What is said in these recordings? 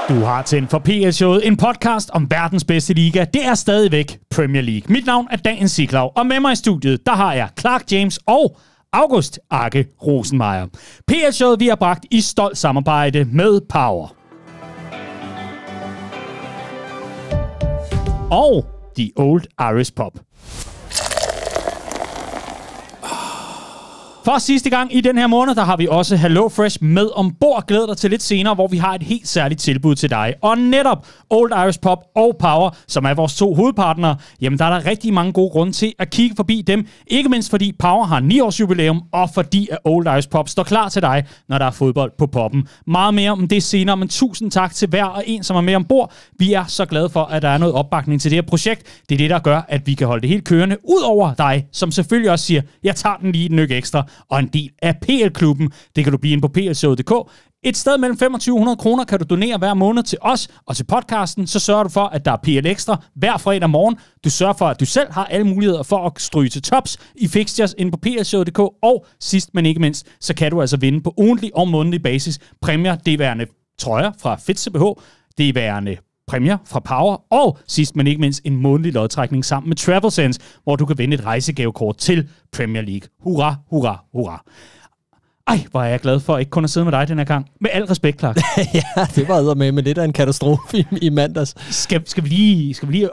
Du har tændt for PL-showet, en podcast om verdens bedste liga. Det er stadigvæk Premier League. Mit navn er Dan Siglau, og med mig i studiet, der har jeg Clark James og August Arke Rosenmeier. PL-showet vi har bragt i stolt samarbejde med Power. Og The Old Irish Pub. For sidste gang i den her måned, der har vi også HelloFresh med ombord. Glæder dig til lidt senere, hvor vi har et helt særligt tilbud til dig. Og netop Old Irish Pub og Power, som er vores to hovedpartnere, jamen der er der rigtig mange gode grunde til at kigge forbi dem. Ikke mindst fordi Power har 9-års jubilæum, og fordi at Old Irish Pub står klar til dig, når der er fodbold på poppen. Meget mere om det senere, men tusind tak til hver og en, som er med ombord. Vi er så glade for, at der er noget opbakning til det her projekt. Det er det, der gør, at vi kan holde det helt kørende. Udover dig, som selvfølgelig også siger, jeg tager den lige et nyk ekstra, og en del af PL-klubben. Det kan du blive inde på plshow.dk. Et sted mellem 2500 kroner kan du donere hver måned til os og til podcasten. Så sørger du for, at der er PL Ekstra hver fredag morgen. Du sørger for, at du selv har alle muligheder for at stryge til tops i fixtures inde på plshow.dk. Og sidst, men ikke mindst, så kan du altså vinde på ugentlig og månedlig basis præmier. Det er værende trøjer fra FitCPH. Det er værende præmier fra Power, og sidst men ikke mindst en månedlig lodtrækning sammen med TravelSense, hvor du kan vinde et rejsegavekort til Premier League. Hurra, hurra, hurra. Ej, hvor er jeg glad for ikke kun at sidde med dig den her gang. Med al respekt, Clark. Ja, det var med lidt af en katastrofe i mandags. Skal vi lige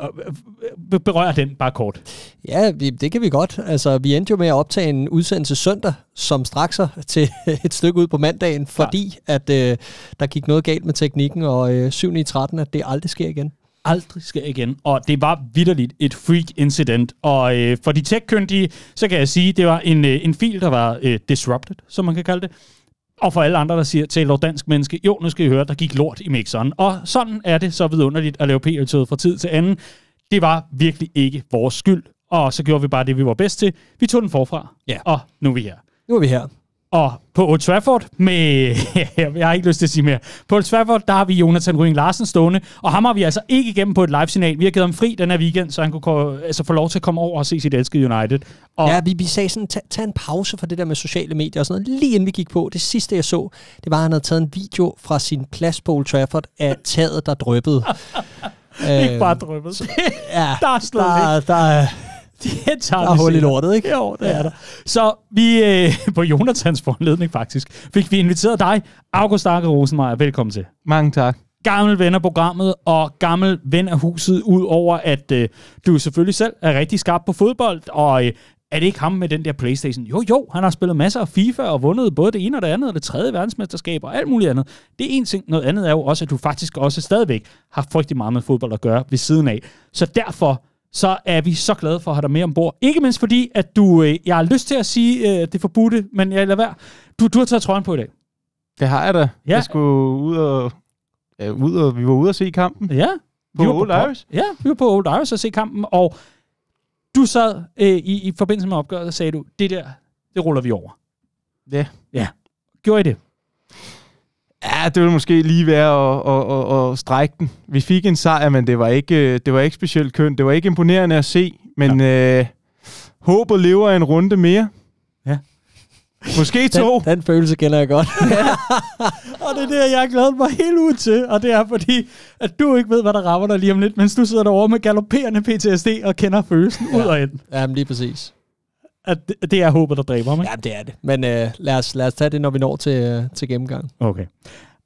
berøre den bare kort? Ja, det kan vi godt. Altså, vi endte jo med at optage en udsendelse søndag, som strakser til et stykke ud på mandagen, fordi at der gik noget galt med teknikken, og 7-13, at det aldrig sker igen. Aldrig sker igen, og det var vitterligt et freak incident, og for de tech-kyndige, så kan jeg sige, det var en fil, der var disrupted, som man kan kalde det, og for alle andre, der siger, taler dansk menneske, jo, nu skal I høre, der gik lort i mixeren, og sådan er det så vidunderligt at lave PL-showet fra tid til anden. Det var virkelig ikke vores skyld, og så gjorde vi bare det, vi var bedst til. Vi tog den forfra, og nu er vi her. Nu er vi her. Og på Old Trafford med... jeg har ikke lyst til at sige mere. På Old Trafford, der har vi Jonathan Røing Larsen stående, og ham har vi altså ikke igennem på et live-signal. Vi har givet ham fri den her weekend, så han kunne få lov til at komme over og se sit elskede United. Og ja, vi sagde sådan, tag en pause fra det der med sociale medier og sådan noget. Lige inden vi gik på, det sidste jeg så, det var, at han havde taget en video fra sin plads på Old Trafford af taget, der dryppede. Ikke bare dryppede. Ja, der er slet der er hul i lortet, ikke? Jo, det er der. Så vi, på Jonathans foranledning faktisk, fik vi inviteret dig, August Arke Rosenmeier. Velkommen til. Mange tak. Gammel ven af programmet, og gammel ven af huset, udover at du selvfølgelig selv er rigtig skarp på fodbold, og er det ikke ham med den der PlayStation? Jo, han har spillet masser af FIFA og vundet både det ene og det andet, og det tredje verdensmesterskab og alt muligt andet. Det er en ting. Noget andet er jo også, at du faktisk også stadigvæk har frygtelig meget med fodbold at gøre ved siden af. Så derfor så er vi så glade for at have dig med ombord. Ikke mindst fordi, at du, jeg har lyst til at sige det forbudte, men jeg lader være. Du har taget trøjen på i dag. Det har jeg da. Ja. Jeg skulle ud og vi var ude at se kampen. Ja. På Old Irish. Ja, vi var på Old Irish at se kampen, og du sad i forbindelse med opgøret, og sagde du, det ruller vi over. Ja. Ja. Gjorde I det? Ja, det ville måske lige være at strække den. Vi fik en sejr, men det var ikke specielt kønt. Det var ikke imponerende at se, men håbet lever en runde mere. Ja. Måske 2. Den følelse kender jeg godt. Og det er det, jeg har glædet mig helt ud til, og det er fordi, at du ikke ved, hvad der rammer dig lige om lidt, mens du sidder derovre med galopperende PTSD og kender følelsen ud og ind. Jamen lige præcis. At det er håbet, der dræber mig. Ja, det er det. Men lad os tage det, når vi når til gennemgang. Okay.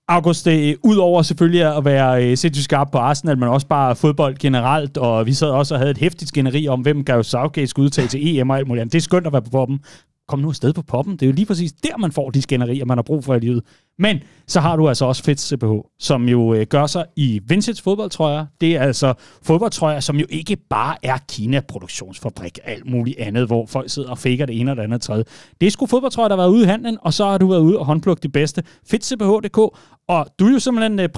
August, udover selvfølgelig at være sindssygt skarp på Arsenal, men også bare fodbold generelt, og vi sad også og havde et hæftigt skænderi om, hvem Gareth Southgate skulle udtage til EM og alt muligt andet. Det er skønt at være på poppen. Kom nu afsted på poppen. Det er jo lige præcis der, man får de skænderier, man har brug for i livet. Men så har du altså også FitCPH, som jo gør sig i vintage fodboldtrøjer. Det er altså fodboldtrøjer, som jo ikke bare er Kina-produktionsfabrik, alt muligt andet, hvor folk sidder og faker det ene og det andet og tredje. Det er sgu fodboldtrøjer, der har været ude i handlen, og så har du været ude og håndplukke det bedste. FitCPH.dk, og du er jo simpelthen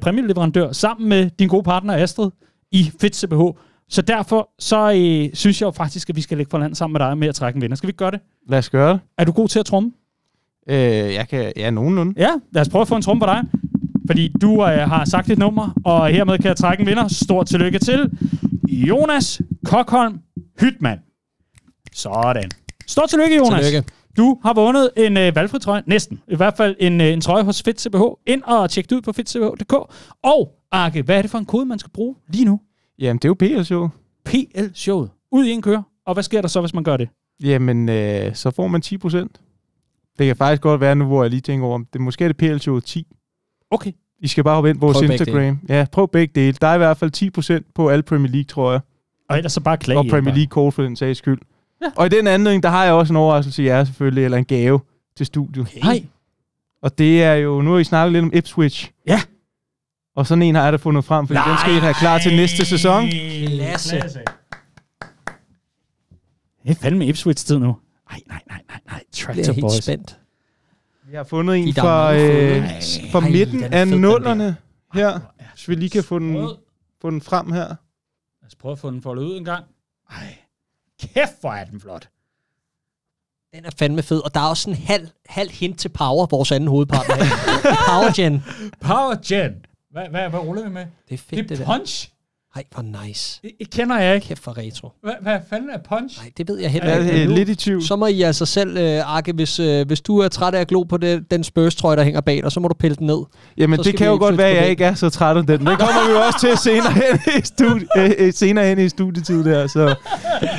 præmieleverandør sammen med din gode partner Astrid i FitCPH. Så derfor så synes jeg jo faktisk, at vi skal lægge for land sammen med dig med at trække en vinder. Skal vi ikke gøre det? Lad os gøre det. Er du god til at tromme? Jeg kan, nogenlunde. Ja, lad os prøve at få en tromme på dig. Fordi du har sagt et nummer, og hermed kan jeg trække en vinder. Stort tillykke til Jonas Kokholm Hytman. Sådan. Stort tillykke, Jonas. Tillykke. Du har vundet en valgfri trøje. Næsten. I hvert fald en trøje hos Fit CBH. Ind og tjek det ud på fitcbh.dk. Og, Arke, hvad er det for en kode, man skal bruge lige nu? Jamen, det er jo PL-show. PL-showet. Ud i en køre. Og hvad sker der så, hvis man gør det? Jamen, så får man 10%. Det kan faktisk godt være nu, hvor jeg lige tænker over, det måske er det PL-show 10. Okay. I skal bare hoppe ind på vores Instagram. Ja, prøv begge dele. Der er i hvert fald 10% på alle Premier League, tror jeg. Og ellers så bare klage. Og Premier League-kort for den sags skyld. Ja. Og i den anledning, der har jeg også en overraskelse til jer selvfølgelig, eller en gave til studiet. Hej. Og det er jo, nu har I snakket lidt om Ipswich. Ja. Og sådan en har jeg da fundet frem, fordi den skal I have klar til næste sæson. Klasse. Det er fandme Ipswich-tid nu. Nej. Tractor Boys. Helt spændt. Vi har fundet en fra midten af nullerne her. Hvis vi lige kan få den frem her. Lad os prøve at få den foldet ud en gang. Ej, kæft hvor er den flot. Den er fandme fed, og der er også en halv hint til Power, vores anden hovedpartner her. Power Gen. Hvad ruller vi med? Det er fedt, det er Punch. Ej, hvor nice. Det kender jeg ikke. Kæft for retro. Hvad fanden er Punch? Nej, det ved jeg heller ikke. Lidt i tvivl. Så må I altså selv, Arke, hvis du er træt af at glo på den Spurs-trøje, der hænger bag dig, så må du pille den ned. Jamen, det kan jo godt være, at jeg ikke er så træt af den. Det kommer vi jo også til senere hen i studietid der, så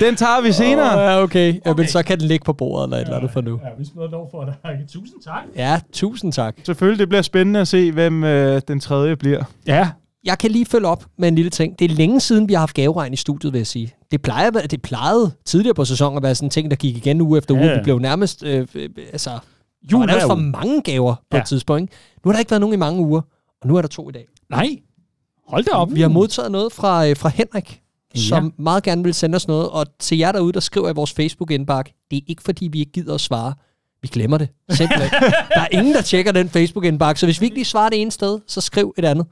den tager vi senere. Ja, okay. Men så kan den ligge på bordet eller et eller andet for nu. Ja, vi smider lov for dig. Tusind tak. Ja, tusind tak. Selvfølgelig, det bliver spændende at se, hvem den tredje bliver. Ja. Jeg kan lige følge op med en lille ting. Det er længe siden, vi har haft gaveregn i studiet, vil jeg sige. Det plejede tidligere på sæsonen at være sådan en ting, der gik igen uge efter uge. Vi blev nærmest... der var nærmest for mange gaver på et tidspunkt. Ikke? Nu har der ikke været nogen i mange uger, og nu er der 2 i dag. Nej. Hold da op. Vi har modtaget noget fra Henrik, som meget gerne vil sende os noget. Og til jer derude, der skriver i vores Facebook-indbakke, det er ikke fordi, vi ikke gider at svare. Vi glemmer det. Simpelthen. Der er ingen, der tjekker den Facebook-indbakke, så hvis vi ikke lige svarer det ene sted, så skriv et andet.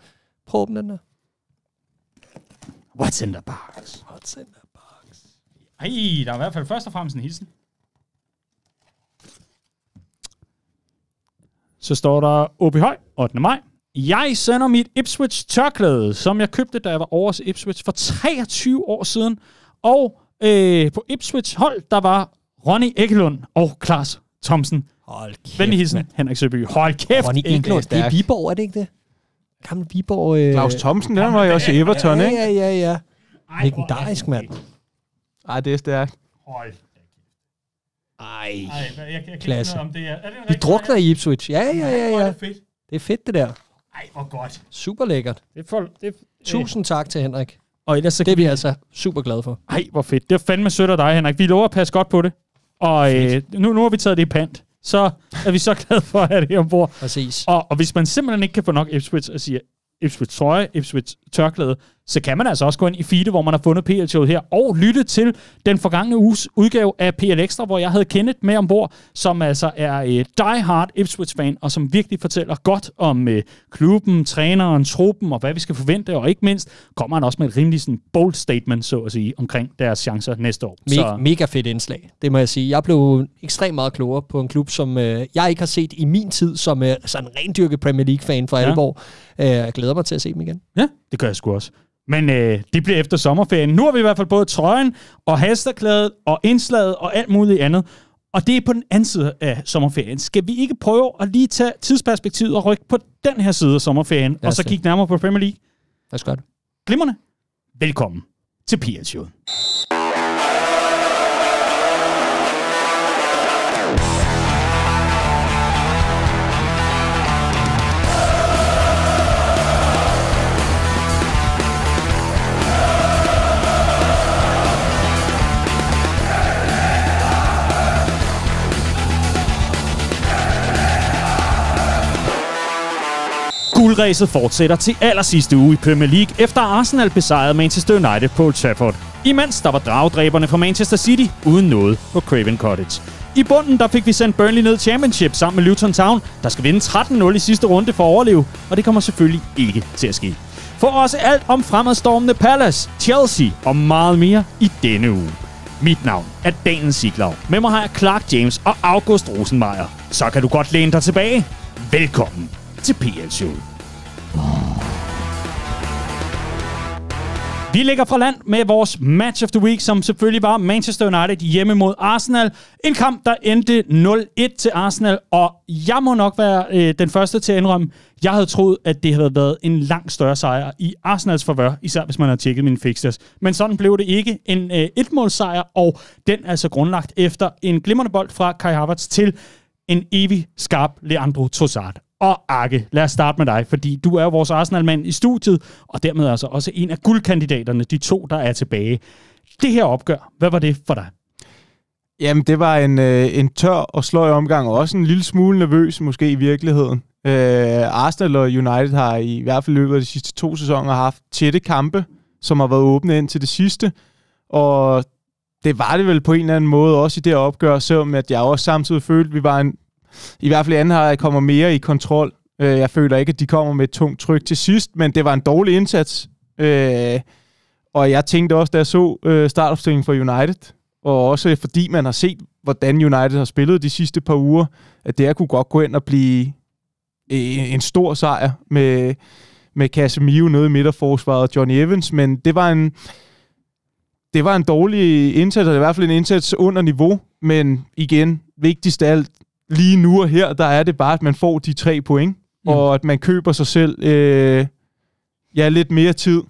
Prøv at åbne den der. What's in the box? Ej, der er i hvert fald først og fremmest en hilsen. Så står der OB Høj, 8. maj. Jeg sender mit Ipswich tørklæde, som jeg købte, da jeg var over til Ipswich for 23 år siden. Og på Ipswich hold, der var Ronny Ekkelund og Klaas Thomsen. Hold kæft, venlig hilsen, Henrik Søby. Hold kæft. Ronny Ekkelund, det er Viborg, er det ikke det? Gammel Viborg... Klaus Thomsen, den var jo også i Everton, ikke? Ja. Legendarisk, mand. Ej, det er stærkt. Hold. Ej, jeg klasse. om det er Vi drukner i Ipswich. Ja. Det er fedt. Det er fedt, det der. Ej, hvor godt. Super lækkert. Tusind tak til Henrik. Og ellers så det er vi altså super glade for. Ej, hvor fedt. Det er fandme sødt af dig, Henrik. Vi lover at passe godt på det. Og nu har vi taget det i pant. Så er vi så glade for at have det her ombord. Præcis. Og hvis man simpelthen ikke kan få nok Ipswich og siger Ipswich trøje, Ipswich tørklæde, så kan man altså også gå ind i feedet, hvor man har fundet PL-showet her, og lytte til den forgangne uges udgave af PL Extra, hvor jeg havde Kenneth med ombord, som altså er die-hard Ipswich-fan, og som virkelig fortæller godt om klubben, træneren, truppen, og hvad vi skal forvente, og ikke mindst kommer han også med et rimelig sådan bold statement, så at sige, omkring deres chancer næste år. Mega fedt indslag, det må jeg sige. Jeg blev ekstremt meget klogere på en klub, som jeg ikke har set i min tid, som sådan en rendyrket Premier League-fan for alvor. Jeg glæder mig til at se dem igen. Ja, det gør jeg sgu også. Men det bliver efter sommerferien. Nu har vi i hvert fald både trøjen og hashtagklædet og indslaget og alt muligt andet. Og det er på den anden side af sommerferien. Skal vi ikke prøve at lige tage tidsperspektivet og rykke på den her side af sommerferien, og så kigge nærmere på Premier League? Lad os gøre det. Glimrende. Velkommen til PL-showet. Guldræset fortsætter til allersidste uge i Premier League, efter Arsenal besejrede Manchester United på Old Trafford. Imens der var dragedræberne fra Manchester City uden noget på Craven Cottage. I bunden der fik vi sendt Burnley ned Championship sammen med Luton Town, der skal vinde 13-0 i sidste runde for at overleve, og det kommer selvfølgelig ikke til at ske. For også alt om fremadstormende Palace, Chelsea og meget mere i denne uge. Mit navn er Daniel Siglau. Med mig har jeg Clark James og August Rosenmeier. Så kan du godt læne dig tilbage. Velkommen til PL-showet. Vi lægger fra land med vores match of the week, som selvfølgelig var Manchester United hjemme mod Arsenal. En kamp, der endte 0-1 til Arsenal, og jeg må nok være den første til at indrømme, jeg havde troet, at det havde været en langt større sejr i Arsenals favør, især hvis man havde tjekket mine fixtures. Men sådan blev det ikke. En etmålssejr, og den er altså grundlagt efter en glimrende bold fra Kai Havertz til en evig skarp Leandro Trossard. Og Arke, lad os starte med dig, fordi du er jo vores Arsenal-mand i studiet, og dermed altså også en af guldkandidaterne, de to, der er tilbage. Det her opgør, hvad var det for dig? Jamen, det var en tør og sløj omgang, og også en lille smule nervøs, måske i virkeligheden. Arsenal og United har i hvert fald løbet af de sidste 2 sæsoner haft tætte kampe, som har været åbne ind til det sidste, og det var det vel på en eller anden måde også i det opgør, selvom at jeg også samtidig følte, at vi var i hvert fald i anden halvleg kommer mere i kontrol. Jeg føler ikke, at de kommer med et tungt tryk til sidst, men det var en dårlig indsats. Og jeg tænkte også, da jeg så startopstillingen for United, og også fordi man har set, hvordan United har spillet de sidste par uger, at det her kunne godt gå ind og blive en stor sejr med Casemiro nede i midterforsvaret og Johnny Evans, men det var en dårlig indsats, og det er i hvert fald en indsats under niveau, men igen, vigtigst af alt, lige nu og her, der er det bare, at man får de 3 point, og at man køber sig selv lidt mere tid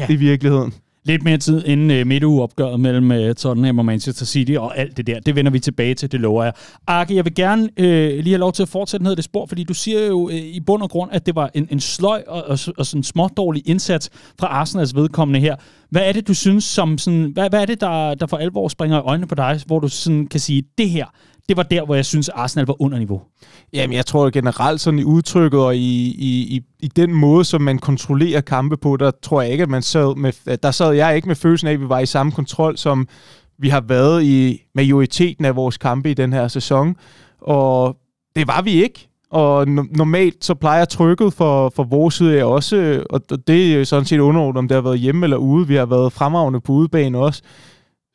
i virkeligheden. Lidt mere tid inden midtugeopgøret mellem Tottenham og Manchester City og alt det der. Det vender vi tilbage til, det lover jeg. Arke, jeg vil gerne lige have lov til at fortsætte ned ad det spor, fordi du siger jo i bund og grund, at det var en sløj og sådan en smådårlig indsats fra Arsenals vedkommende her. Hvad er det, du synes som sådan, hvad er det, der for alvor springer i øjnene på dig, hvor du sådan kan sige, det her, det var der, hvor jeg synes, Arsenal var under niveau? Jamen, jeg tror generelt sådan i udtrykket og i den måde, som man kontrollerer kampe på, der tror jeg ikke, at der sad jeg ikke med følelsen af, at vi var i samme kontrol, som vi har været i majoriteten af vores kampe i den her sæson. Og det var vi ikke. Og normalt så plejer trykket for vores side også, og det er sådan set underordnet, om det har været hjemme eller ude. Vi har været fremragende på udebane også.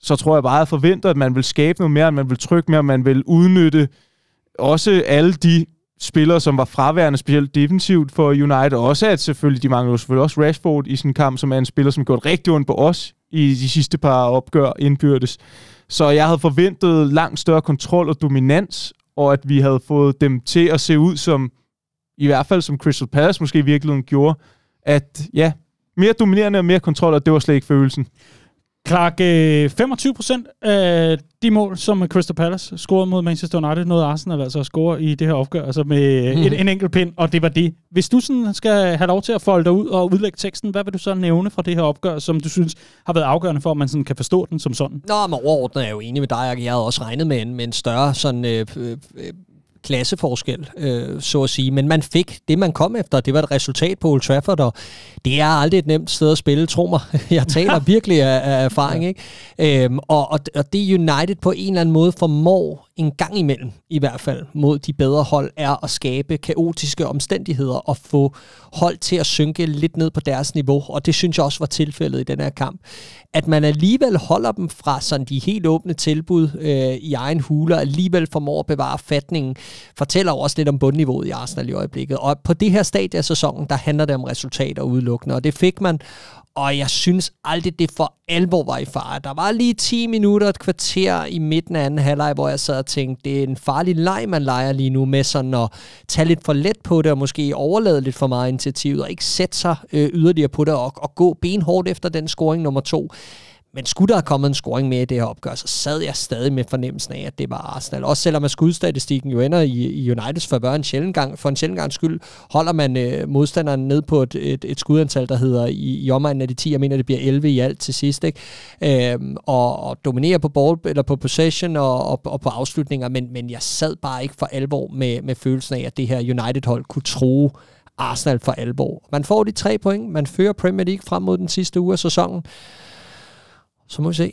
Så tror jeg bare, at jeg forventer, at man vil skabe noget mere, at man vil trykke mere, at man vil udnytte også alle de spillere, som var fraværende, specielt defensivt for United. Også at selvfølgelig, de mangler selvfølgelig også Rashford i sådan en kamp, som er en spiller, som gjort rigtig ondt på os i de sidste par opgør indbyrdes. Så jeg havde forventet langt større kontrol og dominans, og at vi havde fået dem til at se ud som, i hvert fald som Crystal Palace måske i virkeligheden gjorde, at ja, mere dominerende og mere kontrol, og det var slet ikke følelsen. Clark, 25% af de mål, som Crystal Palace scorede mod Manchester United, nåede Arsenal altså at score i det her opgør, altså med en enkelt pind, og det var det. Hvis du sådan skal have lov til at folde dig ud og udlægge teksten, hvad vil du så nævne fra det her opgør, som du synes har været afgørende for, at man sådan kan forstå den som sådan? Men overordnet er jeg jo enig med dig, og jeg havde også regnet med en større sådan klasseforskel, så at sige. Men man fik det, man kom efter. Det var et resultat på Old Trafford, og det er aldrig et nemt sted at spille, tro mig. Jeg taler virkelig af erfaring, ikke? Og det United på en eller anden måde formår en gang imellem, i hvert fald, mod de bedre hold, er at skabe kaotiske omstændigheder og få hold til at synke lidt ned på deres niveau. Og det synes jeg også var tilfældet i den her kamp. At man alligevel holder dem fra sådan de helt åbne tilbud i egen hule, alligevel formår at bevare fatningen, fortæller også lidt om bundniveauet i Arsenal i øjeblikket. Og på det her stadie af sæsonen, der handler det om resultater udelukkende, og det fik man. Og jeg synes aldrig, det for alvor var i fare. Der var lige 10 minutter, et kvarter i midten af anden halvleg, hvor jeg sad og tænkte, det er en farlig leg, man leger lige nu med sådan at tage lidt for let på det, og måske overlade lidt for meget initiativet, og ikke sætte sig yderligere på det, og gå benhårdt efter den scoring nummer 2. Men skulle der have kommet en scoring med i det her opgør, så sad jeg stadig med fornemmelsen af, at det var Arsenal. Også selvom at skudstatistikken jo ender i Uniteds favør en sjælden gang. For en sjælden gangs skyld holder man modstanderen ned på et skudantal, der hedder i omegnen af de 10. Jeg mener, det bliver 11 i alt til sidst. Ikke? Og dominerer på ball, eller på possession og på afslutninger. Men jeg sad bare ikke for alvor med følelsen af, at det her United-hold kunne true Arsenal for alvor. Man får de 3 point. Man fører Premier League frem mod den sidste uge af sæsonen. Så må vi se.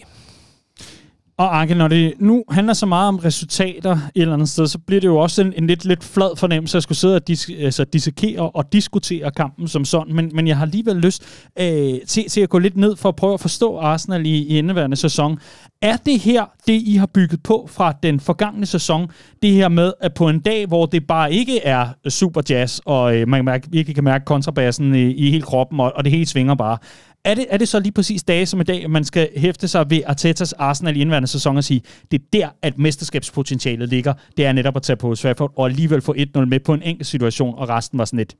Og Anke, når det nu handler så meget om resultater et eller andet sted, så bliver det jo også en lidt flad fornemmelse at skulle sidde og dissekere og diskutere kampen som sådan. Men jeg har alligevel lyst til at gå lidt ned for at prøve at forstå Arsenal i indeværende sæson. Er det her, det I har bygget på fra den forgangne sæson, det her med, at på en dag, hvor det bare ikke er super jazz, og man virkelig kan mærke kontrabassen i hele kroppen, og det hele svinger bare, Er det så lige præcis dage som i dag, at man skal hæfte sig ved Artetas Arsenal i indværende sæson og sige, det er der, at mesterskabspotentialet ligger. Det er netop at tage på Trafford og alligevel få 1-0 med på en enkelt situation, og resten var sådan lidt,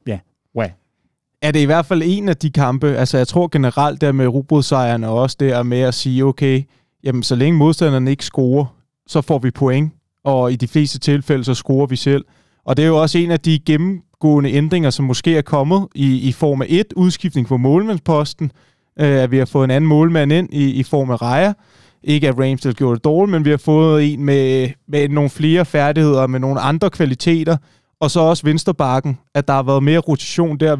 Er det i hvert fald en af de kampe, altså jeg tror generelt der med rugbrødsejerne og også der med at sige, okay, jamen så længe modstanderne ikke scorer, så får vi point, og i de fleste tilfælde, så scorer vi selv. Og det er jo også en af de gennemgående ændringer, som måske er kommet i form af udskiftning på målmandsposten, at vi har fået en anden målmand ind i form af Raya. Ikke at Ramsdale gjorde det dårligt, men vi har fået en med nogle flere færdigheder, med nogle andre kvaliteter, og så også venstrebakken, at der har været mere rotation der.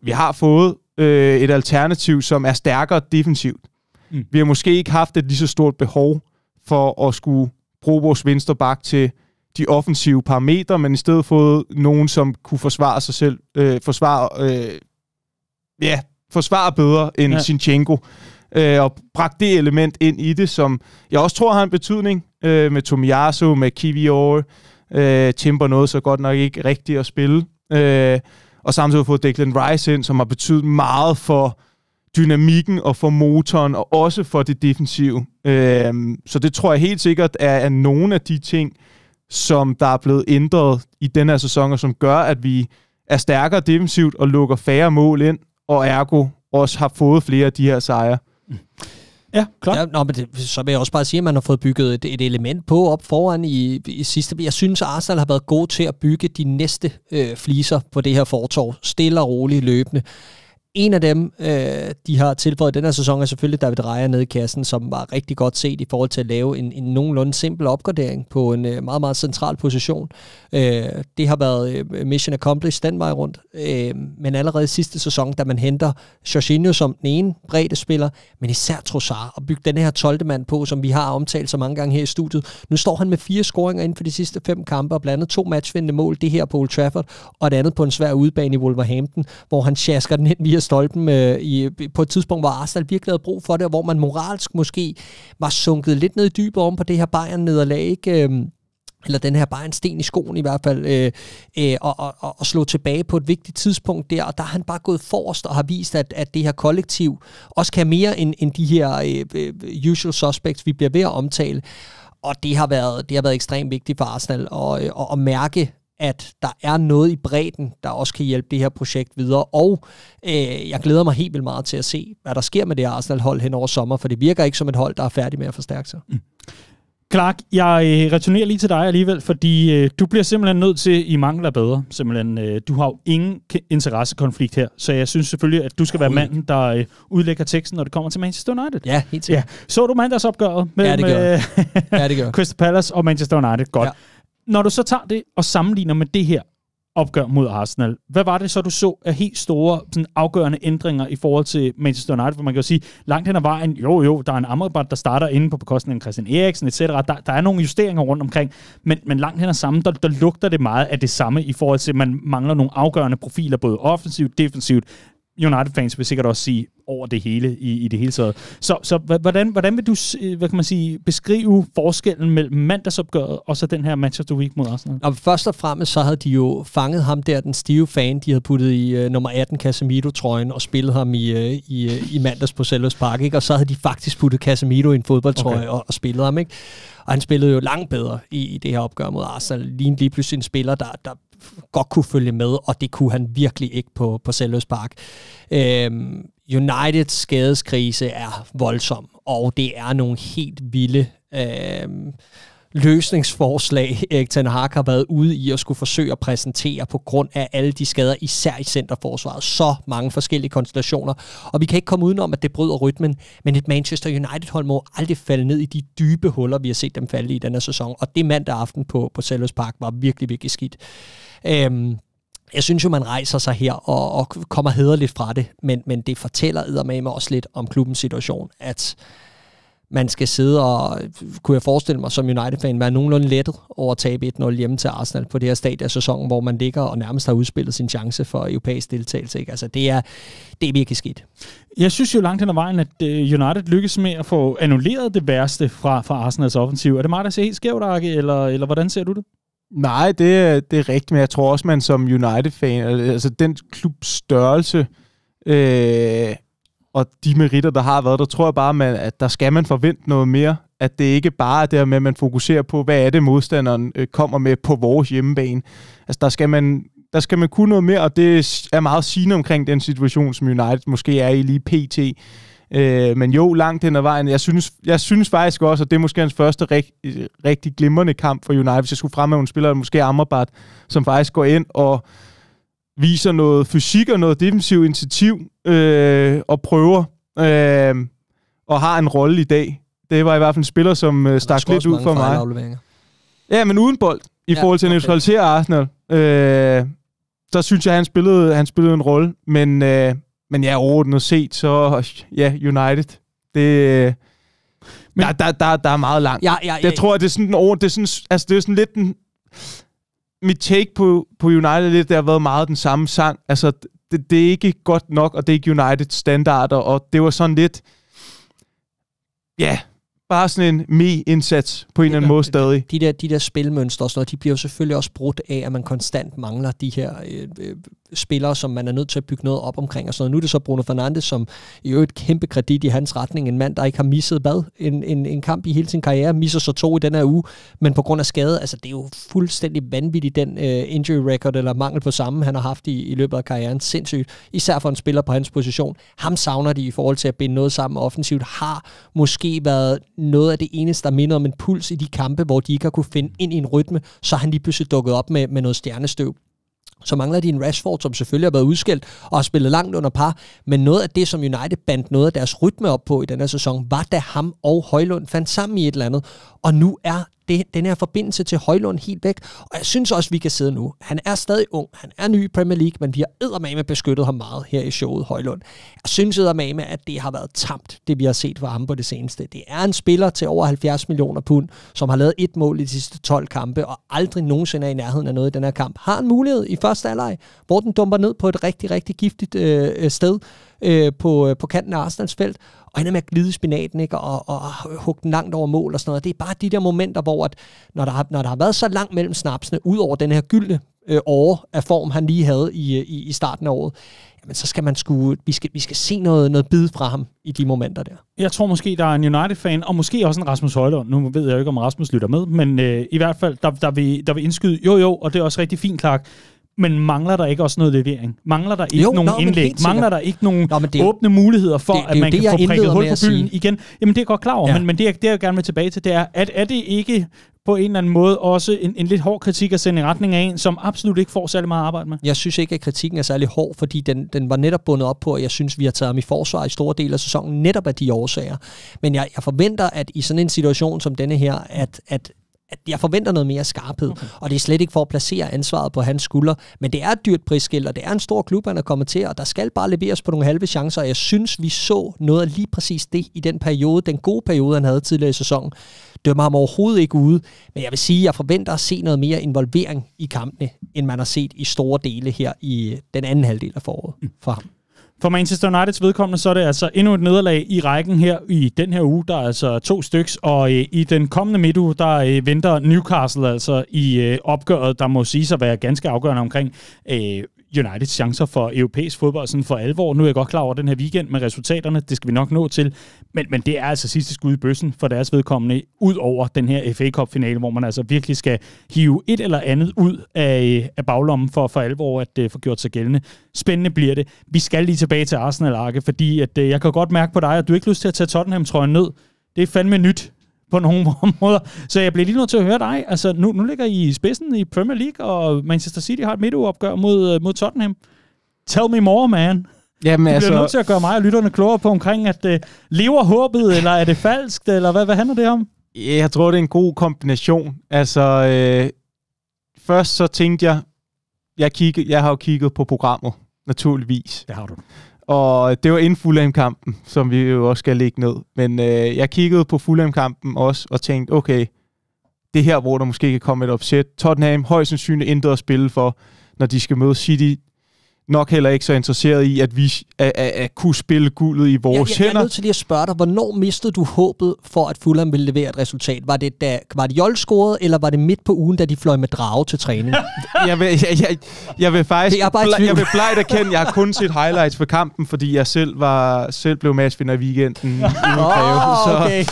Vi har fået et alternativ, som er stærkere defensivt. Vi har måske ikke haft et lige så stort behov for at skulle bruge vores venstrebak til de offensive parametre, men i stedet fået nogen, som kunne forsvare sig selv, forsvare bedre end Zinchenko, og bragt det element ind i det, som jeg også tror har en betydning med Tomiyasu, med Kiwior, Timber noget så godt nok ikke rigtigt at spille, og samtidig har fået Declan Rice ind, som har betydet meget for dynamikken og for motoren, og også for det defensive. Så det tror jeg helt sikkert er nogle af de ting, som der er blevet ændret i den her sæson, og som gør, at vi er stærkere defensivt og lukker færre mål ind, og ergo også har fået flere af de her sejre. Ja, klart. Ja, men så vil jeg også bare sige, at man har fået bygget et element på op foran i sidste. Jeg synes, at Arsenal har været god til at bygge de næste fliser på det her fortorv. Stille og roligt løbende. En af dem, de har tilføjet den her sæson, er selvfølgelig David Raya nede i kassen, som var rigtig godt set i forhold til at lave en nogenlunde simpel opgradering på en meget, meget central position. Det har været mission accomplished den vej rundt. Men allerede i sidste sæson, da man henter Jorginho som den ene bredde spiller, men især Trossard, og bygge den her 12. mand på, som vi har omtalt så mange gange her i studiet. Nu står han med 4 scoringer inden for de sidste 5 kampe, og blandt andet 2 matchvindende mål, det her på Old Trafford, og det andet på en svær udebane i Wolverhampton, hvor han sjasker den ind via stolpen på et tidspunkt, hvor Arsenal virkelig havde brug for det, og hvor man moralsk måske var sunket lidt ned i dybet om på det her Bayern-nederlag, ikke? Eller den her Bayern-sten i skoen i hvert fald, og slå tilbage på et vigtigt tidspunkt der, og der har han bare gået forrest og har vist, at det her kollektiv også kan mere end de her usual suspects, vi bliver ved at omtale, og det har været ekstremt vigtigt for Arsenal at mærke, at der er noget i bredden, der også kan hjælpe det her projekt videre, og jeg glæder mig helt vildt meget til at se, hvad der sker med det Arsenal-hold hen over sommer, for det virker ikke som et hold, der er færdig med at forstærke sig. Clark, jeg returnerer lige til dig alligevel, fordi du bliver simpelthen nødt til, i mangel af bedre, simpelthen, du har jo ingen interessekonflikt her, så jeg synes selvfølgelig, at du skal være manden, der udlægger teksten, når det kommer til Manchester United. Ja, helt sikkert. Ja. Så du mandagsopgøret mellem det gør. Crystal Palace og Manchester United? Godt. Ja. Når du så tager det og sammenligner med det her opgør mod Arsenal, hvad var det så, du så af helt store sådan afgørende ændringer i forhold til Manchester United? For man kan jo sige, langt hen ad vejen, jo, der er en Amrabat, der starter inde på bekostning af Christian Eriksen, etc. Der er nogle justeringer rundt omkring, men langt hen ad sammen, der lugter det meget af det samme i forhold til, at man mangler nogle afgørende profiler, både offensivt, defensivt. United-fans vil sikkert også sige over det hele i det hele taget. Så hvordan vil du, hvad kan man sige, beskrive forskellen mellem mandagsopgøret og så den her Manchester Week mod Arsenal? Og først og fremmest så havde de jo fanget ham der, den stive fan, de havde puttet i nummer 18 Casemiro-trøjen og spillet ham i mandags på Selhurst Park, ikke? Og så havde de faktisk puttet Casemiro i en fodboldtrøje og spillet ham, ikke? Og han spillede jo langt bedre i det her opgør mod Arsenal. Lige pludselig en spiller, der godt kunne følge med, og det kunne han virkelig ikke på Selhurst Park. Uniteds skadeskrise er voldsom, og det er nogle helt vilde løsningsforslag, Erik Ten Hag har været ude i at skulle forsøge at præsentere på grund af alle de skader, især i centerforsvaret. Så mange forskellige konstellationer, og vi kan ikke komme udenom, at det bryder rytmen, men et Manchester United-hold må aldrig falde ned i de dybe huller, vi har set dem falde i denne sæson, og det mandag aften på Selhurst Park var virkelig, virkelig skidt. Jeg synes jo, man rejser sig her og kommer hæderligt fra det, men det fortæller eddermame også lidt om klubbens situation, at man skal sidde og, kunne jeg forestille mig som United-fan, være nogenlunde lettet over at tabe 1-0 hjemme til Arsenal på det her stadie af sæsonen, hvor man ligger og nærmest har udspillet sin chance for europæisk deltagelse. Ikke? Altså, det er virkelig skidt. Jeg synes jo langt hen ad vejen, at United lykkes med at få annulleret det værste fra Arsenals offensiv. Er det meget, der ser helt skævt, Arke, eller hvordan ser du det? Nej, det er rigtigt, men jeg tror også, man som United-fan, altså den klubs størrelse, og de meritter, der har været, der tror jeg bare, at der skal man forvente noget mere. At det ikke bare er det med, at man fokuserer på, hvad er det, modstanderen kommer med på vores hjemmebane. Altså, der skal man kunne noget mere, og det er meget sigende omkring den situation, som United måske er i lige pt. Men jo, langt hen ad vejen. Jeg synes faktisk også, at det er måske hans første rigtig glimrende kamp for United, hvis jeg skulle fremhæve en spiller, måske Amrabat, som faktisk går ind og viser noget fysik og noget defensiv initiativ og prøver og har en rolle i dag. Det var i hvert fald en spiller, som stak lidt ud for mig. Ja, men uden bold, i forhold til at neutralisere Arsenal. Så synes jeg, at han spillede en rolle. Men ja, overordnet set, så ja, United. Der er meget langt. Jeg tror, det er sådan lidt mit take på United, det har været meget den samme sang. Altså, det er ikke godt nok, og det er ikke United standarder, og det var sådan lidt, ja, bare sådan en indsats på en eller anden måde stadig. De der spilmønstre og sådan noget, de bliver jo selvfølgelig også brudt af, at man konstant mangler de her spillere, som man er nødt til at bygge noget op omkring og sådan noget. Nu er det så Bruno Fernandes, som i øvrigt kæmpe kredit i hans retning. En mand, der ikke har misset en kamp i hele sin karriere, misser så 2 i den her uge, men på grund af skade, altså det er jo fuldstændig vanvittigt, den injury record eller mangel på samme, han har haft i løbet af karrieren. Sindssygt. Især for en spiller på hans position. Ham savner de i forhold til at binde noget sammen offensivt. Har måske været noget af det eneste, der minder om en puls i de kampe, hvor de ikke har kunne finde ind i en rytme, så han lige pludselig dukket op med noget stjernestøv. Så mangler de en Rashford, som selvfølgelig har været udskilt og har spillet langt under par, men noget af det, som United bandt noget af deres rytme op på i den her sæson, var da ham og Højlund fandt sammen i et eller andet, og nu er den her forbindelse til Højlund helt væk, og jeg synes også, vi kan sidde nu. Han er stadig ung, han er ny i Premier League, men vi har eddermame beskyttet ham meget her i showet, Højlund. Jeg synes eddermame, at det har været tamt, det vi har set fra ham på det seneste. Det er en spiller til over 70 millioner pund, som har lavet 1 mål i de sidste 12 kampe, og aldrig nogensinde er i nærheden af noget i den her kamp. Har en mulighed i første halvleg, hvor den dumper ned på et rigtig, rigtig giftigt sted på kanten af Arsenals felt, og ender med at glide spinaten, ikke? Og hugge den langt over mål og sådan noget. Det er bare de der momenter, hvor at, når der har været så langt mellem snapsene, ud over den her gyldne åre af form, han lige havde i starten af året, jamen så skal man vi skal se noget bid fra ham i de momenter der. Jeg tror måske, der er en United-fan, og måske også en Rasmus Højlund. Nu ved jeg jo ikke, om Rasmus lytter med, men i hvert fald, der vil indskyde, jo, og det er også rigtig fint, Clark. Men mangler der ikke også noget levering? Mangler der ikke nogen indlæg? Mangler der ikke nogen åbne muligheder for, at man kan få prikket hul på bylden igen? Jamen, det er godt klar over, men det jeg gerne vil tilbage til, det er, at er det ikke på en eller anden måde også en lidt hård kritik at sende i retning af en, som absolut ikke får særlig meget arbejde med? Jeg synes ikke, at kritikken er særlig hård, fordi den var netop bundet op på, at jeg synes, vi har taget ham i forsvar i store dele af sæsonen, netop af de årsager. Men jeg forventer, at i sådan en situation som denne her, at jeg forventer noget mere skarphed, og det er slet ikke for at placere ansvaret på hans skuldre, men det er et dyrt prisskilt, og det er en stor klub, han er kommet til, og der skal bare leveres på nogle halve chancer, og jeg synes, vi så noget af lige præcis det i den periode, den gode periode, han havde tidligere i sæsonen. Dømmer ham overhovedet ikke ude, men jeg vil sige, at jeg forventer at se noget mere involvering i kampene, end man har set i store dele her i den anden halvdel af foråret for ham. For Manchester Uniteds vedkommende, så er det altså endnu et nederlag i rækken her i den her uge. Der er altså 2 styks, og i den kommende midtuge, der venter Newcastle altså i opgøret, der må sige sig være ganske afgørende omkring Uniteds chancer for europæisk fodbold sådan for alvor. Nu er jeg godt klar over den her weekend med resultaterne, det skal vi nok nå til, men det er altså sidste skud i bøssen for deres vedkommende, ud over den her FA Cup-finale, hvor man altså virkelig skal hive et eller andet ud af baglommen for alvor at få gjort sig gældende. Spændende bliver det. Vi skal lige tilbage til Arsenal, Arke, fordi at, jeg kan godt mærke på dig, at du ikke har lyst til at tage Tottenham-trøjen ned. Det er fandme nyt på nogle måder. Så jeg bliver lige nødt til at høre dig. Altså, nu ligger I i spidsen i Premier League, og Manchester City har et midtugeopgør mod Tottenham. Tell me more, man. Jamen, du bliver nødt til at gøre mig og lytterne klogere på omkring, at lever håbet, eller er det falskt, eller hvad handler det om? Jeg tror, det er en god kombination. Altså, først så tænkte jeg har jo kigget på programmet, naturligvis. Det har du. Og det var inden Fulham-kampen, som vi jo også skal lægge ned. Men jeg kiggede på Fulham-kampen også, og tænkte, okay, det er her, hvor der måske kan komme et upset. Tottenham højst sandsynligt intet at spille for, når de skal møde City. nok heller ikke så interesseret i, at vi at kunne spille guldet i vores hænder. Jeg er nødt til lige at spørge dig, hvornår mistede du håbet for, at Fulham ville levere et resultat? Var det Jold scorede, eller var det midt på ugen, da de fløj med drage til træning? Jeg vil faktisk... Jeg vil blejt erkende, jeg har kun set highlights for kampen, fordi jeg selv blev matchvinder i weekenden i okay.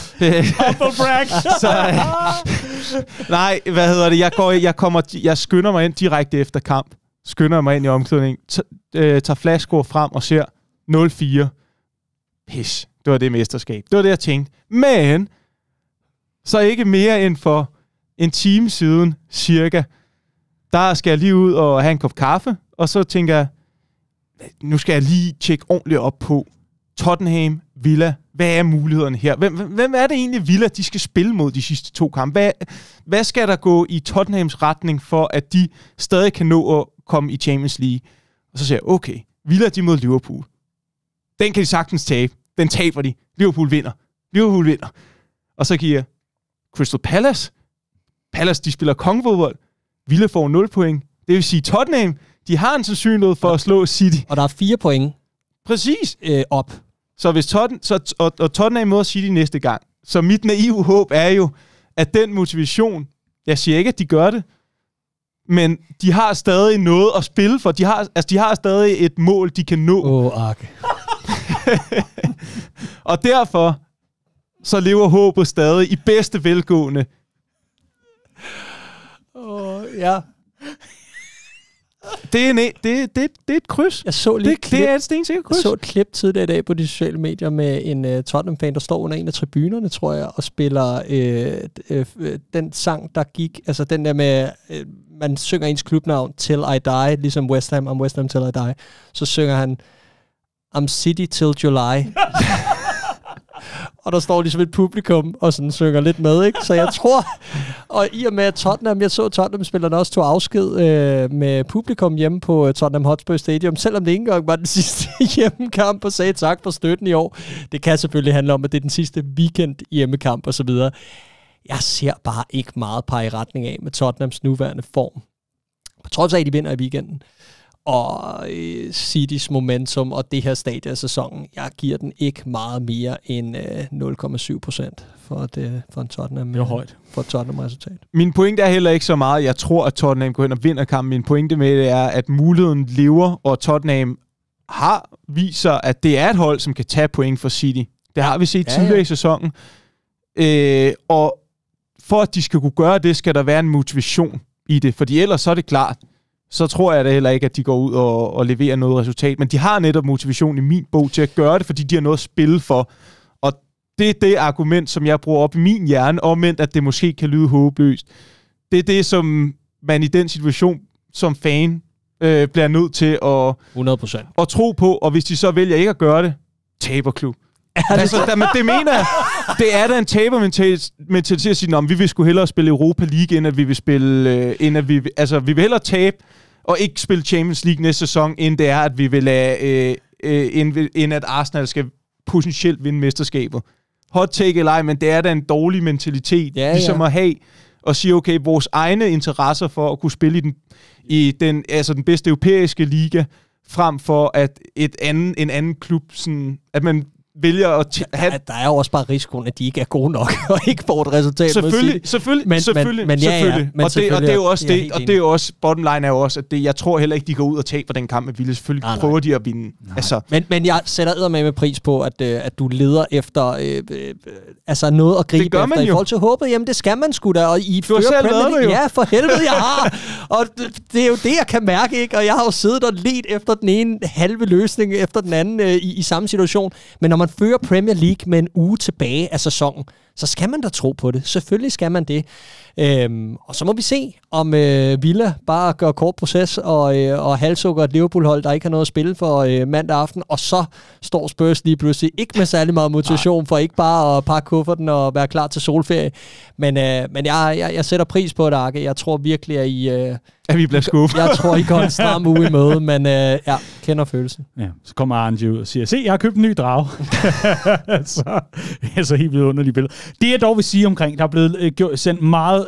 Humble brag! Nej, hvad hedder det? Jeg skynder mig ind direkte efter kamp. Skynder mig ind i omklædningen, tager flashscore frem og ser 0-4. Pis, det var det mesterskab. Det var det, jeg tænkte. Men, så ikke mere end for en time siden, cirka, der skal jeg lige ud og have en kop kaffe, og så tænker jeg, nu skal jeg lige tjekke ordentligt op på Tottenham, Villa. Hvad er mulighederne her? Hvem er det egentlig, Villa, de skal spille mod de sidste 2 kampe? Hvad skal der gå i Tottenhams retning, for at de stadig kan nå at komme i Champions League? Og så siger jeg, okay, Villa, de mod Liverpool. Den kan de sagtens tabe. Den taber de. Liverpool vinder. Og så giver Crystal Palace. De spiller kongefodbold. Villa får 0 point. Det vil sige, Tottenham, de har en sandsynlighed for at slå City. Og der er 4 point. Præcis. Op. Så hvis Tottenham møder City næste gang, så mit naive håb er jo, at den motivation, jeg siger ikke, at de gør det, men de har stadig noget at spille for. De har stadig et mål, de kan nå. Og derfor så lever håbet stadig i bedste velgående. Ja. Det er et kryds. Jeg så lige det er et stensikkert kryds. Jeg så et klip tidligere i dag på de sociale medier med en Tottenham-fan, der står under en af tribunerne, tror jeg, og spiller den sang, der gik, altså den der med, man synger ens klubnavn, Till I Die, ligesom West Ham, I'm West Ham Till I Die. Så synger han, I'm City Till July. Og der står ligesom et publikum og sådan synger lidt med, ikke? Så jeg tror, og i og med at Tottenham, jeg så Tottenham-spillerne også tog afsked med publikum hjemme på Tottenham Hotspur Stadium, selvom det ikke engang var den sidste hjemmekamp, og sagde tak for støtten i år. Det kan selvfølgelig handle om, at det er den sidste weekend hjemmekamp og så videre. Jeg ser bare ikke meget pege i retning af med Tottenhams nuværende form. På trods af, at de vinder i weekenden. Og Citys momentum og det her stadie af sæsonen, jeg giver den ikke meget mere end 0,7% for en Tottenham. Det er højt. For et Tottenham-resultat. Min pointe er heller ikke så meget, jeg tror, at Tottenham går hen og vinder kampen. Min pointe med det er, at muligheden lever, og Tottenham viser, at det er et hold, som kan tage point for City. Det har vi set tidligere i sæsonen. Og for at de skal kunne gøre det, skal der være en motivation i det. Fordi ellers så er det klart, så tror jeg da heller ikke, at de går ud og leverer noget resultat. Men de har netop motivation i min bog til at gøre det, fordi de har noget at spille for. Og det er det argument, som jeg bruger op i min hjerne, omvendt at det måske kan lyde håbløst. Det er det, som man i den situation som fan bliver nødt til at 100%. At tro på. Og hvis de så vælger ikke at gøre det, taberklub. Det mener jeg. Det er da en tabermentalitet at sige, vi vil sgu hellere spille Europa League, end at vi vil spille... vi vil hellere tabe og ikke spille Champions League næste sæson, end det er, at vi vil lade... end at Arsenal skal potentielt vinde mesterskabet. Hot take eller ej, men det er da en dårlig mentalitet, ligesom at have og sige, okay, vores egne interesser for at kunne spille i den bedste europæiske liga, frem for at en anden klub, sådan, at man vælger at have... Der er jo også bare risikoen, at de ikke er gode nok, og ikke får et resultat. Selvfølgelig. Og det er jo også det, og det er jo også, bottom line er jo også, at det, jeg tror heller ikke, de går ud og taber den kamp med Villa. Selvfølgelig prøver de at vinde. Altså. Men jeg sætter eddermame med pris på, at du leder efter noget at gribe efter i forhold til håbet. Jamen, det skal man sgu da. Og I du har selv lavet det jo. Ja, for helvede, jeg har. Og det er jo det, jeg kan mærke, ikke? Og jeg har jo siddet og ledt efter den ene halve løsning efter den anden i samme situation. Men når man fører Premier League med en uge tilbage af sæsonen, så skal man da tro på det. Selvfølgelig skal man det. Og så må vi se, om Villa bare gør kort proces og halshugger et Liverpool-hold, der ikke har noget at spille for mandag aften, og så står Spurs lige pludselig ikke med særlig meget motivation for ikke bare at pakke kufferten og være klar til solferie. Men jeg sætter pris på det, Arke. Jeg tror virkelig, at vi bliver skuffet. Jeg tror, I går en stram uge i møde, men kender følelsen. Ja, så kommer Arne ud og siger, se, jeg har købt en ny drage. så helt vildt underlige billeder. Det jeg dog vil sige omkring, der er blevet sendt meget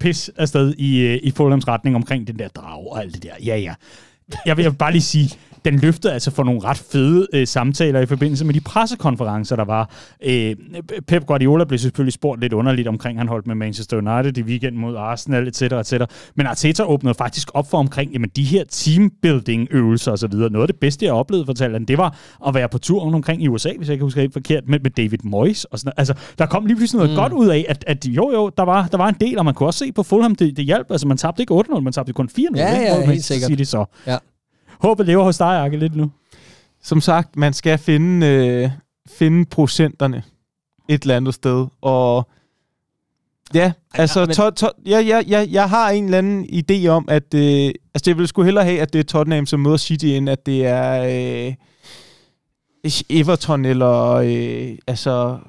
pis afsted i Fulhams retning omkring den der drage og alt det der. Ja. jeg vil bare lige sige, den løftede altså for nogle ret fede samtaler i forbindelse med de pressekonferencer, der var. Pep Guardiola blev selvfølgelig spurgt lidt underligt omkring, han holdt med Manchester United i weekend mod Arsenal, etc. Men Arteta åbnede faktisk op for omkring, jamen de her teambuilding-øvelser osv. Noget af det bedste, jeg oplevede, fortalte han, det var at være på tur omkring i USA, hvis jeg ikke husker helt forkert, med David Moyes og sådan. Altså, der kom lige pludselig noget godt ud af, at der var en del, og man kunne også se på Fulham, det hjalp. Altså, man tabte ikke 8-0, man tabte kun 4-0. Ja, helt sikkert. Det så. Ja. Håbet lever hos dig, Arke, lidt nu. Som sagt, man skal finde procenterne et eller andet sted. Og ja, altså, jeg har en eller anden idé om, at jeg vil sgu hellere have, at det er Tottenham, som møder City, end at det er Everton eller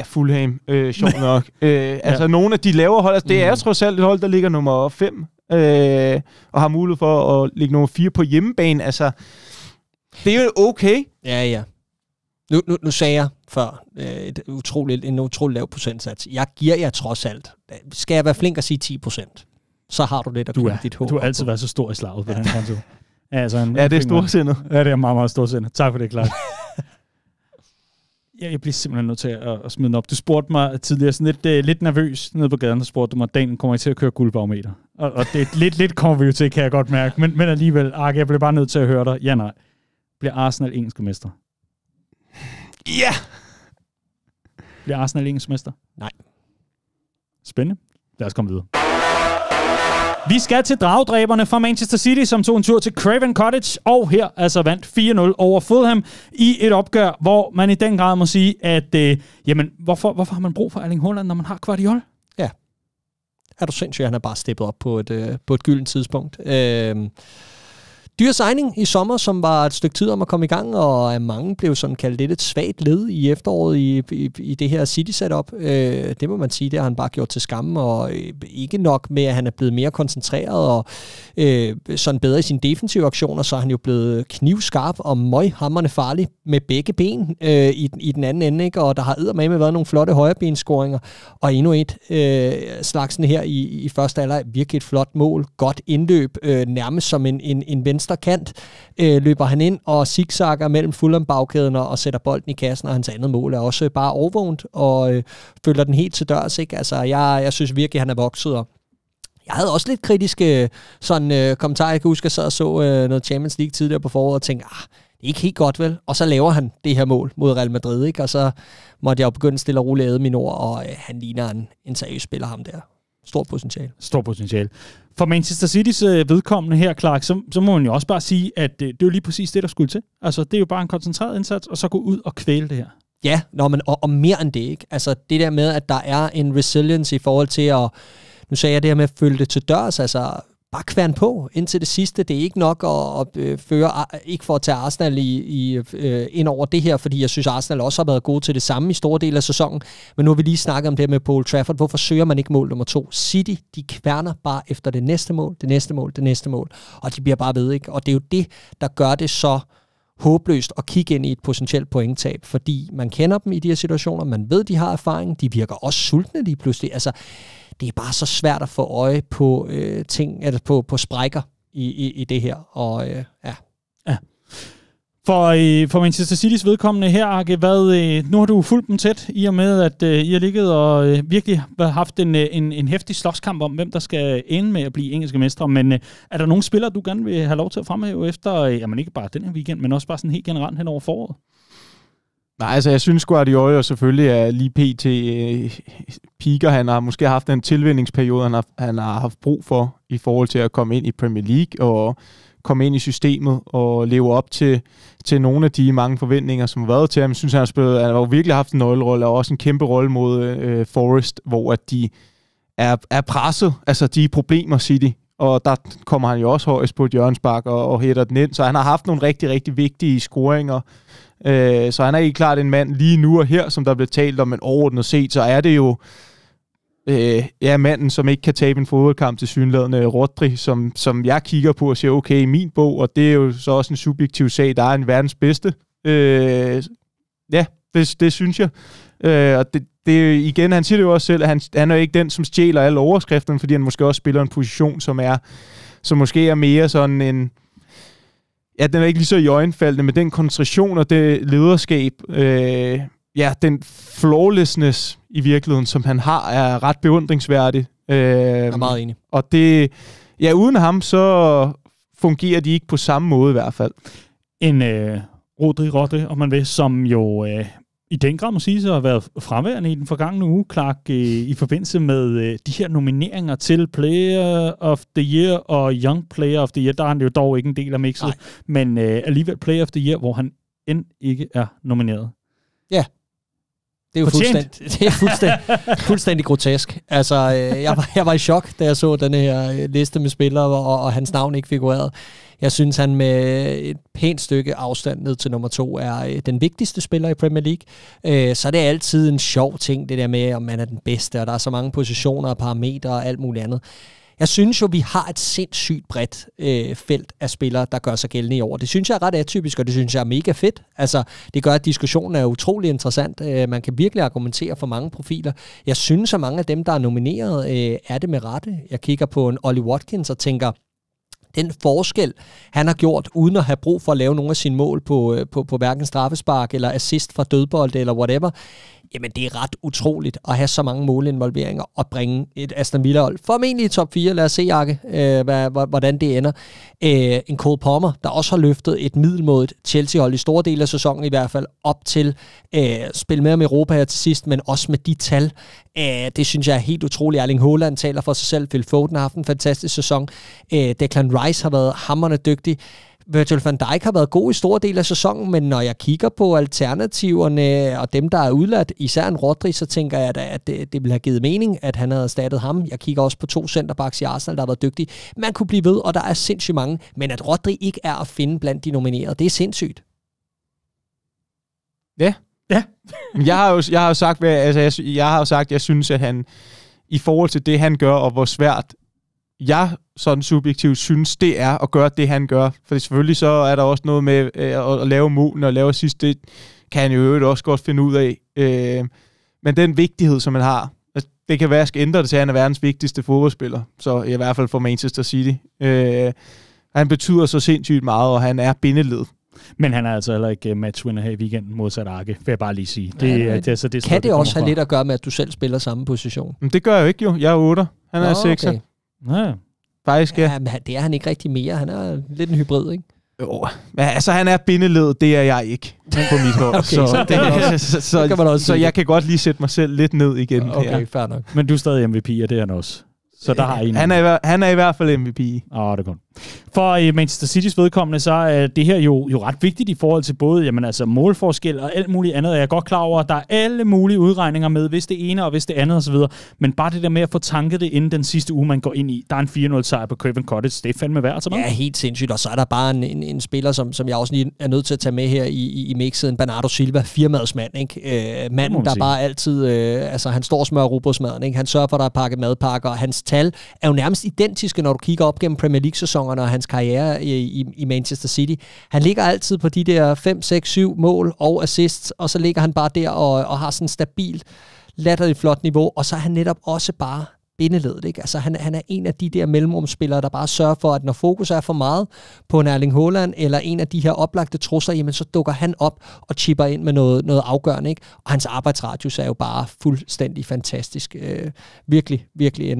Fulham, sjovt nok. Altså, nogle af de lavere hold, altså, det er trods alt et hold, der ligger nummer 5. Og har mulighed for at ligge nummer 4 på hjemmebane. Altså, det er jo okay. Ja. Nu sagde jeg før en utrolig lav procentsats. Jeg giver jer trods alt. Skal jeg være flink at sige 10%, så har du lidt at kunne dit håb. Du har altid været så stor i slaget på den konto. Altså, det er storsindet. Ja, det er meget, meget storsindet. Tak for det, Clark. Jeg bliver simpelthen nødt til at smide den op. Du spurgte mig tidligere sådan lidt nervøs nede på gaden, så spurgte du mig, Daniel, kommer I til at køre guldbarometer? Og det lidt kommer vi jo til, kan jeg godt mærke. Men alligevel, Arke, jeg bliver bare nødt til at høre dig. Ja, nej. Bliver Arsenal engelske mester? Ja! Bliver Arsenal engelske mester? Nej. Spændende. Lad os komme videre. Vi skal til dragdræberne fra Manchester City, som tog en tur til Craven Cottage, og her altså vandt 4-0 over Fulham i et opgør, hvor man i den grad må sige, at hvorfor har man brug for Erling Haaland, når man har Guardiola? Ja. Er du sindssygt, han er bare steppet op på et gyldent tidspunkt. Dyr signing i sommer, som var et stykke tid om at komme i gang, og af mange blev sådan kaldt lidt et svagt led i efteråret i det her City-setup. Det må man sige, det har han bare gjort til skamme, og ikke nok med, at han er blevet mere koncentreret og sådan bedre i sine defensive aktioner, så er han jo blevet knivskarp og møghamrende farlig med begge ben i den anden ende, ikke? Og der har eddermame været nogle flotte højrebensscoringer, og endnu et slagsen her i første halvleg. Virkelig et flot mål, godt indløb, nærmest som en venstre kant, løber han ind og zigzagger mellem Fulham-bagkæden og sætter bolden i kassen, og hans andet mål er også bare overvågent og følger den helt til dørs, ikke? Altså, jeg synes virkelig, han er vokset, og jeg havde også lidt kritiske kommentarer. Jeg kan huske, at jeg så noget Champions League tidligere på foråret og tænkte, det er ikke helt godt, vel? Og så laver han det her mål mod Real Madrid, ikke? Og så måtte jeg jo begynde stille og roligt at æde mine ord, og han ligner en seriøs spiller, ham der. Stort potentiale. For Manchester City's vedkommende her, Clark, så må man jo også bare sige, at det er jo lige præcis det, der skulle til. Altså, det er jo bare en koncentreret indsats, og så gå ud og kvæle det her. Ja, og mere end det, ikke? Altså, det der med, at der er en resilience i forhold til at, nu sagde jeg det her med at følge det til dørs, altså bare kværn på indtil det sidste. Det er ikke nok at føre, ikke for at tage Arsenal ind over det her, fordi jeg synes, Arsenal også har været gode til det samme i store dele af sæsonen. Men nu har vi lige snakket om det med Old Trafford. Hvorfor søger man ikke mål nummer 2? City, de kværner bare efter det næste mål. Og de bliver bare ved, ikke? Og det er jo det, der gør det så håbløst at kigge ind i et potentielt pointtab, fordi man kender dem i de her situationer, man ved, de har erfaring, de virker også sultne lige pludselig. Altså, det er bare så svært at få øje på ting, eller på sprækker i det her. Og ja. For Manchester City's vedkommende her, Arke, nu har du fulgt dem tæt, i og med, at I har ligget og virkelig haft en heftig slåskamp om, hvem der skal ende med at blive engelske mestre. Men er der nogle spillere, du gerne vil have lov til at fremhæve efter, jamen ikke bare den her weekend, men også bare sådan helt generelt hen over foråret? Nej, altså jeg synes Guardiola selvfølgelig er lige pt. Piker. Han har måske haft en tilvændingsperiode, han har haft brug for i forhold til at komme ind i Premier League og komme ind i systemet og leve op til nogle af de mange forventninger, som har været til ham. Jeg synes, han har jo virkelig haft en nøglerolle og også en kæmpe rolle mod Forest, hvor at de er presset. Altså de problemer, City. Og der kommer han jo også højst på et hjørnespark og hætter den ind. Så han har haft nogle rigtig, rigtig vigtige scoringer. Så han er ikke klart en mand lige nu og her, som der bliver talt om, men overordnet set, så er det jo manden, som ikke kan tabe en fodboldkamp til synlædende Rodri, som jeg kigger på og siger, okay, i min bog, og det er jo så også en subjektiv sag, der er en verdens bedste. Det synes jeg. Og det igen, han siger det jo også selv, at han er jo ikke den, som stjæler alle overskrifterne, fordi han måske også spiller en position, som måske er mere sådan Ja, den er ikke lige så iøjnefaldende, men den koncentration og det lederskab, den flawlessness i virkeligheden, som han har, er ret beundringsværdig. Jeg er meget enig. Og det, uden ham, så fungerer de ikke på samme måde i hvert fald. En Rodri, om man vil, som jo i den grad må sige sig at have været fraværende i den forgangne uge, Clark, i forbindelse med de her nomineringer til Player of the Year og Young Player of the Year. Der er han jo dog ikke en del af mixet, men alligevel Player of the Year, hvor han end ikke er nomineret. Ja. Det er jo fuldstændig grotesk. Altså, jeg var i chok, da jeg så den her liste med spillere, og hans navn ikke figurerede. Jeg synes, han med et pænt stykke afstand ned til nummer 2 er den vigtigste spiller i Premier League. Så er det altid en sjov ting, det der med, om man er den bedste, og der er så mange positioner og parametre og alt muligt andet. Jeg synes jo, vi har et sindssygt bredt felt af spillere, der gør sig gældende i år. Det synes jeg er ret atypisk, og det synes jeg er mega fedt. Altså, det gør, at diskussionen er utrolig interessant. Man kan virkelig argumentere for mange profiler. Jeg synes, at mange af dem, der er nomineret, er det med rette. Jeg kigger på en Ollie Watkins og tænker, den forskel, han har gjort, uden at have brug for at lave nogle af sine mål på hverken straffespark eller assist fra dødbold eller whatever, jamen det er ret utroligt at have så mange målinvolveringer og bringe et Aston Villa-hold formentlig i top 4. Lad os se, Jakke, hvordan det ender. En Cole Palmer, der også har løftet et middelmådigt Chelsea-hold i store dele af sæsonen i hvert fald, op til spille med om Europa her til sidst, men også med de tal. Det synes jeg er helt utroligt. Erling Haaland taler for sig selv. Phil Foden har haft en fantastisk sæson. Declan Rice har været hamrende dygtig. Virgil van Dijk har været god i store dele af sæsonen, men når jeg kigger på alternativerne og dem, der er udladt, især en Rodri, så tænker jeg da, at det ville have givet mening, at han havde erstattet ham. Jeg kigger også på 2 centerbacks i Arsenal, der har været dygtige. Man kunne blive ved, og der er sindssygt mange, men at Rodri ikke er at finde blandt de nominerede, det er sindssygt. Ja. Jeg har jo sagt, at jeg synes, at han i forhold til det, han gør, og hvor svært jeg sådan subjektivt synes, det er at gøre det, han gør. For selvfølgelig så er der også noget med at lave målene og lave assist. Det kan han jo også godt finde ud af. Men den vigtighed, som han har, det kan være, at skal ændre det til, at han er verdens vigtigste fodboldspiller. Så i hvert fald for Manchester City. Han betyder så sindssygt meget, og han er bindeled. Men han er altså heller ikke matchwinner her i weekenden modsat Arke, vil jeg bare lige sige. Kan det også have lidt at gøre med, at du selv spiller samme position? Men det gør jeg jo ikke, jo. Jeg er 8. Han er 6. Okay. Ja. Faktisk, ja. Men det er han ikke rigtig mere. Han er lidt en hybrid, ikke? Jo, men altså han er bindeled, det er jeg ikke på mit hold. Okay, så jeg kan godt lige sætte mig selv lidt ned igen. Okay, fair nok. Men du er stadig MVP, og det er han også. Så der har en. Han er i hvert fald MVP. Det er godt. For Manchester Citys vedkommende, så er det her jo ret vigtigt i forhold til både målforskel og alt muligt andet. Jeg er godt klar over, at der er alle mulige udregninger med, hvis det ene og hvis det andet osv. Men bare det der med at få tanket det inden den sidste uge, man går ind i. Der er en 4-0 sejr på Craven Cottage. Det er fandme værd. Ja, helt sindssygt. Og så er der bare en spiller, som jeg også lige er nødt til at tage med her i mixet. En Bernardo Silva, 4-madsmand. Manden, der bare altid... han står og smører rugbrødsmaden. Ikke? Han sørger for, at der er pakket madpakker, og hans tal er jo nærmest identiske, når du kigger op gennem Premier League-sæsonerne og hans karriere i Manchester City. Han ligger altid på de der 5, 6, 7 mål og assists, og så ligger han bare der og har sådan en stabilt, latterligt flot niveau, og så er han netop også bare bindeledet, ikke? Altså han er en af de der mellemrumspillere, der bare sørger for, at når fokus er for meget på en Erling Haaland eller en af de her oplagte trusser, jamen så dukker han op og chipper ind med noget afgørende, ikke? Og hans arbejdsradius er jo bare fuldstændig fantastisk. Virkelig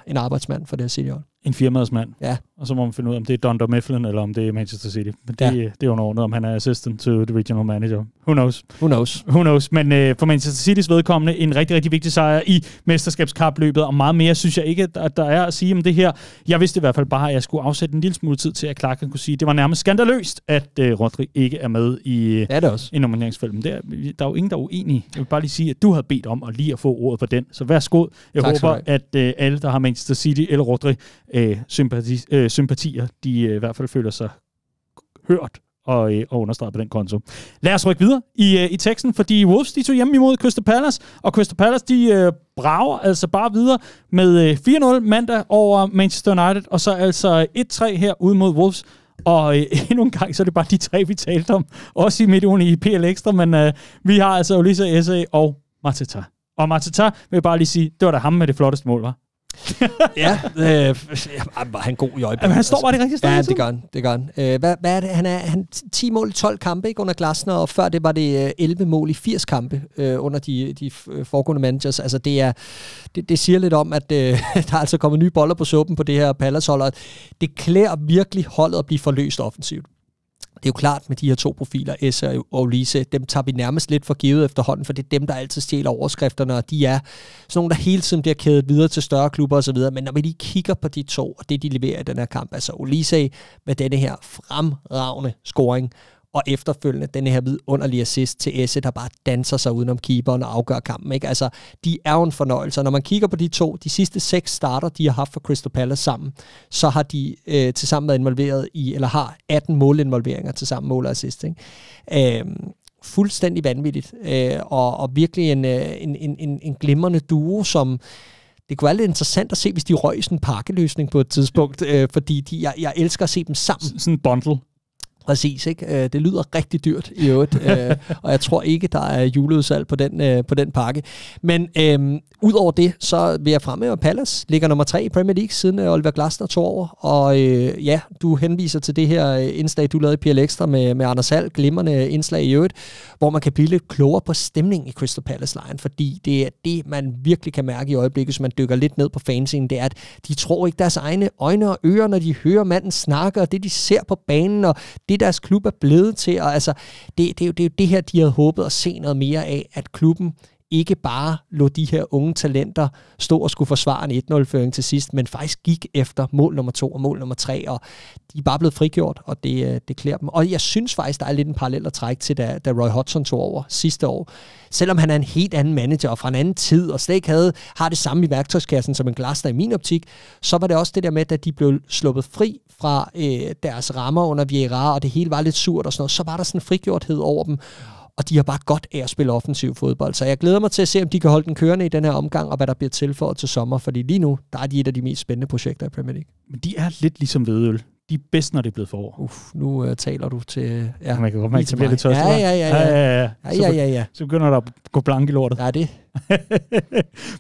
en arbejdsmand for det her City-hold. En firmadsmand. Ja. Og så må man finde ud af, om det er Dunder Mifflin, eller om det er Manchester City. Men det er jo noget, om han er assistant to the regional manager. Who knows. Men for Manchester Citys vedkommende, en rigtig, rigtig vigtig sejr i mesterskabskapløbet, og meget mere synes jeg ikke, at der er at sige om det her. Jeg vidste i hvert fald bare, at jeg skulle afsætte en lille smule tid til, at Clark kunne sige, at det var nærmest skandaløst, at Rodri ikke er med i nomineringsfelten. Der er jo ingen, der er uenige. Jeg vil bare lige sige, at du havde bedt om at lige at få ordet på den. Så værsgo. Jeg håber, at alle, der har Manchester City eller Rodri, sympatier, de i hvert fald føler sig hørt og understreget på den konto. Lad os rykke videre i teksten, fordi Wolves, de tog hjemme imod Crystal Palace, og Crystal Palace, de brager altså bare videre med 4-0 mandag over Manchester United, og så altså 1-3 her ude mod Wolves. Og endnu en gang, så er det bare de 3, vi talte om, også i midtugen i PL Extra, men vi har altså Olisa, Eze og Mateta. Og Mateta vil bare lige sige, det var da ham med det flotteste mål, var. Ja, var han god i øjeblikket. Jamen, han står bare det rigtige sted. Ja, det gør han. Hvad er det? Han 10 mål i 12 kampe, ikke, under Glasner, og før det var det 11 mål i 80 kampe under de foregående managers. Altså, det siger lidt om, at der er altså kommet nye boller på suppen på det her Palace-hold, og det klæder virkelig holdet at blive forløst offensivt. Det er jo klart med de her 2 profiler, Esse og Olise, dem tager vi nærmest lidt for givet efterhånden, for det er dem, der altid stjæler overskrifterne, og de er sådan nogle, der hele tiden bliver kædet videre til større klubber osv., men når vi lige kigger på de 2, og det de leverer i den her kamp, altså Olise med denne her fremragende scoring, og efterfølgende den her vidunderlige assist til Esse, der bare danser sig udenom keeperen og afgør kampen. Ikke? Altså, de er jo en fornøjelse, og når man kigger på de 2, de sidste 6 starter, de har haft for Crystal Palace sammen, så har de tilsammen været involveret i, eller har 18 målinvolveringer til sammen mål og assist. Ikke? Fuldstændig vanvittigt, og virkelig en glimrende duo, som det kunne være lidt interessant at se, hvis de røg sådan en pakkeløsning på et tidspunkt, fordi jeg elsker at se dem sammen. Sådan en bundle. Præcis, ikke? Det lyder rigtig dyrt i øvrigt, og jeg tror ikke, der er juleudsalg på den pakke. Men udover det, så vil jeg fremhæve, at Palace ligger nummer 3 i Premier League, siden Oliver Glasner tog over. Og ja, du henviser til det her indslag, du lavede i PL Extra med Anders Hall, glimrende indslag i øvrigt, hvor man kan blive lidt klogere på stemningen i Crystal Palace-lejren, fordi det er det, man virkelig kan mærke i øjeblikket, hvis man dykker lidt ned på fanscenen, det er, at de tror ikke deres egne øjne og ører, når de hører manden snakke, og det, de ser på banen, og det, deres klub er blevet til, og altså, det er jo det her, de havde håbet at se noget mere af, at klubben ikke bare lod de her unge talenter stå og skulle forsvare en 1-0-føring til sidst, men faktisk gik efter mål nummer 2 og mål nummer 3, og de er bare blevet frigjort, og det klæder dem. Og jeg synes faktisk, der er lidt en parallel at trække til, da Roy Hodgson tog over sidste år. Selvom han er en helt anden manager og fra en anden tid, og slet ikke har det samme i værktøjskassen som en Glasner i min optik, så var det også det der med, at de blev sluppet fri fra deres rammer under Vieira, og det hele var lidt surt og sådan noget, så var der sådan en frigjorthed over dem, og de har bare godt af at spille offensiv fodbold. Så jeg glæder mig til at se, om de kan holde den kørende i den her omgang, og hvad der bliver tilføjet til sommer, fordi lige nu, der er de et af de mest spændende projekter i Premier League. Men de er lidt ligesom hvedøl. De er bedst, når det er blevet forår. Nu taler du til... Ja, man kan godt mærke, at det bliver lidt tørst. Ja. Så begynder der at gå blank i lortet. Ja, det.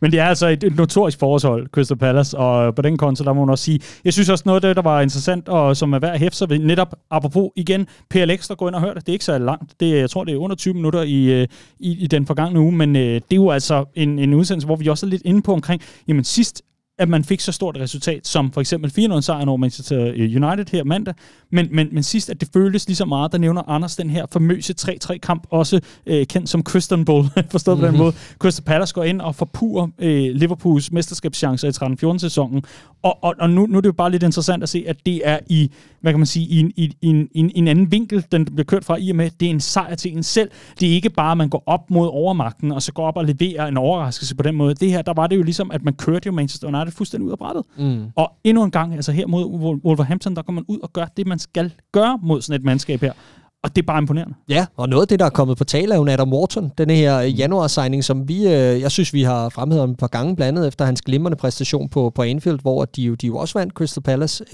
Men det er altså et notorisk forårshold, Crystal Palace, og på den konto, der må man også sige, jeg synes også noget af det, der var interessant, og som er værd at hæfte sig ved, netop apropos igen, PL Extra, gå ind og hør det, det er ikke så langt, jeg tror, det er under 20 minutter i den forgangne uge, men det er jo altså en udsendelse, hvor vi også er lidt inde på omkring, jamen sidst, at man fik så stort et resultat, som for eksempel 4-0-sejren over Manchester United her mandag, men sidst, at det føltes lige så meget, der nævner Anders den her famøse 3-3-kamp, også kendt som Christian Bowl, forstået på den måde. Crystal Palace går ind og forpurer Liverpools mesterskabschancer i 13-14-sæsonen, og nu er det jo bare lidt interessant at se, at det er i, hvad kan man sige, i en anden vinkel, den bliver kørt fra, i og med, det er en sejr til en selv. Det er ikke bare, at man går op mod overmagten, og så går op og leverer en overraskelse på den måde. Det her, der var det jo ligesom, at man kørte jo Manchester United fuldstændig ud af brættet. Og endnu en gang, altså her mod Wolverhampton, der går man ud og gør det, man skal gøre mod sådan et mandskab her. Og det er bare imponerende. Ja, og noget af det, der er kommet på tale, er jo Adam Wharton, denne her januar-signing, som jeg synes, vi har fremhævet et par gange, blandt andet efter hans glimrende præstation på Anfield, hvor de jo også vandt Crystal Palace.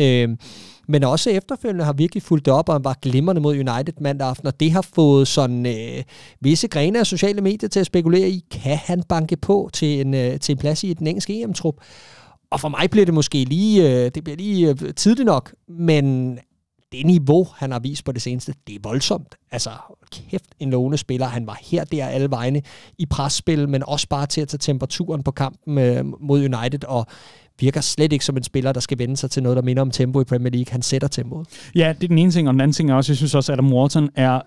Men også efterfølgende har virkelig fulgt det op, og var glimrende mod United mandag aften, og det har fået sådan visse grene af sociale medier til at spekulere i, kan han banke på til en plads i den engelske EM-trup? Og for mig bliver det måske lige tidligt nok, men det niveau, han har vist på det seneste, det er voldsomt. Altså, kæft, en lovende spiller. Han var her, der alle vegne i presspil, men også bare til at tage temperaturen på kampen mod United, og virker slet ikke som en spiller, der skal vende sig til noget, der minder om tempo i Premier League. Han sætter tempoet. Ja, det er den ene ting, og den anden ting er også, jeg synes også, at Adam Wharton er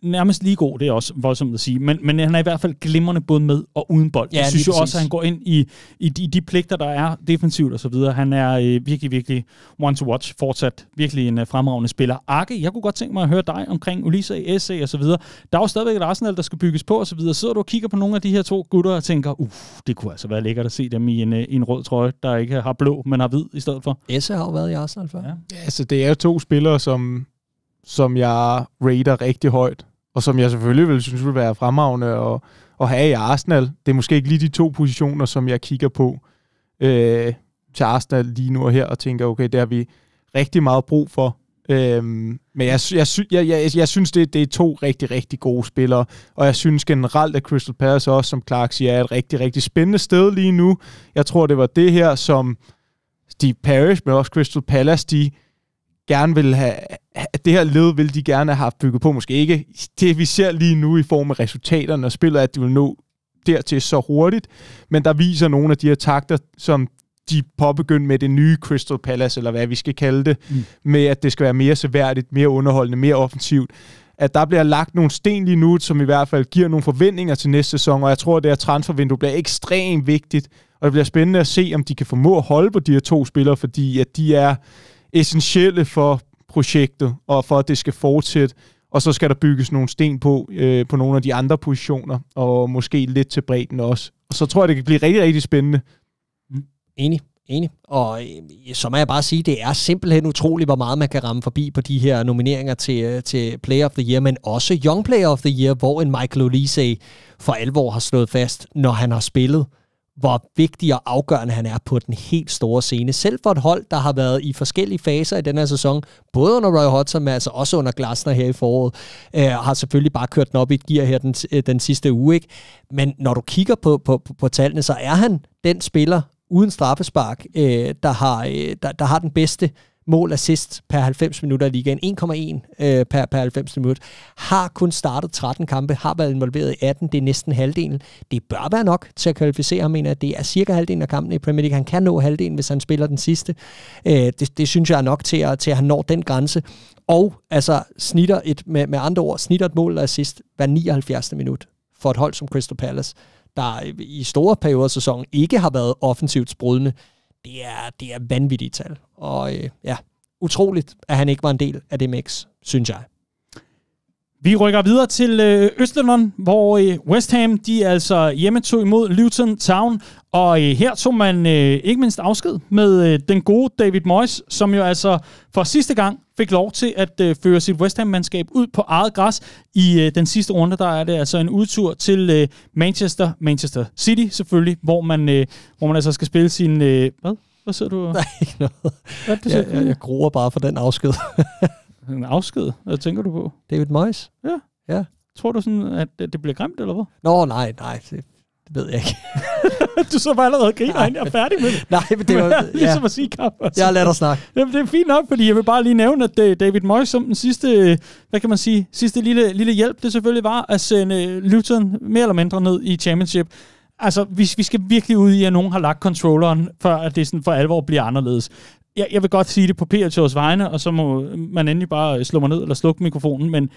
nærmest lige god, det er også voldsomt at sige, men han er i hvert fald glimrende både med og uden bold. Ja, jeg synes jo også, at han går ind i de pligter, der er defensivt og så videre. Han er virkelig, virkelig one to watch, fortsat virkelig en fremragende spiller. Arke, jeg kunne godt tænke mig at høre dig omkring Olise, Esse og så videre. Der er jo stadigvæk et Arsenal, der skal bygges på og så videre. Sidder du og kigger på nogle af de her 2 gutter og tænker, det kunne altså være lækkert at se dem i en rød trøje, der ikke har blå, men har hvid i stedet for. Esse har jo været i Arsenal før. Ja, altså det er jo 2 spillere, som jeg rater rigtig højt, og som jeg selvfølgelig synes vil være fremragende at have i Arsenal. Det er måske ikke lige de 2 positioner, som jeg kigger på til Arsenal lige nu og her, og tænker, okay, det har vi rigtig meget brug for. Men jeg synes, det er to rigtig, rigtig gode spillere, og jeg synes generelt, at Crystal Palace også, som Clark siger, er et rigtig, rigtig spændende sted lige nu. Jeg tror, det var det her, som Steve Parish, men også Crystal Palace, de gerne vil have, det her led vil de gerne have haft bygget på, måske ikke det, vi ser lige nu i form af resultaterne og spillet, at de vil nå dertil så hurtigt, men der viser nogle af de her takter, som de påbegyndte med det nye Crystal Palace, eller hvad vi skal kalde det, med at det skal være mere seværdigt, mere underholdende, mere offensivt, at der bliver lagt nogle sten lige nu, som i hvert fald giver nogle forventninger til næste sæson, og jeg tror, at det her transfervindue bliver ekstremt vigtigt, og det bliver spændende at se, om de kan formå at holde på de her to spillere, fordi at de er essentielle for projektet, og for at det skal fortsætte, og så skal der bygges nogle sten på nogle af de andre positioner, og måske lidt til bredden også. Og så tror jeg, det kan blive rigtig, rigtig spændende. Enig. Og så må jeg bare sige, det er simpelthen utroligt, hvor meget man kan ramme forbi på de her nomineringer til Player of the Year, men også Young Player of the Year, hvor en Michael Olise for alvor har slået fast, når han har spillet, hvor vigtig og afgørende han er på den helt store scene. Selv for et hold, der har været i forskellige faser i den her sæson, både under Roy Hodgson, men altså også under Glasner her i foråret, har selvfølgelig bare kørt den op i et gear her den sidste uge, ikke? Men når du kigger på tallene, så er han den spiller uden straffespark, der har den bedste mål assist per 90 minutter i ligaen. 1,1 per 90 minutter. Har kun startet 13 kampe, har været involveret i 18. Det er næsten halvdelen. Det bør være nok til at kvalificere ham, mener jeg. Det er cirka halvdelen af kampene i Premier League. Han kan nå halvdelen, hvis han spiller den sidste. Det synes jeg er nok til at han når den grænse. Og altså snitter med andre ord, snitter et mål og assist hver 79. minut for et hold som Crystal Palace, der i store perioder af sæsonen ikke har været offensivt sprudende. Det er vanvittigt tal. Og utroligt, at han ikke var en del af det mix, synes jeg. Vi rykker videre til Øst-London, hvor West Ham, de altså hjemme tog imod Luton Town, og her tog man ikke mindst afsked med den gode David Moyes, som jo altså for sidste gang fik lov til at føre sit West Ham-mandskab ud på eget græs. I den sidste runde, der er det altså en udtur til Manchester City selvfølgelig, hvor man altså skal spille sin... Hvad siger du? Nej, ikke noget. Jeg gruer bare for den afsked. En afsked? Hvad tænker du på? David Moyes? Ja. Tror du sådan, at det bliver grimt, eller hvad? Nå, nej, det ved jeg ikke. Du så bare allerede griner, inden jeg er færdig med det. Nej, men det var... Ligesom at sige kamp. Altså. Jeg lader dig snakke. Jamen, det er fint nok, fordi jeg vil bare lige nævne, at David Moyes som den sidste, hvad kan man sige, sidste lille hjælp, det selvfølgelig var at sende Luton mere eller mindre ned i Championship. Altså, vi skal virkelig ud i, at nogen har lagt controlleren, før at det sådan for alvor bliver anderledes. Jeg vil godt sige det på PH's vegne, og så må man endelig bare slå mig ned eller slukke mikrofonen, men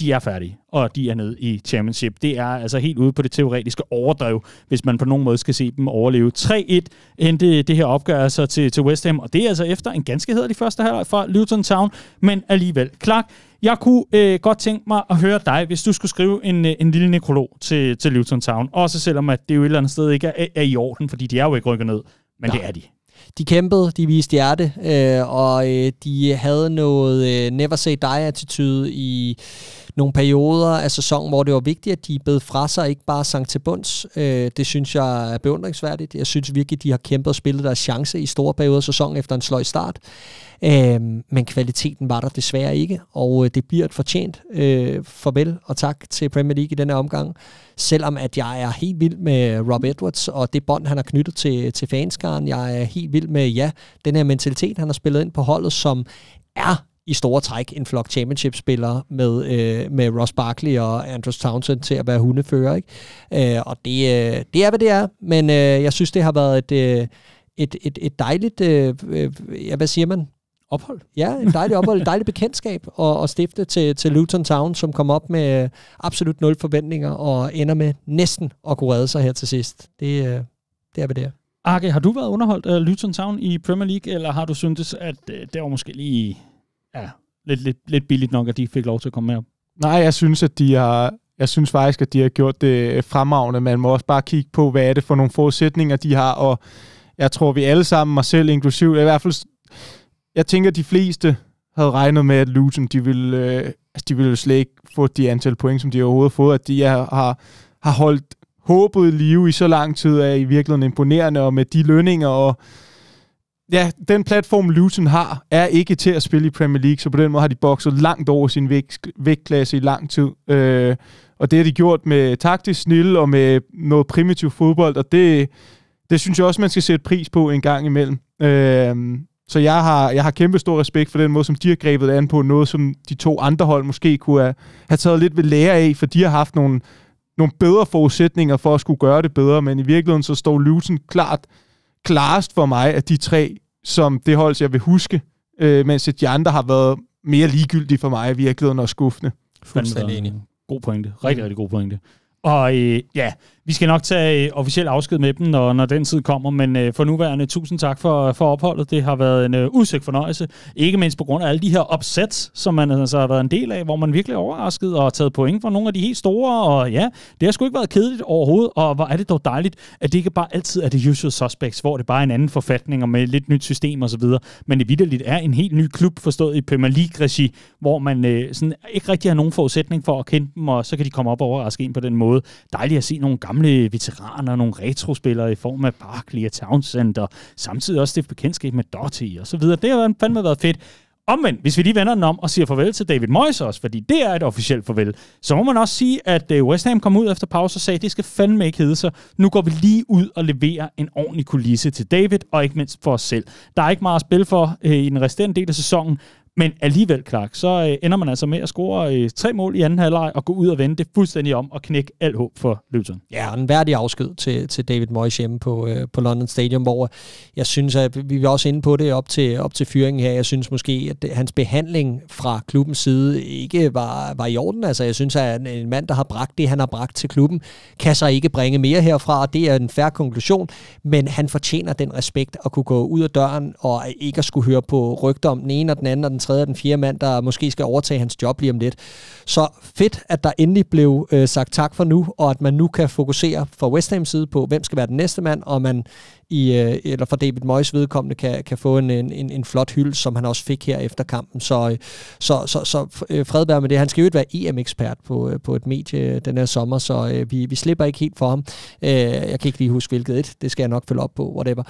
de er færdige, og de er nede i Championship. Det er altså helt ude på det teoretiske overdrev, hvis man på nogen måde skal se dem overleve. 3-1 endte det her opgør altså til West Ham, og det er altså efter en ganske hæderlig første halvleg fra Luton Town, men alligevel. Clark, jeg kunne godt tænke mig at høre dig, hvis du skulle skrive en lille nekrolog til Luton Town, også selvom at det jo et eller andet sted ikke er i orden, fordi de er jo ikke rykket ned, men det er de. De kæmpede, de viste hjerte, og de havde noget never say die-attitude i nogle perioder af sæsonen, hvor det var vigtigt, at de bed fra sig, ikke bare sank til bunds. Det synes jeg er beundringsværdigt. Jeg synes virkelig, de har kæmpet og spillet deres chance i store perioder af sæsonen efter en sløj start. Men kvaliteten var der desværre ikke, og det bliver et fortjent farvel og tak til Premier League i denne omgang. Selvom at jeg er helt vild med Rob Edwards og det bånd, han har knyttet til fanskaren. Jeg er helt vild med, den her mentalitet, han har spillet ind på holdet, som er i store træk en flok championship-spillere med Ross Barkley og Andros Townsend til at være hundefører. Ikke? Og det er, hvad det er. Men jeg synes, det har været et dejligt, hvad siger man? Ophold? Ja, en dejlig ophold, et dejligt bekendtskab og stifte til Luton Town, som kom op med absolut 0 forventninger og ender med næsten at kunne redde sig her til sidst. Det er, hvad det er. Arke, har du været underholdt af Luton Town i Premier League, eller har du syntes, at det var måske lige lidt billigt nok, at de fik lov til at komme med op? Nej, jeg synes faktisk, at de har gjort det fremragende. Man må også bare kigge på, hvad er det for nogle forudsætninger, de har, og jeg tror, vi alle sammen, mig selv inklusiv, i hvert fald, jeg tænker, at de fleste havde regnet med, at Luton, de ville slet ikke få de antal point, som de overhovedet har fået, at de har holdt håbet i live i så lang tid, er i virkeligheden imponerende, og med de lønninger, og ja, den platform Luton har, er ikke til at spille i Premier League, så på den måde har de bokset langt over sin vægtklasse i lang tid. Og det har de gjort med taktisk snil og med noget primitiv fodbold, og det synes jeg også, man skal sætte pris på en gang imellem. Så jeg har kæmpe stor respekt for den måde, som de har grebet an på, noget som de 2 andre hold måske kunne have taget lidt ved lære af, for de har haft nogle bedre forudsætninger for at skulle gøre det bedre, men i virkeligheden så står Luton klarest for mig af de 3, som det hold, jeg vil huske, mens de andre har været mere ligegyldige for mig i virkeligheden og skuffende. Fuldstændig enig. God pointe. Rigtig god pointe. Og ja, vi skal nok tage officiel afsked med dem, når den tid kommer, men for nuværende, tusind tak for opholdet. Det har været en udsøgt fornøjelse, ikke mindst på grund af alle de her upsets, som man altså har været en del af, hvor man virkelig er overrasket og har taget point fra nogle af de helt store, og ja, det har sgu ikke været kedeligt overhovedet, og hvor er det dog dejligt, at det ikke bare altid er det usual suspects, hvor det bare er en anden forfatning og med et lidt nyt system osv., men det vitterligt er en helt ny klub, forstået i Premier League-regi, hvor man sådan ikke rigtig har nogen forudsætning for at kende dem, og så kan de komme op og overraske en på den måde. Dejligt at se nogle gamle veteraner, nogle retrospillere i form af Barkley og Townsend, og samtidig også stifte bekendtskab med Doherty og så videre. Det har fandme været fedt. Omvendt, hvis vi lige vender den om og siger farvel til David Moyes også, fordi det er et officielt farvel, så må man også sige, at West Ham kom ud efter pause og sagde, at det skal fandme ikke hedde sig. Nu går vi lige ud og leverer en ordentlig kulisse til David, og ikke mindst for os selv. Der er ikke meget at spille for i den resterende del af sæsonen, men alligevel, Clark, så ender man altså med at score 3 mål i anden halvleg og gå ud og vende det fuldstændig om og knække alt håb for Luton. Ja, en værdig afsked til David Moyes hjemme på London Stadium, hvor jeg synes, at vi er også inde på det op til fyringen her. Jeg synes måske, at hans behandling fra klubbens side ikke var i orden. Altså, jeg synes, at en mand, der har bragt det, han har bragt til klubben, kan så ikke bringe mere herfra, og det er en fair konklusion, men han fortjener den respekt at kunne gå ud af døren og ikke at skulle høre på rygter om den ene og den anden og den tredje og den fjerde mand, der måske skal overtage hans job lige om lidt. Så fedt, at der endelig blev sagt tak for nu, og at man nu kan fokusere fra West Ham's side på, hvem skal være den næste mand, og man eller for David Moyes vedkommende kan få en flot hylde, som han også fik her efter kampen. Så fred være med det. Han skal jo ikke være EM-ekspert på et medie den her sommer, så vi slipper ikke helt for ham. Jeg kan ikke lige huske, hvilket et. Det skal jeg nok følge op på, whatever.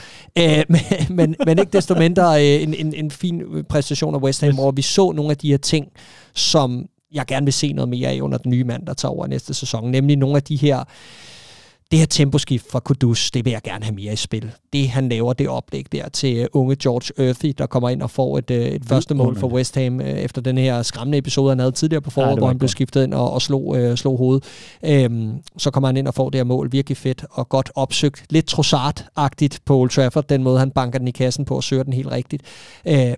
Men ikke desto mindre en fin præstation af West Ham, hvor vi så nogle af de her ting, som jeg gerne vil se noget mere af under den nye mand, der tager over næste sæson. Nemlig nogle af de her det her temposkift fra Kudus, det vil jeg gerne have mere i spil. Det, han laver, det oplæg der til unge George Earthy, der kommer ind og får et første mål for West Ham efter den her skræmmende episode, han havde tidligere på foråret, hvor han blev skiftet ind og slog hovedet. Så kommer han ind og får det her mål. Virkelig fedt og godt opsøgt. Lidt Trossard-agtigt på Old Trafford, den måde, han banker den i kassen på og søger den helt rigtigt.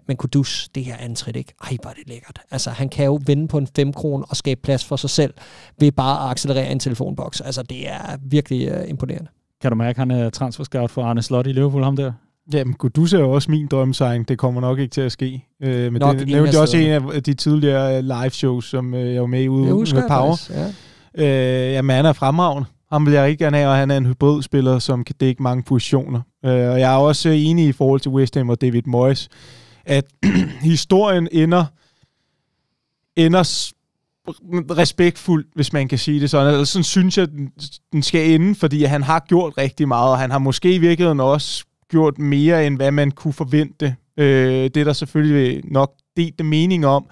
Men Kudus, det her antrit, ikke? Ej, hvor er det lækkert. Altså, han kan jo vinde på en 5 kroner og skabe plads for sig selv ved bare at accelerere en telefonboks. Altså, det er virkelig imponerende. Kan du mærke, at han er transferscout for Arne Slot i Liverpool, ham der? Jamen, Kudus er jo også min drømmesejring. Det kommer nok ikke til at ske. Men nok det nævnte jeg også en af de tidligere live-shows, som jeg var med i ude med Power. Ja. Jamen, han er fremragende. Ham vil jeg rigtig gerne have, og han er en hybridspiller, som kan dække mange positioner. Og jeg er også enig i forhold til West Ham og David Moyes, at historien ender respektfuld, hvis man kan sige det sådan. Altså, sådan synes jeg, den skal ende, fordi han har gjort rigtig meget, og han har måske i virkeligheden også gjort mere, end hvad man kunne forvente. Det er der selvfølgelig nok delte mening om,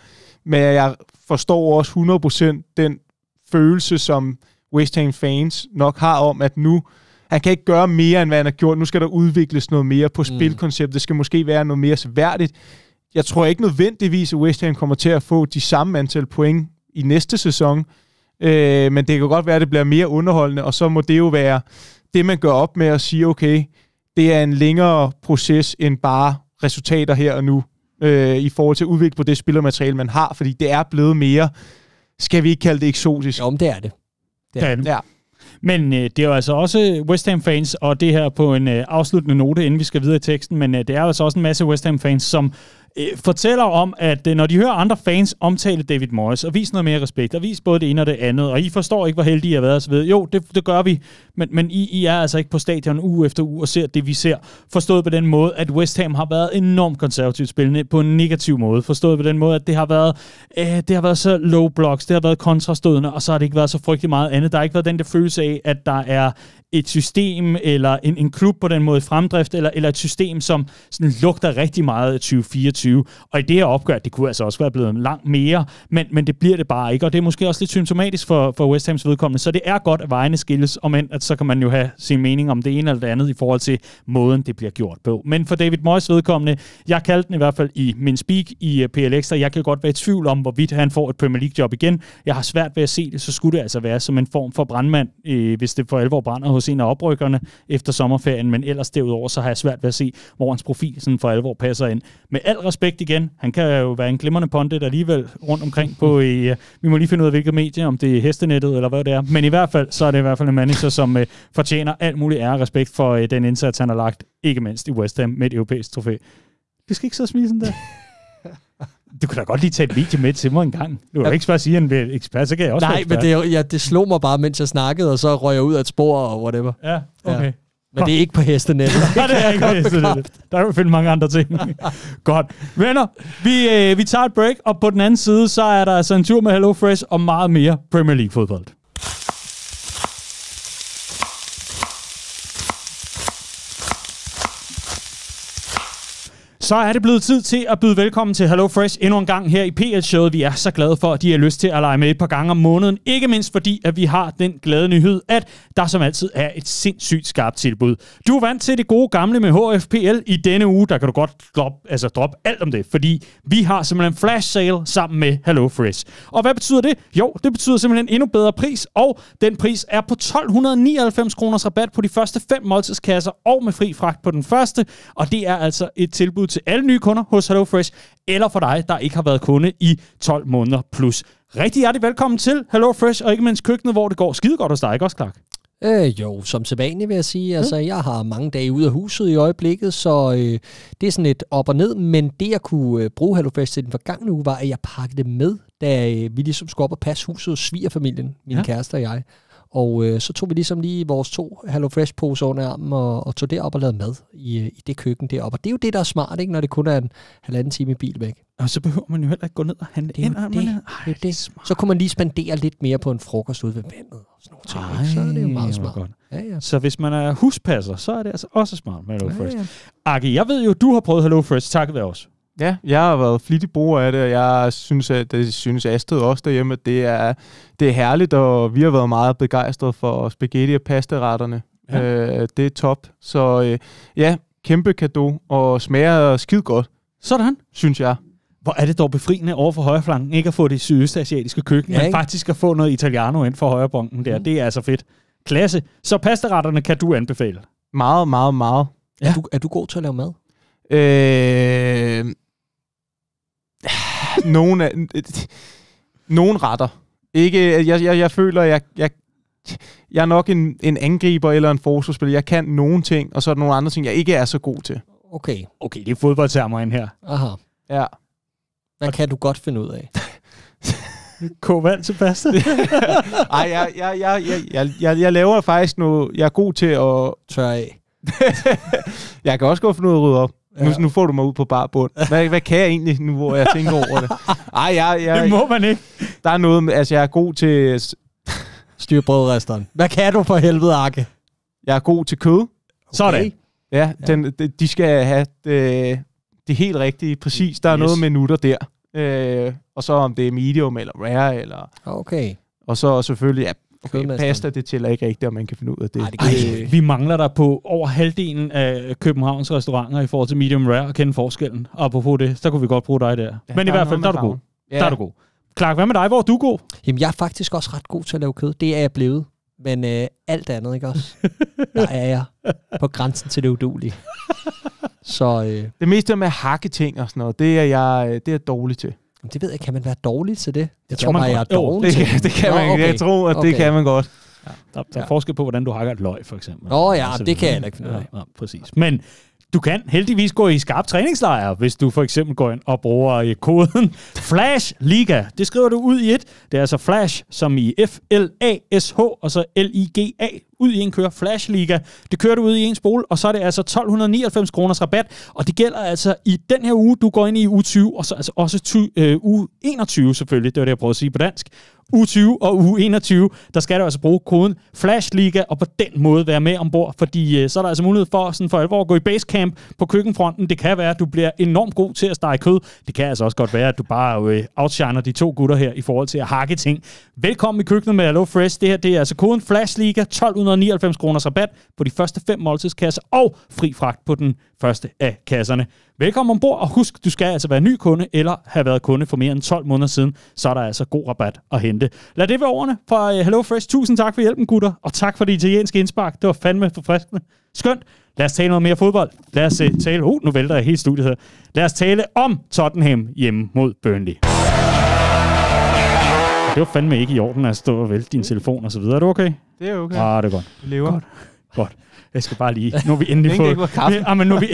men jeg forstår også 100% den følelse, som West Ham fans nok har om, at nu han kan ikke gøre mere, end hvad han har gjort. Nu skal der udvikles noget mere på spilkonceptet. Det skal måske være noget mere seværdigt. Jeg tror ikke nødvendigvis, at West Ham kommer til at få de samme antal point i næste sæson, men det kan godt være, at det bliver mere underholdende, og så må det jo være det, man gør op med at sige, okay, det er en længere proces end bare resultater her og nu, i forhold til at udvikle på det spillermateriale, man har, fordi det er blevet mere, skal vi ikke kalde det eksotisk? Jo, men det er det. Ja. Men det er jo altså også West Ham-fans, og det her på en afsluttende note, inden vi skal videre i teksten, men det er altså også en masse West Ham-fans, som fortæller om, at når de hører andre fans omtale David Moyes, og vise noget mere respekt, og vise både det ene og det andet, og I forstår ikke, hvor heldige I har været, så ved jo, det gør vi, men I er altså ikke på stadion uge efter uge og ser det, vi ser. Forstået på den måde, at West Ham har været enormt konservativt spillende på en negativ måde. Forstået på den måde, at det har været så low blocks, det har været kontrastødende, og så har det ikke været så frygtelig meget andet. Der har ikke været den der følelse af, at der er et system eller en klub på den måde fremdrift, eller et system, som sådan lugter rigtig meget af 2024. Og i det her opgør, det kunne altså også være blevet langt mere, men det bliver det bare ikke, og det er måske også lidt symptomatisk for West Hams vedkommende. Så det er godt, at vejene skilles, og at så kan man jo have sin mening om det ene eller det andet i forhold til måden, det bliver gjort på. Men for David Moyes vedkommende, jeg kaldte den i hvert fald i min speak i PLX, og jeg kan godt være i tvivl om, hvorvidt han får et Premier League-job igen. Jeg har svært ved at se det, så skulle det altså være som en form for brandmand, hvis det for alvor brænder hos en af oprykkerne efter sommerferien, men ellers derudover, så har jeg svært ved at se, hvor hans profil sådan for alvor passer ind. Med al respekt igen, han kan jo være en glimrende pundit alligevel rundt omkring på, vi må lige finde ud af, hvilket medie, om det er hestenettet eller hvad det er, men i hvert fald, så er det i hvert fald en manager, som fortjener alt muligt ære og respekt for den indsats, han har lagt, ikke mindst i West Ham med et europæisk trofæ. Du skal ikke så smile sådan der. Du kan da godt lige tage et video med til mig en gang. Du kan ikke bare sige, at han er ekspert, så kan jeg også nej, men det slog mig bare, mens jeg snakkede, og så røg jeg ud af et spor og whatever. Ja, okay. Ja. Men det er ikke på hestenettet. Nej, det er ikke på hestenettet. Der er jo finde mange andre ting. Godt. Venner, vi tager et break, og på den anden side, så er der altså en tur med HelloFresh og meget mere Premier League fodbold. Så er det blevet tid til at byde velkommen til HelloFresh endnu en gang her i PL-showet. Vi er så glade for, at de har lyst til at lege med et par gange om måneden. Ikke mindst fordi, at vi har den glade nyhed, at der som altid er et sindssygt skarpt tilbud. Du er vant til det gode gamle med HFPL. I denne uge, der kan du godt droppe alt om det, fordi vi har simpelthen flash sale sammen med HelloFresh. Og hvad betyder det? Jo, det betyder simpelthen endnu bedre pris, og den pris er på 1299 kroners rabat på de første 5 måltidskasser, og med fri fragt på den første. Og det er altså et tilbud til alle nye kunder hos HelloFresh, eller for dig, der ikke har været kunde i 12 måneder plus. Rigtig hjertelig velkommen til HelloFresh, og ikke mindst køkkenet, hvor det går skide godt hos dig, ikke også, Clark? Jo, som sædvanligt vil jeg sige. Altså, jeg har mange dage ude af huset i øjeblikket, så det er sådan et op og ned, men det jeg kunne bruge HelloFresh til den forgangne uge, var, at jeg pakkede det med, da vi ligesom skulle op og passe huset hos svigerfamilien, min kæreste og jeg. Og så tog vi ligesom lige vores 2 HelloFresh-poser under armen og tog derop og lavede mad i det køkken deroppe. Og det er jo det, der er smart, ikke, når det kun er en 1,5 time i bil væk. Og så behøver man jo heller ikke gå ned og handle ind. Det. Så kunne man lige spendere lidt mere på en frokost ude ved vandet og sådan noget ting. Så er det jo meget smart. Godt. Ja. Så hvis man er huspasser, så er det altså også smart med HelloFresh. Ja. Aki, jeg ved jo, du har prøvet HelloFresh. Takket være os. Ja, jeg har været flittig bruger af det, og jeg synes, at det synes Astrid også derhjemme, at det er herligt, og vi har været meget begejstrede for spaghetti- og pastaretterne. Ja. Det er top. Så kæmpe cadeau, og smager skide godt. Sådan. Synes jeg. Hvor er det dog befriende over for højreflanken, ikke at få det sydøstasiatiske køkken, men faktisk at få noget italiano ind for højrebronken der. Det er altså fedt. Klasse. Så pastaretterne kan du anbefale? Meget, meget, meget. Ja. Er du god til at lave mad? Nogle retter. Ikke, jeg føler, jeg er nok en angriber eller en forsvarsspiller. Jeg kan nogle ting, og så er der nogle andre ting, jeg ikke er så god til. Okay, det er fodboldtermer ind her. Aha. Ja. Hvad kan du godt finde ud af? Kog vand til pasta? Ej, jeg laver faktisk noget. Jeg er god til at tørre af. Jeg kan også godt finde ud af at rydde op. Ja. Nu får du mig ud på bar bund. Hvad kan jeg egentlig nu, hvor jeg tænker over det? Det må man ikke. Der er noget med, altså jeg er god til styrbrødresteren. Hvad kan du for helvede, Arke? Jeg er god til kød. Sådan. Ja, de skal have det helt rigtige. Præcis, der er noget med nutter der. Og så om det er medium eller rare. Eller, okay. Og så selvfølgelig, pasta, det tæller ikke rigtigt, om man kan finde ud af det. Vi mangler der på over halvdelen af Københavns restauranter i forhold til medium rare og kende forskellen. Og apropos det, så kunne vi godt bruge dig der. Ja, men i hvert fald, der er du god. Ja. Der er du god. Clark, hvad med dig? Hvor er du god? Jamen, jeg er faktisk også ret god til at lave kød. Det er jeg blevet. Men alt andet, ikke også? Der er jeg på grænsen til det uduelige. Så, det meste med at hakke ting og sådan noget, det er jeg dårlig til. Det ved jeg, kan man være dårlig til det? Jeg tror bare, jeg er dårlig til det. Det kan man ikke. Jeg tror, at det kan man godt. Ja, der er forskel på, hvordan du hakker et løg, for eksempel. Det kan jeg ikke finde ud af. Ja, præcis. Men Du kan heldigvis gå i skarp træningslejr, hvis du for eksempel går ind og bruger koden Flash Liga. Det skriver du ud i et. Det er altså Flash, som i F-L-A-S-H, og så L-I-G-A, ud i en kører Flash Liga. Det kører du ud i en spole, og så er det altså 1299 kroners rabat, og det gælder altså i den her uge, du går ind i uge 20, og så altså også uge 21 selvfølgelig, det var det, jeg prøvede at sige på dansk. Uge 20 og uge 21, der skal du altså bruge koden Flash Liga, og på den måde være med ombord, fordi så er der altså mulighed for sådan for alvor at gå i basecamp på køkkenfronten. Det kan være, at du bliver enormt god til at stege kød. Det kan altså også godt være, at du bare outshiner de to gutter her i forhold til at hakke ting. Velkommen i køkkenet med Hello Fresh. Det her, det er altså koden Flash Liga, 1299 kroners rabat på de første 5 måltidskasser og fri fragt på den første af kasserne. Velkommen ombord, og husk, du skal altså være ny kunde eller have været kunde for mere end 12 måneder siden, så er der altså god rabat at hente. Lad det være ordene fra Hello Fresh. Tusind tak for hjælpen, gutter, og tak for det italienske indspark. Det var fandme forfriskende. Skønt. Lad os tale noget mere fodbold. Lad os tale... nu vælter jeg hele studiet her. Lad os tale om Tottenham hjemme mod Burnley. Det var fandme ikke i orden at stå og vælte din telefon og så videre. Er du okay? Det er okay. Det er godt. Vi lever. Godt. Jeg skal bare lige... Nu er vi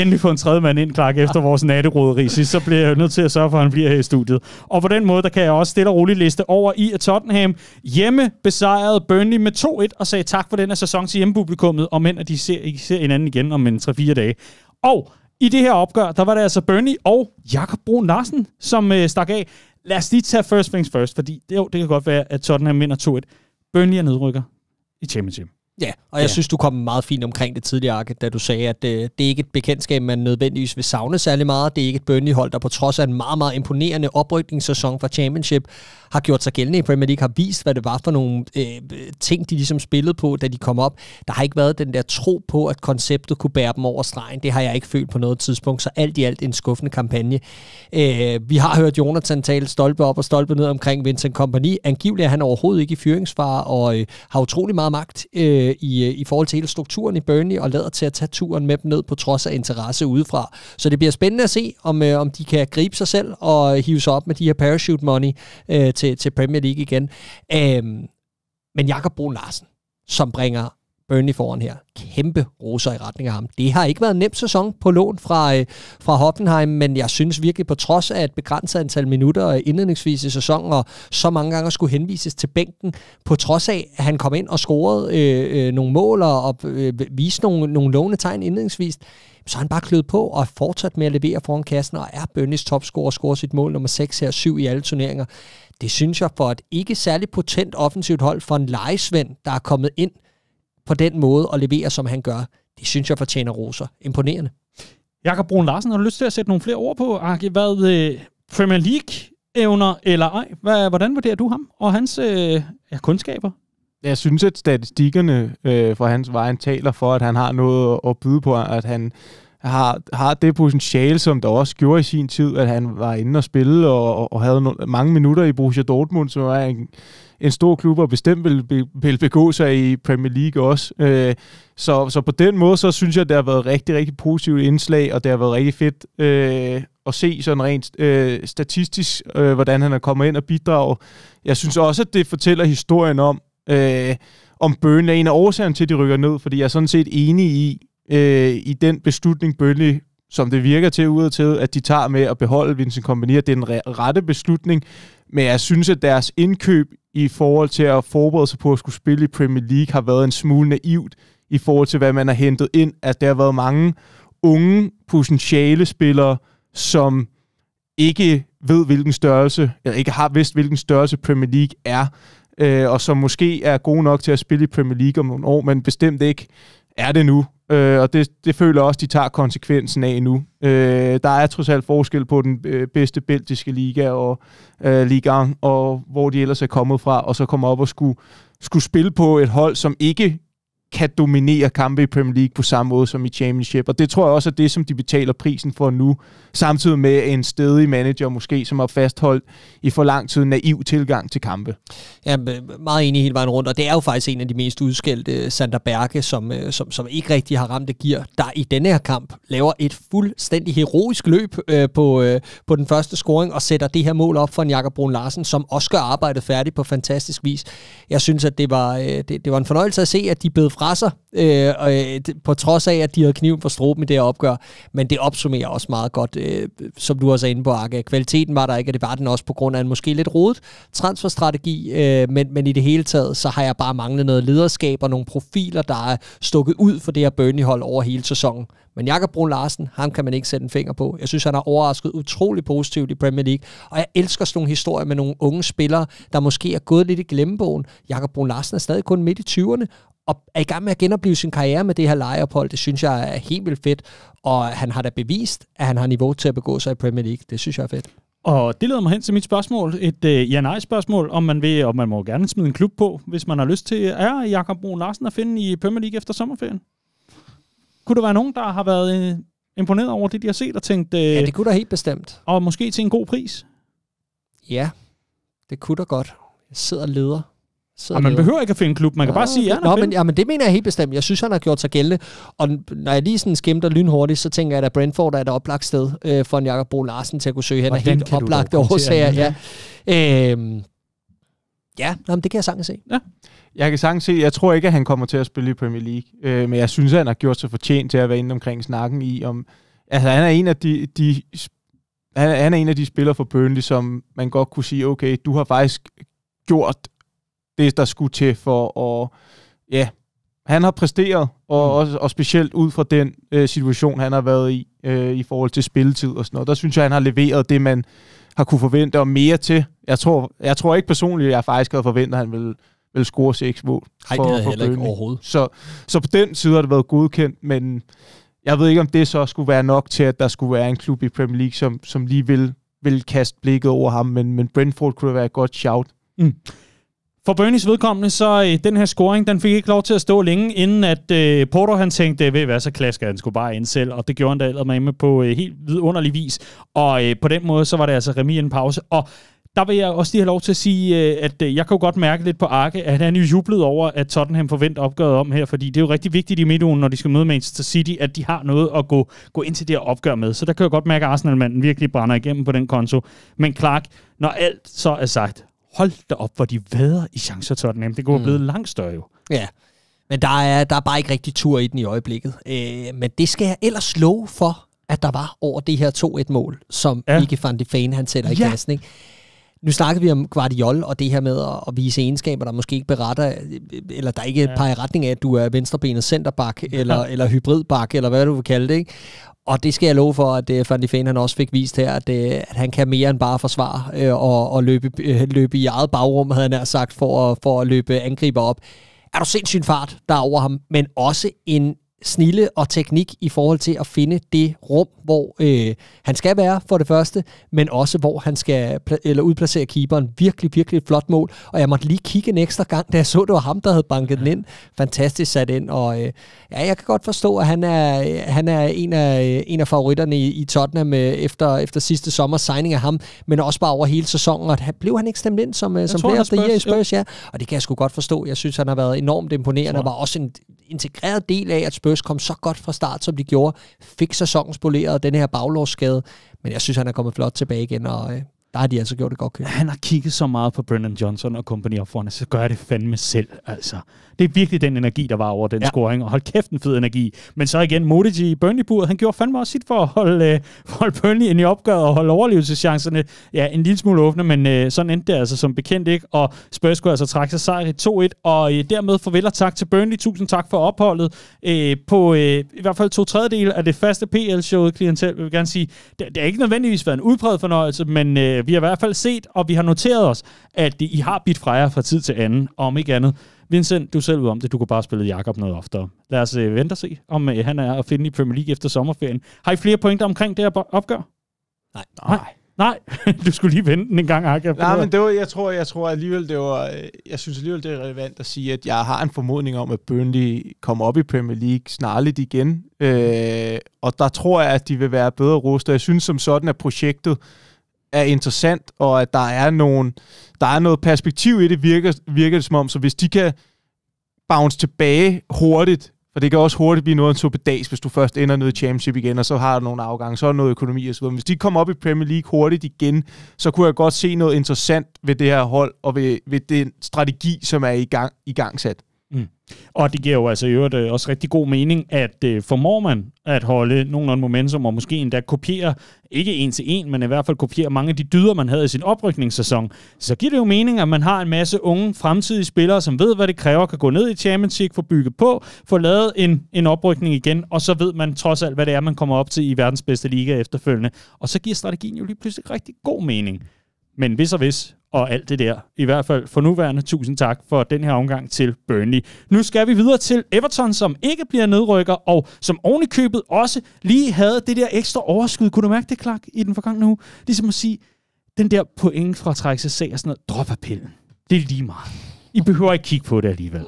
endelig fået en tredje mand ind, Clark, efter vores natteroderi. Så bliver jeg nødt til at sørge for, at han bliver her i studiet. Og på den måde, der kan jeg også stille og roligt liste over i, at Tottenham hjemme besejrede Burnley med 2-1 og sagde tak for den her sæson til hjemmepublikummet, og men at de ser hinanden igen om en 3-4 dage. Og i det her opgør, der var det altså Burnley og Jakob Brun Larsen, som stak af. Lad os lige tage first things first, fordi det kan godt være, at Tottenham vinder 2-1. Burnley er nedrykker i Championship. Ja, og jeg synes, du kom meget fint omkring det tidligere, Arke, da du sagde, at det er ikke et bekendtskab, man nødvendigvis vil savne særlig meget. Det er ikke et Burnley-hold, der på trods af en meget, meget imponerende oprykningssæson fra Championship har gjort sig gældende i Premier League, har vist, hvad det var for nogle ting, de ligesom spillede på, da de kom op. Der har ikke været den der tro på, at konceptet kunne bære dem over stregen. Det har jeg ikke følt på noget tidspunkt, så alt i alt en skuffende kampagne. Vi har hørt Jonathan tale stolpe op og stolpe ned omkring Vincent Kompany. Angiveligt er han overhovedet ikke i fyringsfare og har utrolig meget magt i forhold til hele strukturen i Burnley, og lader til at tage turen med dem ned på trods af interesse udefra. Så det bliver spændende at se, om de kan gribe sig selv og hive sig op med de her parachute money til Premier League igen. Men Jakob Brun Larsen, som bringer Burnley foran her, kæmpe roser i retning af ham. Det har ikke været en nem sæson på lån fra Hoffenheim, men jeg synes virkelig, på trods af et begrænset antal minutter indledningsvis i sæsonen, og så mange gange skulle henvises til bænken, på trods af, at han kom ind og scorede nogle mål og viste nogle lovende tegn indledningsvis, så har han bare kløet på og er fortsat med at levere foran kassen, og er Burnleys topscorer og scorer sit mål nummer 6 her, 7 i alle turneringer. Det synes jeg for et ikke særlig potent offensivt hold for en lejesvend, der er kommet ind på den måde og leverer, som han gør. Det synes jeg fortjener roser. Imponerende. Jakob Brun Larsen, har du lyst til at sætte nogle flere ord på, Arke? Hvad Premier League-evner eller ej? Hvordan vurderer du ham og hans kundskaber? Jeg synes, at statistikkerne fra hans vejen taler for, at han har noget at byde på, at han har det potentiale, som der også gjorde i sin tid, at han var inde og spille og havde mange minutter i Borussia Dortmund, som var en stor klub, og bestemt vil begå sig i Premier League også. Så på den måde, så synes jeg, det har været rigtig, rigtig positivt indslag, og det har været rigtig fedt at se sådan rent statistisk, hvordan han er kommet ind og bidrage. Jeg synes også, at det fortæller historien om Burnley. En af årsagerne til, at de rykker ned, fordi jeg er sådan set enig i den beslutning, Burnley, som det virker til udadtil, at de tager med at beholde Vincent Kompany. Det er den rette beslutning, men jeg synes, at deres indkøb i forhold til at forberede sig på at skulle spille i Premier League har været en smule naivt i forhold til, hvad man har hentet ind. At der har været mange unge potentiale spillere, som ikke ved, hvilken størrelse, eller ikke har vidst, hvilken størrelse Premier League er, og som måske er gode nok til at spille i Premier League om nogle år, men bestemt ikke er det nu. Og det føler også, de tager konsekvensen af nu. Der er trods alt forskel på den bedste belgiske liga og Ligue 1, og hvor de ellers er kommet fra, og så kommer op og skulle spille på et hold, som ikke kan dominere kampe i Premier League på samme måde som i Championship. Og det tror jeg også er det, som de betaler prisen for nu, samtidig med en stedig manager måske, som har fastholdt i for lang tid naiv tilgang til kampe. Jeg er meget enig hele vejen rundt, og det er jo faktisk en af de mest udskældte, Sander Berge, som ikke rigtig har ramt det gear, der i denne her kamp laver et fuldstændig heroisk løb på den første scoring, og sætter det her mål op for en Jakob Brun Larsen, som også gør arbejdet færdigt på fantastisk vis. Jeg synes, at det var en fornøjelse at se, at de bed frem fra sig, på trods af, at de havde kniven for struben i det her opgør. Men det opsummerer også meget godt, som du også er inde på, Arke. Kvaliteten var der ikke, og det var den også på grund af en måske lidt rodet transferstrategi. Men i det hele taget, så har jeg bare manglet noget lederskab og nogle profiler, der er stukket ud for det her Burnley-hold over hele sæsonen. Men Jakob Bruun Larsen, ham kan man ikke sætte en finger på. Jeg synes, han har overrasket utrolig positivt i Premier League, og jeg elsker sådan nogle historier med nogle unge spillere, der måske er gået lidt i glemmebogen. Jakob Bruun Larsen er stadig kun midt i 20'erne, og er i gang med at genopleve sin karriere med det her lejeophold. Det synes jeg er helt vildt fedt, og han har da bevist, at han har niveau til at begå sig i Premier League. Det synes jeg er fedt. Og det leder mig hen til mit spørgsmål. Et ja-nej-spørgsmål, om man vil, og man må gerne smide en klub på, hvis man har lyst til. Er Jakob Bruun Larsen at finde i Premier League efter sommerferien? Kunne der være nogen, der har været imponeret over det, de har set og tænkt... ja, det kunne der helt bestemt. Og måske til en god pris? Ja, det kunne der godt. Jeg sidder og leder. Og man behøver ikke at finde en klub, man kan bare sige, men det mener jeg helt bestemt. Jeg synes, han har gjort sig gældende. Og når jeg lige sådan skimter lynhurtigt, så tænker jeg, at Brentford er et oplagt sted for en Jakob Bruun Larsen til at kunne søge hen. Og helt oplagt årsager, ja. Jamen, det kan jeg sagtens se. Ja. Jeg kan sagtens se, jeg tror ikke, at han kommer til at spille i Premier League. Men jeg synes, at han har gjort sig fortjent til at være inde omkring snakken i. Altså, han er en af han er en af de spillere for Burnley, som man godt kunne sige, okay, du har faktisk gjort det, der skulle til for at... Ja, han har præsteret, og specielt ud fra den situation, han har været i forhold til spilletid og sådan noget. Der synes jeg, han har leveret det, man har kunne forvente, og mere til. Jeg tror ikke personligt, at jeg faktisk havde forventet, at han ville score 6 mål. Nej, det havde jeg heller ikke overhovedet. Så på den side har det været godkendt, men jeg ved ikke, om det så skulle være nok til, at der skulle være en klub i Premier League, som lige vil kaste blikket over ham, men Brentford kunne være et godt shout. Mm. For Burnleys vedkommende, så den her scoring, den fik ikke lov til at stå længe, inden at Porto, han tænkte, ved hvad, så klasker han skulle bare ind selv, og det gjorde han da ellers med på helt vidunderlig vis. Og på den måde, så var det altså remis i en pause. Og der vil jeg også lige have lov til at sige, at jeg kan jo godt mærke lidt på Arke, at han jo jublede over, at Tottenham forventer opgøret om her, fordi det er jo rigtig vigtigt i midtugen, når de skal møde Manchester City, at de har noget at gå ind til det her opgør med. Så der kan jeg godt mærke, at Arsenal-manden virkelig brænder igennem på den konto. Men Clark, når alt så er sagt, hold da op, hvor de vader i chancer Tottenham. Det kunne have blevet langt større jo. Ja, men der er bare ikke rigtig tur i den i øjeblikket. Men det skal jeg ellers love for, at der var over det her 2-1-mål, som Mikke van de Ven, han sætter i kassen, ikke? Nu snakker vi om Guardiol og det her med at vise egenskaber, der måske ikke beretter, eller der ikke peger i retning af, at du er venstrebenet centerback, eller hybridback, eller hvad du vil kalde det, ikke? Og det skal jeg love for, at Van de Ven han også fik vist her, at han kan mere end bare forsvare og løbe i eget bagrum, havde han nær sagt, for at løbe angriber op. Er du sindssygt fart, der er over ham, men også en snilde og teknik i forhold til at finde det rum, hvor han skal være for det første, men også hvor han skal udplacere keeperen. Virkelig, virkelig et flot mål. Og jeg måtte lige kigge en ekstra gang, da jeg så, det var ham, der havde banket den ind. Fantastisk sat ind. Og jeg kan godt forstå, at han er en af favoritterne i Tottenham efter sidste sommers signing af ham, men også bare over hele sæsonen. Og blev han ikke stemt ind som player of the year i Spurs? Ja. Og det kan jeg sgu godt forstå. Jeg synes, han har været enormt imponerende, og var også en integreret del af, at Spurs kom så godt fra start, som de gjorde. Fik sæsonen spoleret den her baglårsskade, men jeg synes, han er kommet flot tilbage igen, og der har de altså gjort det godt køb. Han har kigget så meget på Brennan Johnson og company op foran, så gør jeg det fandme selv, altså. Det er virkelig den energi, der var over den scoring, og hold kæft en fed energi. Men så igen, Modici i Burnley-buret, han gjorde fandme også sit for at holde Burnley ind i opgøret og holde overlevelseschancerne en lille smule åbne, men sådan endte det altså som bekendt ikke, og Spurs skulle altså trække sig sejr i 2-1, og dermed farvel og tak til Burnley. Tusind tak for opholdet. På i hvert fald 2/3 af det faste PL-showet, klientel, vil jeg gerne sige, det har ikke nødvendigvis været en udpræget fornøjelse, men vi har i hvert fald set, og vi har noteret os, at I har bidt fra jer fra tid til anden, og om ikke andet. Vincent, du selv ud om det. Du kunne bare spille Jakob noget oftere. Lad os vente og se, om han er at finde i Premier League efter sommerferien. Har I flere pointer omkring det her opgør? Nej. Du skulle lige vente den en gang, Jakob. Nej, men det var, jeg tror alligevel, jeg synes alligevel, det er relevant at sige, at jeg har en formodning om, at Burnley kommer op i Premier League snarligt igen. Og der tror jeg, at de vil være bedre rustet. Jeg synes som sådan, at projektet er interessant, og at der er noget perspektiv i det, virker det som om, så hvis de kan bounce tilbage hurtigt, for det kan også hurtigt blive noget af en suppedas, hvis du først ender nede i Championship igen, og så har du nogle afgange, så er der noget økonomi og så videre. Hvis de kommer op i Premier League hurtigt igen, så kunne jeg godt se noget interessant ved det her hold, og ved den strategi, som er i gang sat. Og det giver jo altså i øvrigt også rigtig god mening, at formår man at holde nogenlunde momentum, og måske endda kopiere, ikke en til en, men i hvert fald kopiere mange af de dyder, man havde i sin oprykningssæson, så giver det jo mening, at man har en masse unge fremtidige spillere, som ved, hvad det kræver, kan gå ned i Championship, få bygget på, få lavet en oprykning igen, og så ved man trods alt, hvad det er, man kommer op til i verdens bedste liga efterfølgende. Og så giver strategien jo lige pludselig rigtig god mening. Men hvis og alt det der. I hvert fald for nuværende, tusind tak for den her omgang til Burnley. Nu skal vi videre til Everton, som ikke bliver nedrykker, og som ovenikøbet også lige havde det der ekstra overskud. Kunne du mærke det, Clark, i den forgangne uge? Ligesom at sige, den der point fra træksag og sådan noget, drop af pillen. Det er lige meget. I behøver ikke kigge på det alligevel.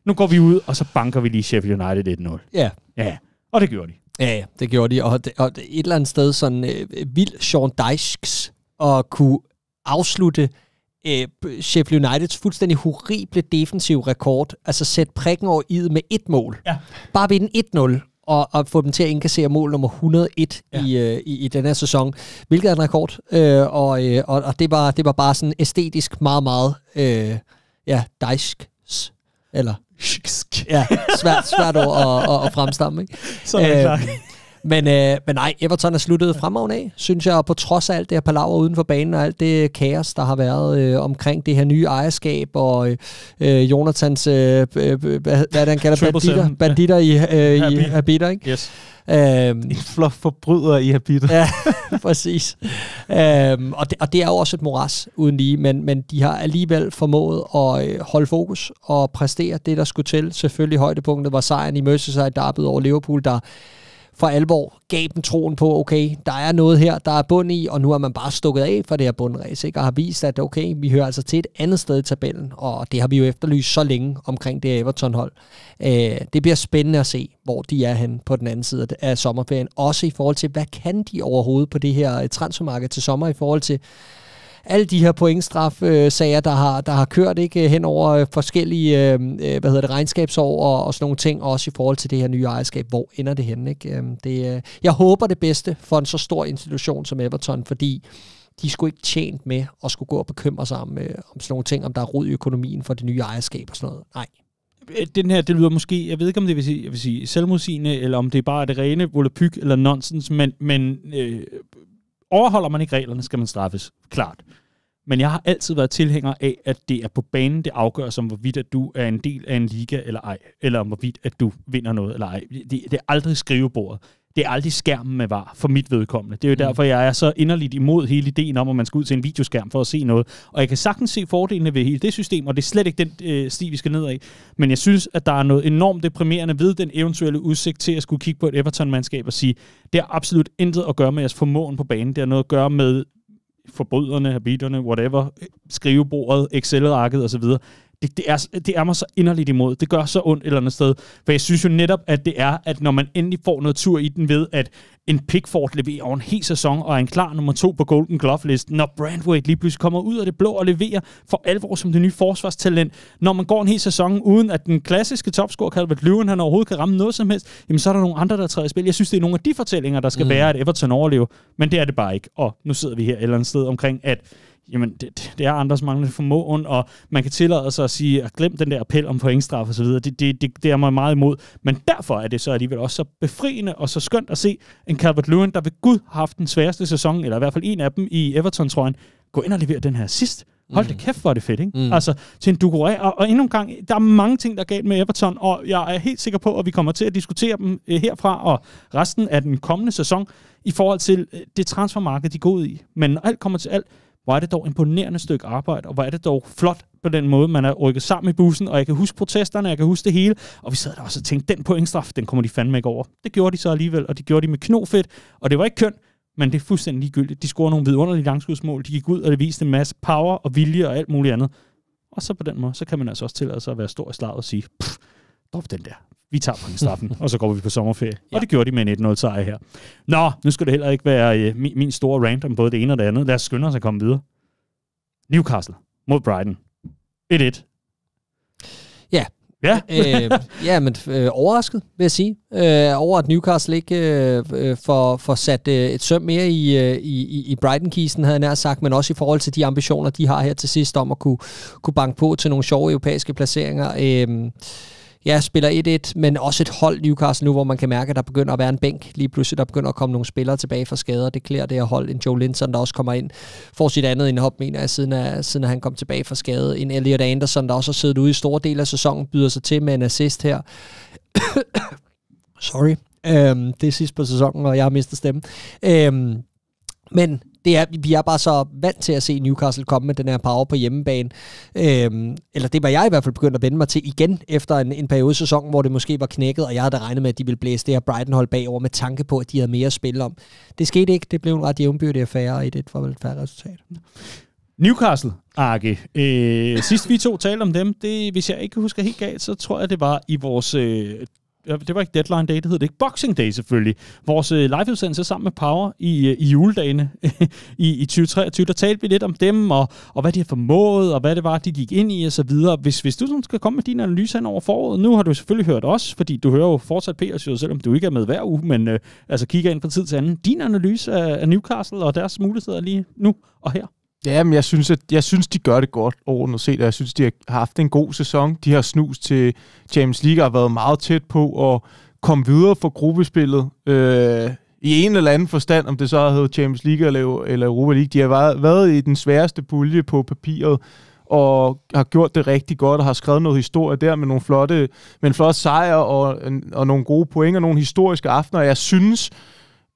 Nu går vi ud, og så banker vi lige Sheffield United 1-0. Ja. Ja, og det gjorde de. Ja, det gjorde de. Og et eller andet sted sådan vild Sean Dyches at kunne afslutte Sheffield Uniteds fuldstændig horrible defensiv rekord, altså sætte prikken over i'et med 1 mål. Ja. Bare vinde 1-0, og få dem til at indkassere mål nummer 101 i den her sæson, hvilket er en rekord. Og det var bare sådan æstetisk meget, meget Dyches, eller svært ord at fremstamme, ikke? Så er det klart. Men nej, Everton er sluttet fremragende af, synes jeg, på trods af alt det her palaver uden for banen, og alt det kaos, der har været omkring det her nye ejerskab, og Jonathans, hvad er det, han kalder banditter i habiter, ikke? Yes. En flot forbryder i habiter. Ja, præcis. Og det er jo også et moras uden lige, men de har alligevel formået at holde fokus og præstere det, der skulle til. Selvfølgelig højdepunktet var sejren i Merseyside derbyet over Liverpool, der for alvor gav dem troen på, okay, der er noget her, der er bund i, og nu er man bare stukket af for det her bundræs, ikke? Og har vist, at okay, vi hører altså til et andet sted i tabellen, og det har vi jo efterlyst så længe omkring det her Everton-hold. Det bliver spændende at se, hvor de er henne på den anden side af sommerferien, også i forhold til, hvad kan de overhovedet på det her transfermarked til sommer, i forhold til alle de her pointstraf-sager, der har kørt ikke hen over forskellige regnskabsår og sådan nogle ting, også i forhold til det her nye ejerskab. Hvor ender det henne? Ikke? Jeg håber det bedste for en så stor institution som Everton, fordi de skulle ikke tjent med at skulle gå og bekymre sig om sådan nogle ting, om der er rod i økonomien for det nye ejerskab og sådan noget. Nej. Den her, det lyder måske, jeg ved ikke om det vil sige selvmodsigende, eller om det er bare det rene volapyk eller nonsens, men overholder man ikke reglerne, skal man straffes. Klart. Men jeg har altid været tilhænger af, at det er på banen, det afgøres om, hvorvidt at du er en del af en liga eller ej, eller om hvorvidt at du vinder noget eller ej. Det er aldrig skrivebordet. Det er aldrig skærmen med VAR for mit vedkommende. Det er jo derfor, jeg er så inderligt imod hele ideen om, at man skal ud til en videoskærm for at se noget. Og jeg kan sagtens se fordelene ved hele det system, og det er slet ikke den sti, vi skal ned af. Men jeg synes, at der er noget enormt deprimerende ved den eventuelle udsigt til at skulle kigge på et Everton-mandskab og sige, det har absolut intet at gøre med jeres formåen på banen. Det har noget at gøre med forbryderne, habiterne, whatever, skrivebordet, Excel-arket osv. Det er mig så inderligt imod. Det gør så ondt et eller andet sted. For jeg synes jo netop, at det er, at når man endelig får noget tur i den ved, at en Pickford leverer over en hel sæson og er en klar nummer 2 på Golden Glove-listen, når Branthwaite lige pludselig kommer ud af det blå og leverer for alvor som det nye forsvarstalent, når man går en hel sæson uden at den klassiske topscorer Calvert-Lewin, han overhovedet kan ramme noget som helst, jamen så er der nogle andre, der træder i spil. Jeg synes, det er nogle af de fortællinger, der skal være, at Everton overlever, men det er det bare ikke. Og nu sidder vi her et eller andet sted omkring, at jamen, det er andres manglende formåen, og man kan tillade sig at sige, at glem den der appel om pointstraf og så videre. Det er mig meget imod. Men derfor er det så alligevel også så befriende og så skønt at se en Calvert-Lewin, der ved Gud har haft den sværeste sæson, eller i hvert fald en af dem i Everton-trøjen, gå ind og levere den her sidst. Hold det kæft, hvor er det fedt, ikke? Altså, til en Doucouré. Og endnu en gang, der er mange ting, der er galt med Everton, og jeg er helt sikker på, at vi kommer til at diskutere dem herfra og resten af den kommende sæson i forhold til det transfermarked, de går ud i. Men når alt kommer til alt, hvor er det dog imponerende stykke arbejde, og hvor er det dog flot på den måde, man er rykket sammen i bussen, og jeg kan huske protesterne, jeg kan huske det hele, og vi sad der også og tænkte, den pointstraf, den kommer de fandme ikke over. Det gjorde de så alligevel, og det gjorde de med knofedt, og det var ikke kønt, men det er fuldstændig ligegyldigt. De scorede nogle vidunderlige langskudsmål, de gik ud, og det viste en masse power og vilje og alt muligt andet. Og så på den måde, så kan man altså også tillade sig at være stor i slaget og sige, drop den der. Vi tager pointstraffen, og så går vi på sommerferie. Ja. Og det gjorde de med en 1-0 sejr her. Nå, nu skal det heller ikke være min store rant om både det ene og det andet. Lad os skynde os at komme videre. Newcastle mod Brighton. 1-1. Ja, Ja. Men overrasket, vil jeg sige, over at Newcastle ikke får sat et søm mere i Brighton-kisten, havde jeg nær sagt, men også i forhold til de ambitioner, de har her til sidst om at kunne banke på til nogle sjove europæiske placeringer. Spiller 1-1, men også et hold Newcastle nu, hvor man kan mærke, at der begynder at være en bænk. Lige pludselig, der begynder at komme nogle spillere tilbage fra skader. Det klæder det her hold. En Joe Linton, der også kommer ind, får sit andet indhop, mener jeg, siden han kom tilbage fra skade. En Elliot Anderson, der også har siddet ude i store dele af sæsonen, byder sig til med en assist her. Sorry. Det er sidst på sæsonen, og jeg har mistet stemmen. Men vi er bare så vant til at se Newcastle komme med den her power på hjemmebane. Eller det var jeg i hvert fald begyndt at vende mig til igen, efter en periodesæson, hvor det måske var knækket, og jeg havde regnet med, at de ville blæse det her Brighton-hold bagover med tanke på, at de havde mere at spille om. Det skete ikke. Det blev en ret jævnbyrdig affære, og 1-1 var vel et færre resultat. Newcastle, Arke. Sidst vi to talte om dem, hvis jeg ikke husker helt galt, så tror jeg, det var i vores... det var ikke Deadline Day, det hed det ikke. Boxing Day selvfølgelig. Vores liveudsendelse sammen med Power i juledagene i 2023, der talte vi lidt om dem, og hvad de har formået, og hvad det var, de gik ind i, og så videre. Hvis du sådan skal komme med din analyse hen over foråret, nu har du selvfølgelig hørt os, fordi du hører jo fortsat Peters, selvom du ikke er med hver uge, men kigger ind fra tid til anden. Din analyse af Newcastle og deres muligheder lige nu og her. Ja, men jeg synes, de gør det godt overordnet set, og jeg synes, de har haft en god sæson. De har snus til Champions League og har været meget tæt på at komme videre for gruppespillet. I en eller anden forstand, om det så hedder Champions League eller Europa League. De har været i den sværeste pulje på papiret, og har gjort det rigtig godt, og har skrevet noget historie der med med en flot sejr og nogle gode point og nogle historiske aftener. Jeg synes,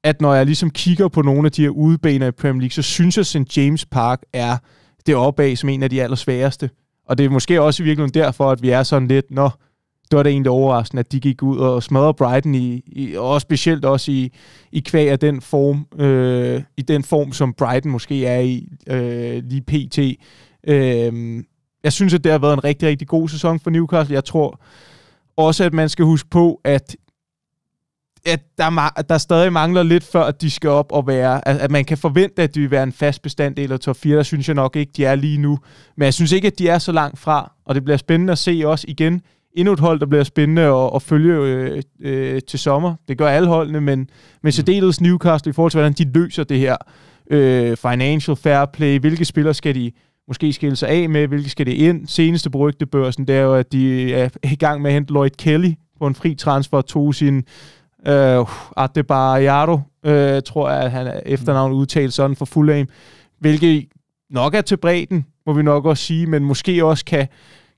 at når jeg ligesom kigger på nogle af de her udebaner i Premier League, så synes jeg, at St. James Park er det opad som en af de allersværeste. Og det er måske også i virkeligheden derfor, at vi er sådan lidt, det var det egentlig overraskende, at de gik ud og smadrede Brighton og specielt også i kvæg af den form, i den form, som Brighton måske er i lige pt. Jeg synes, at det har været en rigtig, rigtig god sæson for Newcastle. Jeg tror også, at man skal huske på, at der stadig mangler lidt, før at de skal op og være... At man kan forvente, at de vil være en fast bestanddel af top 4. Der synes jeg nok ikke, de er lige nu. Men jeg synes ikke, at de er så langt fra. Og det bliver spændende at se også igen. Endnu et hold, der bliver spændende at følge til sommer. Det gør alle holdene, men særdeles Newcastle i forhold til, hvordan de løser det her financial fair play. Hvilke spillere skal de måske skille sig af med? Hvilke skal de ind? Seneste på rygtebørsen, det er jo, at de er i gang med at hente Lloyd Kelly på en fri transfer, tog sin... Adebayor, tror jeg, at han er efternavn udtalt sådan for Fulham, hvilket nok er til bredden, må vi nok også sige, men måske også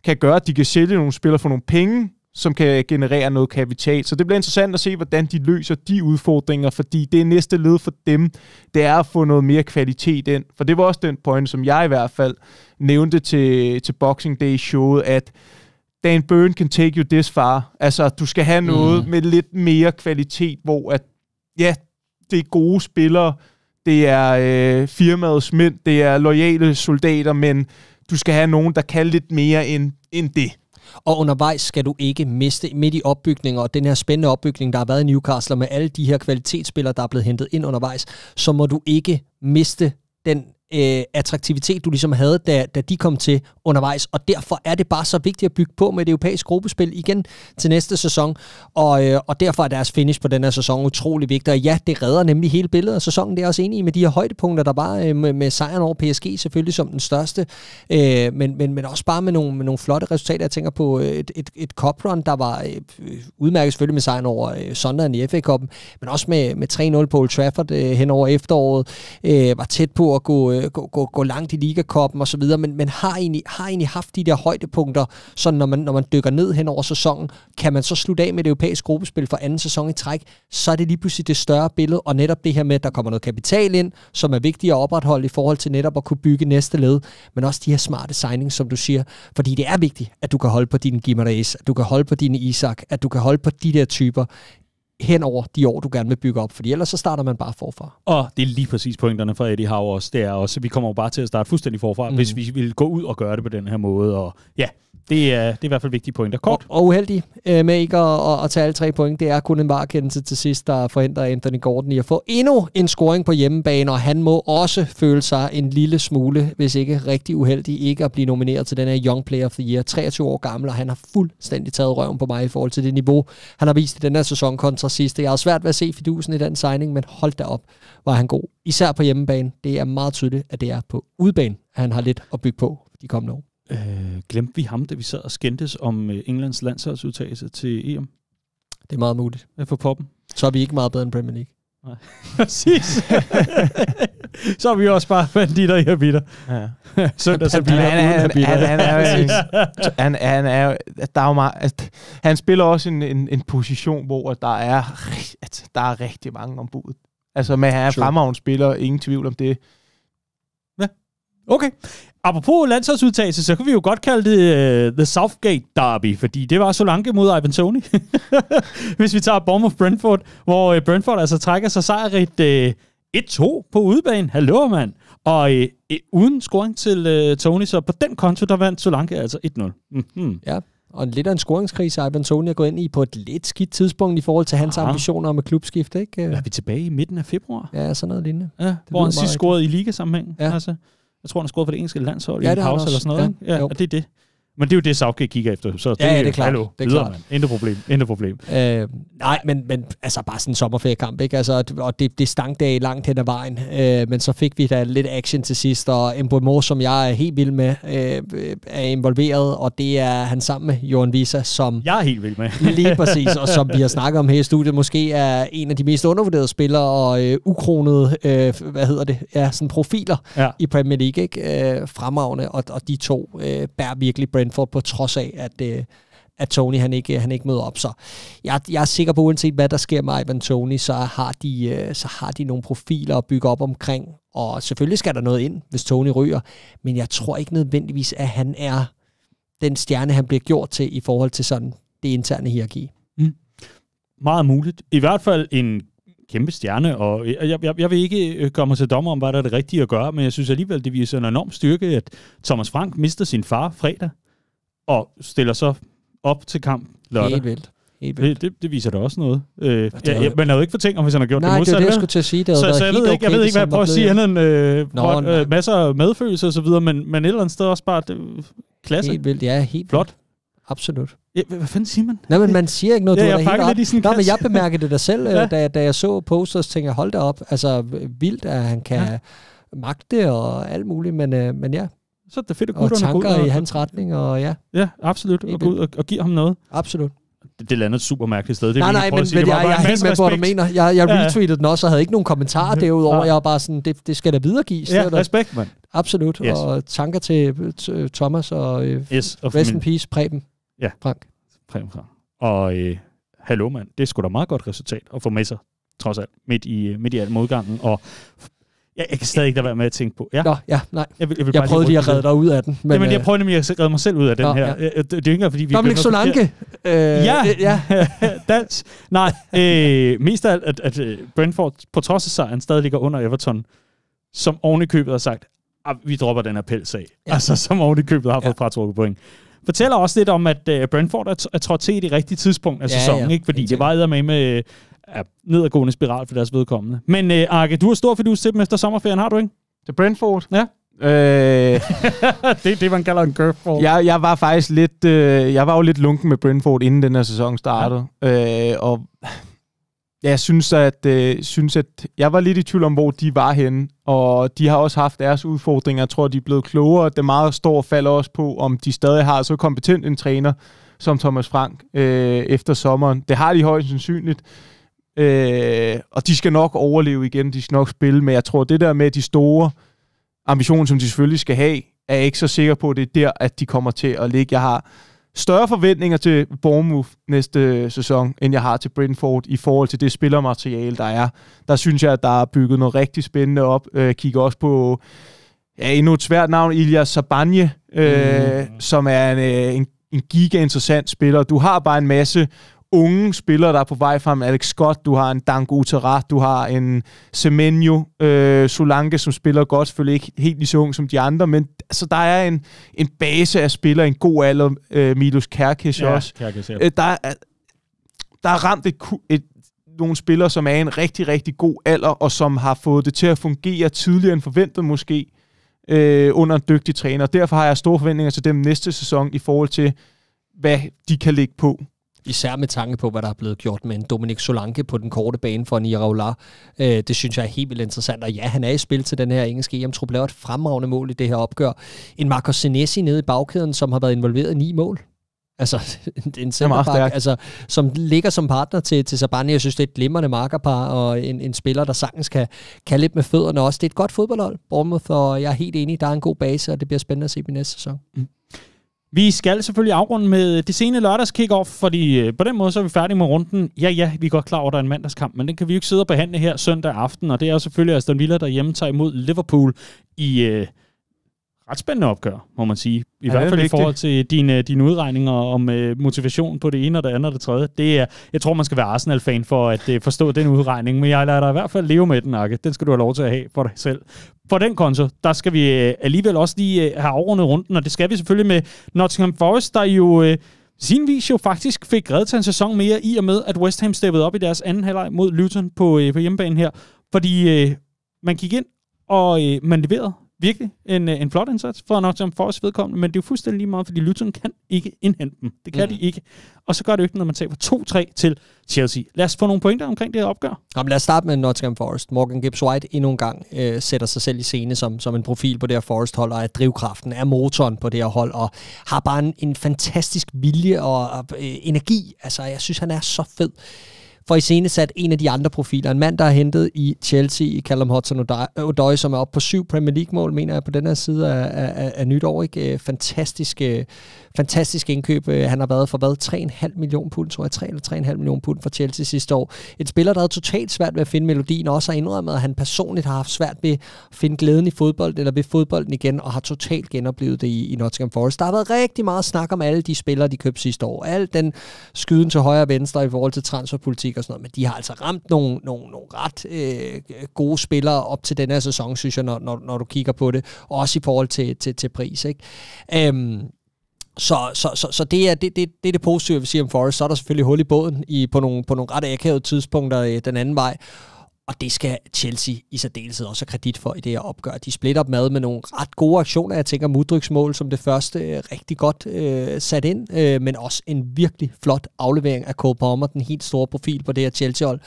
kan gøre, at de kan sælge nogle spillere for nogle penge, som kan generere noget kapital. Så det bliver interessant at se, hvordan de løser de udfordringer, fordi det er næste led for dem, det er at få noget mere kvalitet ind. For det var også den point, som jeg i hvert fald nævnte til Boxing Day showet, at Dan Burn can take you this far. Altså, du skal have noget med lidt mere kvalitet, hvor at, det er gode spillere, det er firmaets mænd, det er loyale soldater, men du skal have nogen, der kan lidt mere end det. Og undervejs skal du ikke miste midt i opbygninger, og den her spændende opbygning, der har været i Newcastle med alle de her kvalitetsspillere, der er blevet hentet ind undervejs, så må du ikke miste den attraktivitet, du ligesom havde, da de kom til undervejs, og derfor er det bare så vigtigt at bygge på med det europæiske gruppespil igen til næste sæson, og derfor er deres finish på den her sæson utrolig vigtigt, og ja, det redder nemlig hele billedet af sæsonen, det er også enig i med de her højdepunkter, der var med sejren over PSG selvfølgelig som den største, men også bare med nogle flotte resultater. Jeg tænker på et cup run, der var udmærket selvfølgelig med sejren over Sunderland i FA-cuppen, men også med 3-0 på Old Trafford hen over efteråret, var tæt på at gå langt i Liga-cupen og så videre, men har egentlig haft de der højdepunkter, så når man dykker ned hen over sæsonen, kan man så slutte af med det europæiske gruppespil for anden sæson i træk, så er det lige pludselig det større billede, og netop det her med, at der kommer noget kapital ind, som er vigtigt at opretholde i forhold til netop at kunne bygge næste led, men også de her smarte signings, som du siger, fordi det er vigtigt, at du kan holde på dine Guimaraes, at du kan holde på dine Isak, at du kan holde på de der typer. hen over de år, du gerne vil bygge op, fordi ellers så starter man bare forfra. Og det er lige præcis pointerne fra Eddie Howe også. Det er også, vi kommer jo bare til at starte fuldstændig forfra, hvis vi vil gå ud og gøre det på den her måde. Og ja, det er i hvert fald vigtige pointer. Kort. Og uheldig med ikke at tage alle 3 point. Det er kun en varekendelse til sidst, der forhindrer Anthony Gordon i at få endnu en scoring på hjemmebane, og han må også føle sig en lille smule, hvis ikke rigtig uheldig, ikke at blive nomineret til den her Young Player of the Year. 23 år gammel, og han har fuldstændig taget røven på mig i forhold til det niveau, han har vist i den her sæson kontra sidste. Jeg har svært ved at se fidusen i den signing, men hold da op, var han god. Især på hjemmebane. Det er meget tydeligt, at det er på udebane, at han har lidt at bygge på de kommende år. Glemte vi ham, da vi sad og skændtes om Englands landsholdsudtagelse til EM? Det er meget muligt. For poppen. Så er vi ikke meget bedre end Premier League. Nej. Præcis. Så er vi også bare banditter i habitter. Ja. Han spiller også en position, hvor der er rigtig mange ombud. Altså, men han er fremragende spiller, ingen tvivl om det. Ja. Okay. Apropos landsholdsudtagelse, så kan vi jo godt kalde det The Southgate Derby, fordi det var Solanke mod Ivan Toney. Hvis vi tager Bournemouth-Brentford, hvor Brentford altså trækker sig sejrigt 1-2 på udebane. Hallo, mand. Og uden scoring til Toney, så på den konto, der vandt Solanke altså 1-0. Mm-hmm. Ja, og lidt af en scoringskrise, Ivan Toney er gået ind i på et lidt skidt tidspunkt i forhold til hans ambitioner om et klubskift, ikke? Er vi tilbage i midten af februar? Ja, sådan noget lignende. Ja, hvor han sidst scorede i ligasammenhæng. Ja. Altså. Jeg tror, han har scoret for det engelske landshold i en pause eller sådan noget. Ja, og det er det. Men det er jo det, Southgate kigger efter. Så det er klart. Hallo, det er klart. Intet problem. Nej, men altså bare sådan en sommerferiekamp, ikke? Altså, og det stank der langt hen ad vejen. Men så fik vi da lidt action til sidst, og Mbeumo, som jeg er helt vild med, er involveret, og det er han sammen med Johan Wissa, som... Jeg er helt vild med. Lige præcis, og som vi har snakket om her i studiet, måske er en af de mest undervurderede spillere, og ukronede, sådan profiler i Premier League, ikke? Fremragende, og de to bærer virkelig Brentford på trods af, at Toney han ikke møder op. Så jeg er sikker på, uanset hvad der sker med Ivan Toney, så har de nogle profiler at bygge op omkring. Og selvfølgelig skal der noget ind, hvis Toney ryger. Men jeg tror ikke nødvendigvis, at han er den stjerne, han bliver gjort til i forhold til sådan det interne hierarki. Mm. Meget muligt. I hvert fald en kæmpe stjerne, og jeg vil ikke gøre mig til dommer om, hvad der er det rigtige at gøre, men jeg synes alligevel, det viser en enorm styrke, at Thomas Frank mister sin far fredag, og stiller så op til kamp lørdag. Helt vildt. Det viser da også noget. Man havde ikke fortænkt om, hvis han har gjort det modsatte. Nej, det er det, jeg skulle til at sige. Så jeg ved ikke, hvad jeg prøver at sige, andet masser af medfølelse og så videre, men et eller andet sted også bare klasse. Helt vildt, ja, helt flot. Vildt. Absolut. Ja, hvad fanden siger man? Nej, men man siger ikke noget, du er helt ret. Nå, men jeg bemærkede det da selv, da jeg så posters, tænkte jeg, hold da op. Altså, vildt, at han kan magte og alt muligt, men ja. Så er det fedt at og tanker i hans retning, og ja. Ja, absolut. Og gå ud og give ham noget. Absolut. Det lander et super mærkeligt sted. Nej, men jeg er helt med på, hvad du mener. Jeg retweetede den også, og havde ikke nogen kommentarer derudover. Jeg var bare sådan, det skal da videregives. Ja, respekt, mand. Absolut. Yes. Og tanker til Thomas og rest in peace, Preben. Ja. Frank. Og hallo, mand. Det er sgu da meget godt resultat at få med sig, trods alt, midt i al modgangen. Og jeg kan stadig ikke lade være med at tænke på. Ja. Nå, ja, nej. Jeg prøvede lige at redde dig ud af den. Men jeg prøvede nemlig at redde mig selv ud af den her. Ja. Det er ikke engang, fordi vi... Dominic Solanke. Ja. Dans. Nej, mest af alt, at Brentford på trods af sejren stadig ligger under Everton, som oven i købet har sagt, vi dropper den her pelsag. Ja. Altså, som oven i købet har fået fratrukket point. Fortæller også lidt om, at Brentford er trådt til i det rigtige tidspunkt af sæsonen, ikke? Fordi det var med nedadgående spiral for deres vedkommende. Men Arke, du har stor fidus til dem efter sommerferien, har du ikke? Til Brentford? Ja. Det man kalder en curveball. Jeg var faktisk lidt, jeg var jo lidt lunken med Brentford, inden den her sæson startede. Og jeg synes, at jeg var lidt i tvivl om, hvor de var henne. Og de har også haft deres udfordringer. Jeg tror, de er blevet klogere. Det meget står falder også på, om de stadig har så kompetent en træner som Thomas Frank efter sommeren. Det har de højst sandsynligt. Og de skal nok overleve igen. De skal nok spille. Men jeg tror, det der med de store ambitioner, som de selvfølgelig skal have, er jeg ikke så sikker på, at det er der, at de kommer til at ligge. Jeg har større forventninger til Bournemouth næste sæson, end jeg har til Brentford i forhold til det spillermateriale, der er. Der synes jeg, at der er bygget noget rigtig spændende op. Kigger også på endnu et svært navn, Ilya Sabanje, som er en giga-interessant spiller. Du har bare en masse unge spillere, der er på vej frem. Alex Scott, du har en Dango Utara, du har en Semenyo, Solanke, som spiller godt, selvfølgelig ikke helt lige så ung som de andre, men altså, der er en base af spillere, en god alder, Milos Kerkez også. Kerkez, ja. Der er ramt nogle spillere, som er i en rigtig, rigtig god alder, og som har fået det til at fungere tidligere end forventet måske, under en dygtig træner. Derfor har jeg store forventninger til dem næste sæson i forhold til, hvad de kan lægge på. Især med tanke på, hvad der er blevet gjort med en Dominic Solanke på den korte bane for Niraola. Det synes jeg er helt vildt interessant. Og ja, han er i spil til den her engelske EM-trup, laver et fremragende mål i det her opgør. En Marcos Senesi nede i bagkæden, som har været involveret i 9 mål. Altså, en centerback, altså, som ligger som partner til Sabani. Jeg synes, det er et glimrende markerpar, og en spiller, der sagtens kan lidt med fødderne også. Det er et godt fodboldhold, Bournemouth, og jeg er helt enig, der er en god base, og det bliver spændende at se i næste sæson. Vi skal selvfølgelig afrunde med det sene lørdags kick-off, fordi på den måde så er vi færdige med runden. Ja, vi er godt klar over, at der er en mandagskamp, men den kan vi jo ikke sidde og behandle her søndag aften, og det er jo selvfølgelig Aston Villa, der hjemme tager imod Liverpool i ret spændende opgør, må man sige. I hvert fald i forhold til dine udregninger om motivation på det ene og det andet og det tredje. Jeg tror, man skal være Arsenal-fan for at forstå den udregning, men jeg lader dig i hvert fald leve med den, Akke. Den skal du have lov til at have for dig selv. For den konto, der skal vi alligevel også lige have afrundet runden, og det skal vi selvfølgelig med Nottingham Forest, der jo sin vis jo faktisk fik reddet til en sæson mere, i og med, at West Ham steppede op i deres anden halvleg mod Luton på hjemmebane her. Fordi man gik ind, og man leverede virkelig en flot indsats for Nottingham Forest vedkommende, men det er jo fuldstændig lige meget, fordi Luton kan ikke indhente dem. Det kan de ikke. Og så gør det jo ikke, når man taber 2-3 til Chelsea. Lad os få nogle pointer omkring det her opgør. Jamen, lad os starte med Nottingham Forest. Morgan Gibbs-White endnu en gang sætter sig selv i scene som en profil på det her Forest-hold, og er drivkraften, er motoren på det her hold, og har bare en fantastisk vilje og energi. Altså, jeg synes, han er så fed. For iscenesat en af de andre profiler. En mand, der er hentet i Chelsea, i Callum Hudson-Odoi, som er oppe på 7 Premier League-mål, mener jeg, på den her side af nytår. Ikke? Fantastisk indkøb. Han har været for 3,5 millioner pund, tror jeg. 3 eller 3,5 millioner pund for Chelsea sidste år. En spiller, der havde totalt svært ved at finde melodien, og også har indrømmet, at han personligt har haft svært ved at finde glæden i fodbold, eller ved fodbolden igen, og har totalt genoplevet det i Nottingham Forest. Der har været rigtig meget snak om alle de spillere, de købte sidste år. Al den skyden til højre og venstre i forhold til transferpolitik og sådan noget, men de har altså ramt nogle ret gode spillere op til den her sæson, synes jeg, når du kigger på det, og også i forhold til pris, ikke? Så det er det positive, vi siger om Forest. Så er der selvfølgelig hul i båden på nogle ret akavede tidspunkter den anden vej. Og det skal Chelsea i særdeleshed også have kredit for i det her opgør. De splitter op med nogle ret gode aktioner. Jeg tænker Mudryks mål som det første rigtig godt sat ind, men også en virkelig flot aflevering af Cole Palmer, den helt store profil på det her Chelsea-hold.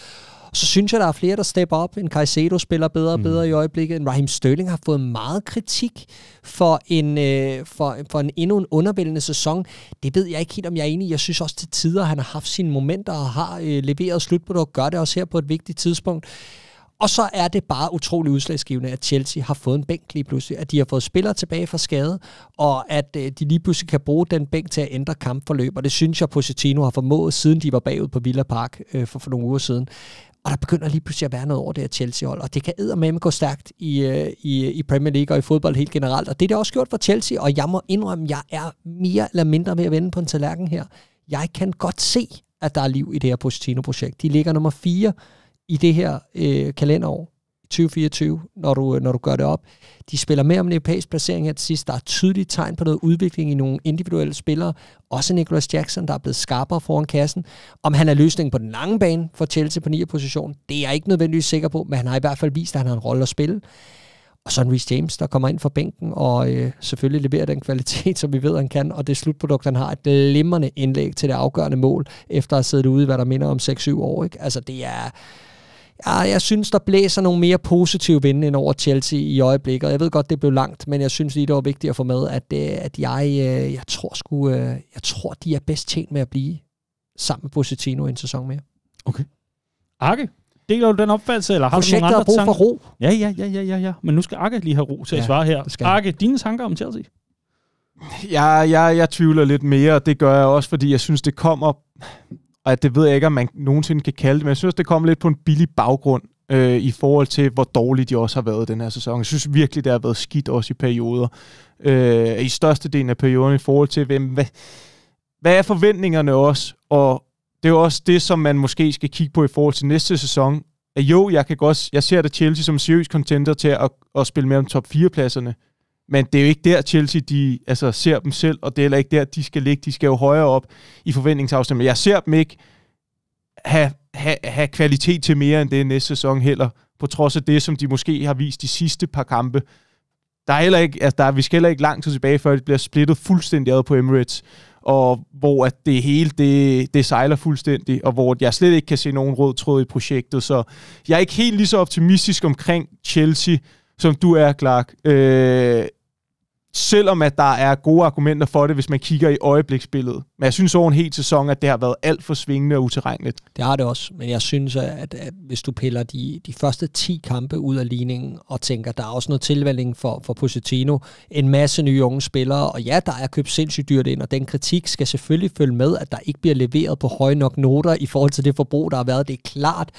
Så synes jeg, der er flere, der stepper op. En Caicedo spiller bedre og bedre i øjeblikket. En Raheem Sterling har fået meget kritik for en endnu en undervældende sæson. Det ved jeg ikke helt, om jeg er enig i. Jeg synes også til tider, han har haft sine momenter og har leveret slutprodukt. Gør det også her på et vigtigt tidspunkt. Og så er det bare utrolig udslagsgivende, at Chelsea har fået en bænk lige pludselig. At de har fået spillere tilbage fra skade, og at de lige pludselig kan bruge den bænk til at ændre kampforløb. Og det synes jeg, Pochettino har formået, siden de var bagud på Villa Park for nogle uger siden. Og der begynder lige pludselig at være noget over det her Chelsea-hold, og det kan eddermame gå stærkt i Premier League og i fodbold helt generelt. Og det er det også gjort for Chelsea, og jeg må indrømme, at jeg er mere eller mindre ved at vende på en tallerken her. Jeg kan godt se, at der er liv i det her Pochettino-projekt. De ligger nummer 4 i det her kalenderår, 2024, når du gør det op. De spiller mere om en europæisk placering her til sidst. Der er tydeligt tegn på noget udvikling i nogle individuelle spillere. Også Nicholas Jackson, der er blevet skarpere foran kassen. Om han er løsningen på den lange bane for Chelsea på 9. position, det er jeg ikke nødvendigvis sikker på, men han har i hvert fald vist, at han har en rolle at spille. Og så en Reece James, der kommer ind fra bænken og selvfølgelig leverer den kvalitet, som vi ved, han kan. Og det slutprodukt, han har et glimrende indlæg til det afgørende mål, efter at have siddet ude, hvad der minder om 6-7 år. Ikke? Altså det er... Ja, jeg synes, der blæser nogle mere positive vinde ind over Chelsea i øjeblikket. Jeg ved godt, det blev langt, men jeg synes lige, det var vigtigt at få med, at jeg tror, de er bedst tjent med at blive sammen med Pochettino en sæson mere. Okay. Arke, deler du den opfattelse, eller har projektet du nogle andre tanker? Projektet har brug for ro. Ja. Men nu skal Arke lige have ro til at svare her. Arke, dine tanker om Chelsea? Jeg tvivler lidt mere, og det gør jeg også, fordi jeg synes, det kommer... Og det ved jeg ikke, om man nogensinde kan kalde det, men jeg synes, det kommer lidt på en billig baggrund i forhold til, hvor dårligt de også har været den her sæson. Jeg synes virkelig, det har været skidt også i perioder. I størstedelen af perioden i forhold til, hvad er forventningerne også? Og det er jo også det, som man måske skal kigge på i forhold til næste sæson. At jo, jeg ser da Chelsea som seriøs contender til at spille med om top 4-pladserne. Men det er jo ikke der, Chelsea de, ser dem selv, og det er heller ikke der, de skal ligge. De skal jo højere op i forventningsafstemningen. Jeg ser dem ikke have kvalitet til mere end det næste sæson heller, på trods af det, som de måske har vist de sidste par kampe. Der er heller ikke, vi skal heller ikke lang tid tilbage, før det bliver splittet fuldstændig ad på Emirates, og hvor at det hele det sejler fuldstændig, og hvor jeg slet ikke kan se nogen rød tråd i projektet. Så jeg er ikke helt lige så optimistisk omkring Chelsea, som du er, Clark. Selvom at der er gode argumenter for det, hvis man kigger i øjebliksbilledet. Men jeg synes over en hel sæson, at det har været alt for svingende og utilregneligt. Det har det også, men jeg synes, at hvis du piller de første 10 kampe ud af ligningen, og tænker, der er også noget tilvælling for Pochettino, en masse nye unge spillere, og ja, der er købt sindssygt dyrt ind, og den kritik skal selvfølgelig følge med, at der ikke bliver leveret på høje nok noter i forhold til det forbrug, der har været. Det er klart,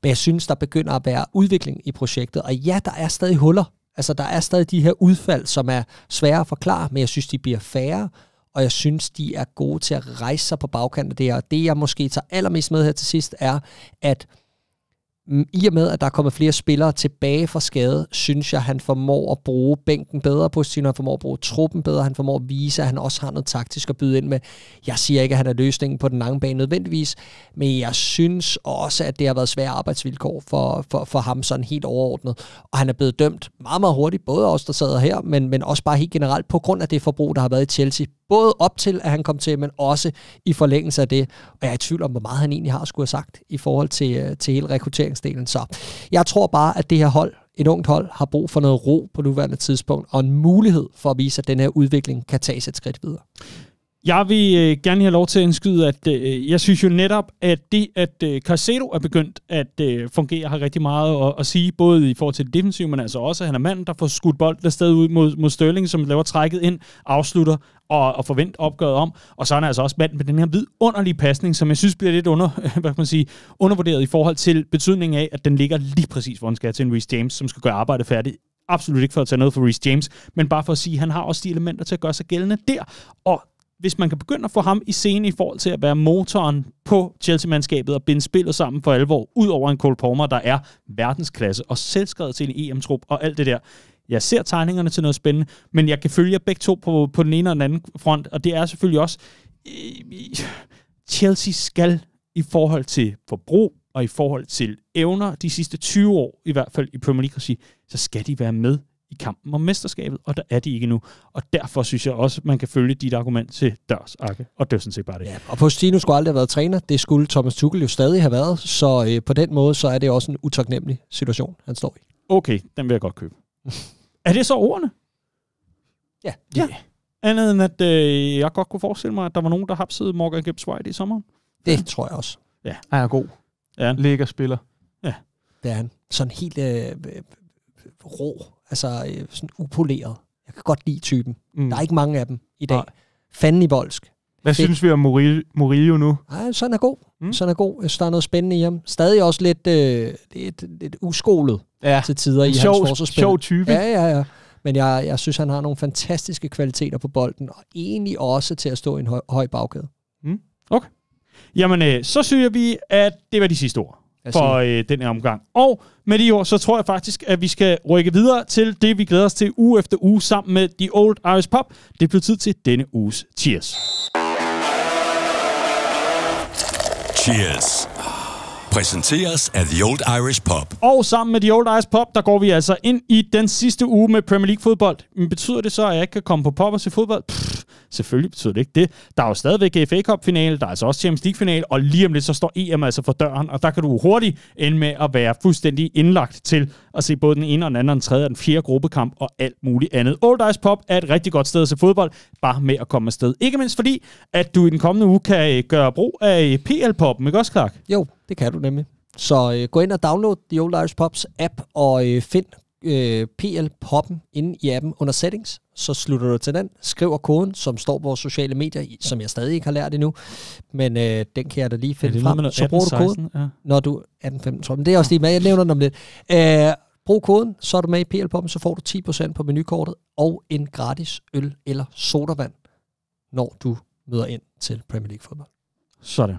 men jeg synes, der begynder at være udvikling i projektet, og ja, der er stadig huller. Altså, der er stadig de her udfald, som er svære at forklare, men jeg synes, de bliver færre, og jeg synes, de er gode til at rejse sig på bagkanten af det her. Og det, jeg måske tager allermest med her til sidst, er, at i og med, at der er kommet flere spillere tilbage fra skade, synes jeg, han formår at bruge bænken bedre på sin, han formår at bruge truppen bedre, han formår at vise, at han også har noget taktisk at byde ind med. Jeg siger ikke, at han er løsningen på den lange bane nødvendigvis, men jeg synes også, at det har været svære arbejdsvilkår for ham sådan helt overordnet. Og han er blevet dømt meget, meget hurtigt, både os, der sidder her, men også bare helt generelt på grund af det forbrug, der har været i Chelsea. Både op til, at han kom til, men også i forlængelse af det. Og jeg er i tvivl om, hvor meget han egentlig har skulle have sagt i forhold til hele rekrutteringsdelen. Så jeg tror bare, at det her hold, et ungt hold, har brug for noget ro på nuværende tidspunkt, og en mulighed for at vise, at den her udvikling kan tages et skridt videre. Jeg vil gerne have lov til at indskyde, at jeg synes jo netop, at det, at Caicedo er begyndt at fungere, har rigtig meget at sige, både i forhold til det defensive, men altså også, at han er manden, der får skudt bolden afsted ud mod Sterling, som laver trækket ind, afslutter og forvent opgøret om. Og så er han altså også manden med den her vidunderlige pasning, som jeg synes bliver lidt undervurderet i forhold til betydningen af, at den ligger lige præcis, hvor den skal til en Reece James, som skal gøre arbejdet færdigt. Absolut ikke for at tage noget for Reece James, men bare for at sige, at han har også de elementer til at gøre sig gældende der. Og hvis man kan begynde at få ham i scene i forhold til at være motoren på Chelsea-mandskabet og binde spillet sammen for alvor, ud over en Cole Palmer, der er verdensklasse og selvskrevet til en EM-trup og alt det der. Jeg ser tegningerne til noget spændende, men jeg kan følge jer begge to på den ene og den anden front, og det er selvfølgelig også, Chelsea skal i forhold til forbrug og i forhold til evner de sidste 20 år, i hvert fald i Premier League-regi, så skal de være med i kampen om mesterskabet, og der er de ikke nu. Og derfor synes jeg også, man kan følge dit argument til dørs, Akke. Og det er sådan set bare det. Ja, og Pochettino skulle aldrig have været træner. Det skulle Thomas Tuchel jo stadig have været. Så på den måde, så er det også en utaknemmelig situation, han står i. Okay, den vil jeg godt købe. Er det så ordene? Ja. Andet end, at jeg godt kunne forestille mig, at der var nogen, der hapsede Morgan Gibbs White i sommeren. Det tror jeg også. Ja. Han er god. Ja. Lækker spiller. Ja. Det er han. Sådan helt rå. Altså sådan upoleret. Jeg kan godt lide typen. Der er ikke mange af dem i dag. Fanden i voldsk. Hvad synes vi om Murillo nu? Nej, sådan er god. Sådan er god. Jeg synes, der er noget spændende i ham. Stadig også lidt uskolet til tider i hans forsvarsspil. Sjov type. Ja. Men jeg synes, han har nogle fantastiske kvaliteter på bolden, og egentlig også til at stå i en høj bagkæde. Okay. Jamen, så synes vi, at det var de sidste ord for den her omgang. Og med de ord, så tror jeg faktisk, at vi skal rykke videre til det, vi glæder os til uge efter uge sammen med The Old Irish Pub. Det bliver tid til denne uges Cheers. Cheers. Præsenteres af The Old Irish Pub. Og sammen med The Old Irish Pub, der går vi altså ind i den sidste uge med Premier League fodbold. Men betyder det så, at jeg ikke kan komme på pub og se fodbold? Selvfølgelig betyder det ikke det. Der er jo stadigvæk FA Cup-finale, der er altså også Champions League-finale, og lige om lidt så står EM altså for døren, og der kan du hurtigt ende med at være fuldstændig indlagt til at se både den ene og den anden, og den tredje og den fjerde gruppekamp og alt muligt andet. Old Irish Pub er et rigtig godt sted at se fodbold, bare med at komme afsted. Ikke mindst fordi, at du i den kommende uge kan gøre brug af PL-poppen, ikke også, Clark? Jo, det kan du nemlig. Så gå ind og download The Old Irish Pubs app, og find PL-poppen inde i appen under settings. Så slutter du til den, skriver koden, som står på vores sociale medier, som jeg stadig ikke har lært endnu, men den kan jeg da lige finde frem. Så bruger du koden, når du 18-15, tror jeg. Men det er også lige med, jeg nævner den om lidt. Brug koden, så er du med i PL-poppen, så får du 10% på menukortet, og en gratis øl eller sodavand, når du møder ind til Premier League fodbold. Sådan.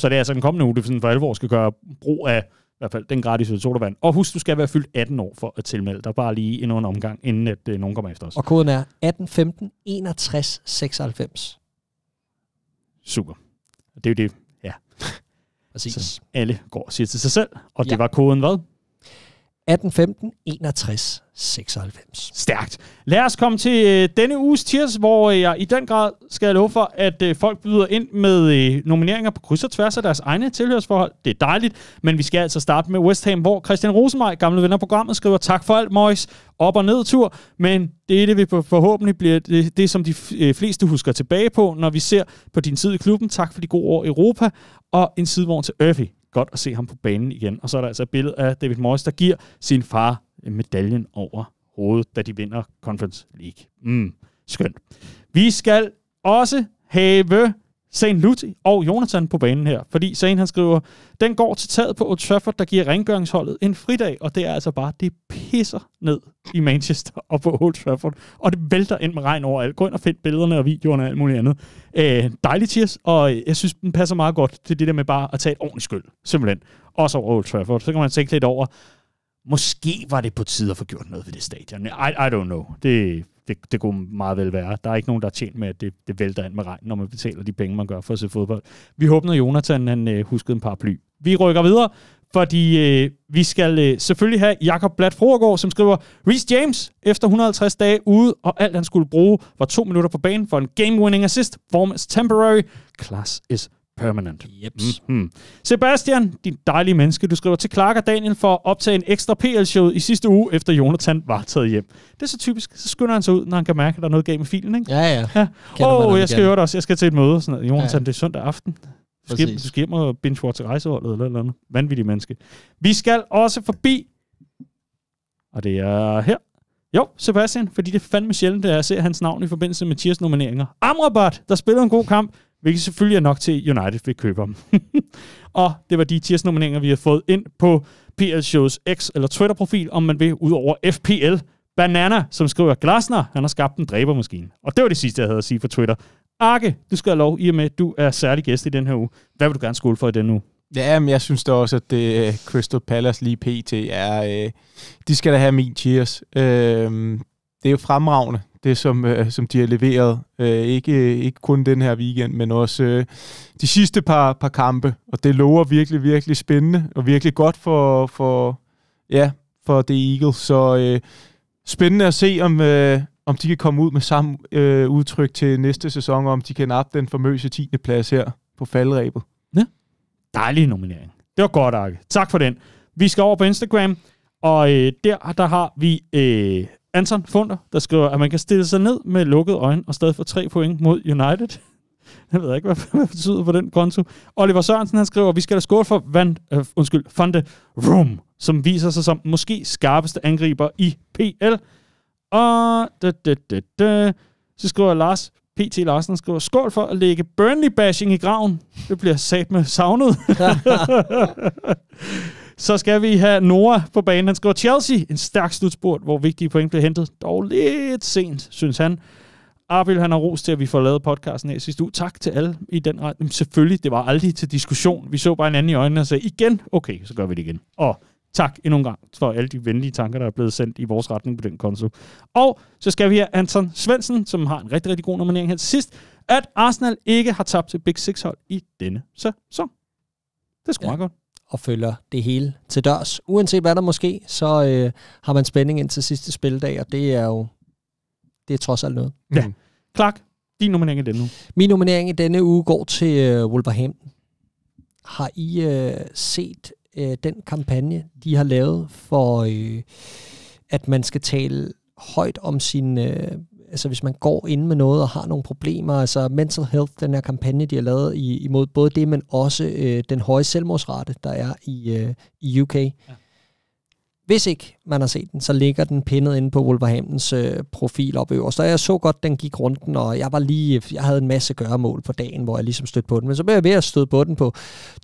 Så det er altså den kommende uge, det sådan for alvor skal gøre brug af i hvert fald den gratis sodavand. Og husk, du skal være fyldt 18 år for at tilmelde dig. Bare lige endnu en omgang, inden at nogen kommer efter os. Og koden er 1815 61 96. Super. Det er jo det, ja. Præcis. Så alle går og siger til sig selv. Og det var koden hvad? 1815 61 96. Stærkt. Lad os komme til denne uges tiers, hvor jeg i den grad skal love for, at folk byder ind med nomineringer på kryds og tværs af deres egne tilhørsforhold. Det er dejligt, men vi skal altså starte med West Ham, hvor Christian Rosenmeier, gamle ven af programmet, skriver tak for alt, Mois, op- og nedtur, men det vil forhåbentlig blive det, som de fleste husker tilbage på, når vi ser på din tid i klubben. Tak for de gode år i Europa, og en sidevogn til Øffy. Godt at se ham på banen igen. Og så er der altså et billede af David Moyes, der giver sin far medaljen over hovedet, da de vinder Conference League. Skønt. Vi skal også have Zane Luthi og Jonathan på banen her, fordi Zane han skriver, den går til taget på Old Trafford, der giver rengøringsholdet en fridag, og det er altså bare, det pisser ned i Manchester og på Old Trafford, og det vælter ind med regn overalt. Gå ind og find billederne og videoerne og alt muligt andet. Dejligt tirs, og jeg synes, den passer meget godt til det der med bare at tage et ordentligt skyld, simpelthen. Også over Old Trafford. Så kan man tænke lidt over, måske var det på tide at få gjort noget ved det stadion. I don't know. Det kunne meget vel være. Der er ikke nogen, der er tjent med, at det vælter ind med regn, når man betaler de penge, man gør for at se fodbold. Vi håber, at Jonathan han huskede en paraply. Vi rykker videre, fordi vi skal selvfølgelig have Jakob Blatt Froergaard, som skriver, Reece James efter 150 dage ude, og alt han skulle bruge var 2 minutter på banen for en game-winning assist. Form is temporary, class is permanent. Jeps. Sebastian, din dejlige menneske, du skriver til Clark og Daniel for at optage en ekstra PL-show i sidste uge, efter Jonathan var taget hjem. Det er så typisk. Så skynder han sig ud, når han kan mærke, at der er noget galt med filen, ikke? Ja. Jeg skal høre det også. Jeg skal til et møde. Sådan noget. Jonathan, det er søndag aften. Du skal hjem og binge-watch rejseholdet eller noget. Vanvittigt menneske. Vi skal også forbi, og det er her. Jo, Sebastian, fordi det er fandme sjældent, at jeg ser hans navn i forbindelse med Tiers nomineringer. Amrabat, der spiller en god kamp, hvilket selvfølgelig er nok til United vil købe ham. Og det var de Tiers nomineringer, vi har fået ind på PL Shows X eller Twitter-profil, om man vil, ud over FPL. Banana, som skriver Glasner, han har skabt en dræbermaskine. Og det var det sidste, jeg havde at sige på Twitter. Arke, du skal have lov, i og med, at du er særlig gæst i den her uge. Hvad vil du gerne skåle for i den uge? Ja, men jeg synes da også, at det Crystal Palace lige pt. Er... de skal da have min cheers. Det er jo fremragende, det som de har leveret. Ikke kun den her weekend, men også de sidste par kampe. Og det lover virkelig, virkelig spændende, og virkelig godt for The Eagles. Så spændende at se, om de kan komme ud med samme udtryk til næste sæson, og om de kan nappe den famøse 10. plads her på faldrebet. Ja. Dejlig nominering. Det var godt, Arke. Tak for den. Vi skal over på Instagram, og der har vi Anton Funder, der skriver, at man kan stille sig ned med lukkede øjne og stadig få 3 point mod United. Jeg ved ikke, hvad det betyder på den konto. Oliver Sørensen, han skriver, at vi skal da skåle for Van de Room, som viser sig som måske skarpeste angriber i PL. Og så skriver Lars P.T. Larsen, skriver, skål for at lægge Burnley-bashing i graven. Det bliver sat med savnet. Så skal vi have Nora på banen. Han skriver, Chelsea, en stærk slutspurt, hvor vigtige point bliver hentet. Dog lidt sent, synes han. Arbil, han har ros til, at vi får lavet podcasten her sidste uge. Tak til alle i den retning. Selvfølgelig, det var aldrig til diskussion. Vi så bare en anden i øjnene og sagde, igen, okay, så gør vi det igen. Og tak endnu en gang for alle de venlige tanker, der er blevet sendt i vores retning på den konto. Og så skal vi have Anton Svendsen, som har en rigtig, rigtig god nominering her til sidst, at Arsenal ikke har tabt til Big Six-hold i denne sæson. Det er sgu meget godt. Og følger det hele til dørs. Uanset hvad der måske, så har man spænding ind til sidste spildag, og det er trods alt noget. Ja. Clark, din nominering i denne uge? Min nominering i denne uge går til Wolverhampton. Har I set den kampagne, de har lavet for, at man skal tale højt om sin... altså hvis man går ind med noget og har nogle problemer, altså mental health, den her kampagne, de har lavet imod både det, men også den høje selvmordsrate, der er i UK. Ja. Hvis ikke man har set den, så ligger den pindet inde på Wolverhamptons profil op øverst. Og jeg så godt, den gik rundt, og jeg havde en masse gøremål på dagen, hvor jeg ligesom stødte på den. Men så blev jeg ved at støde på den på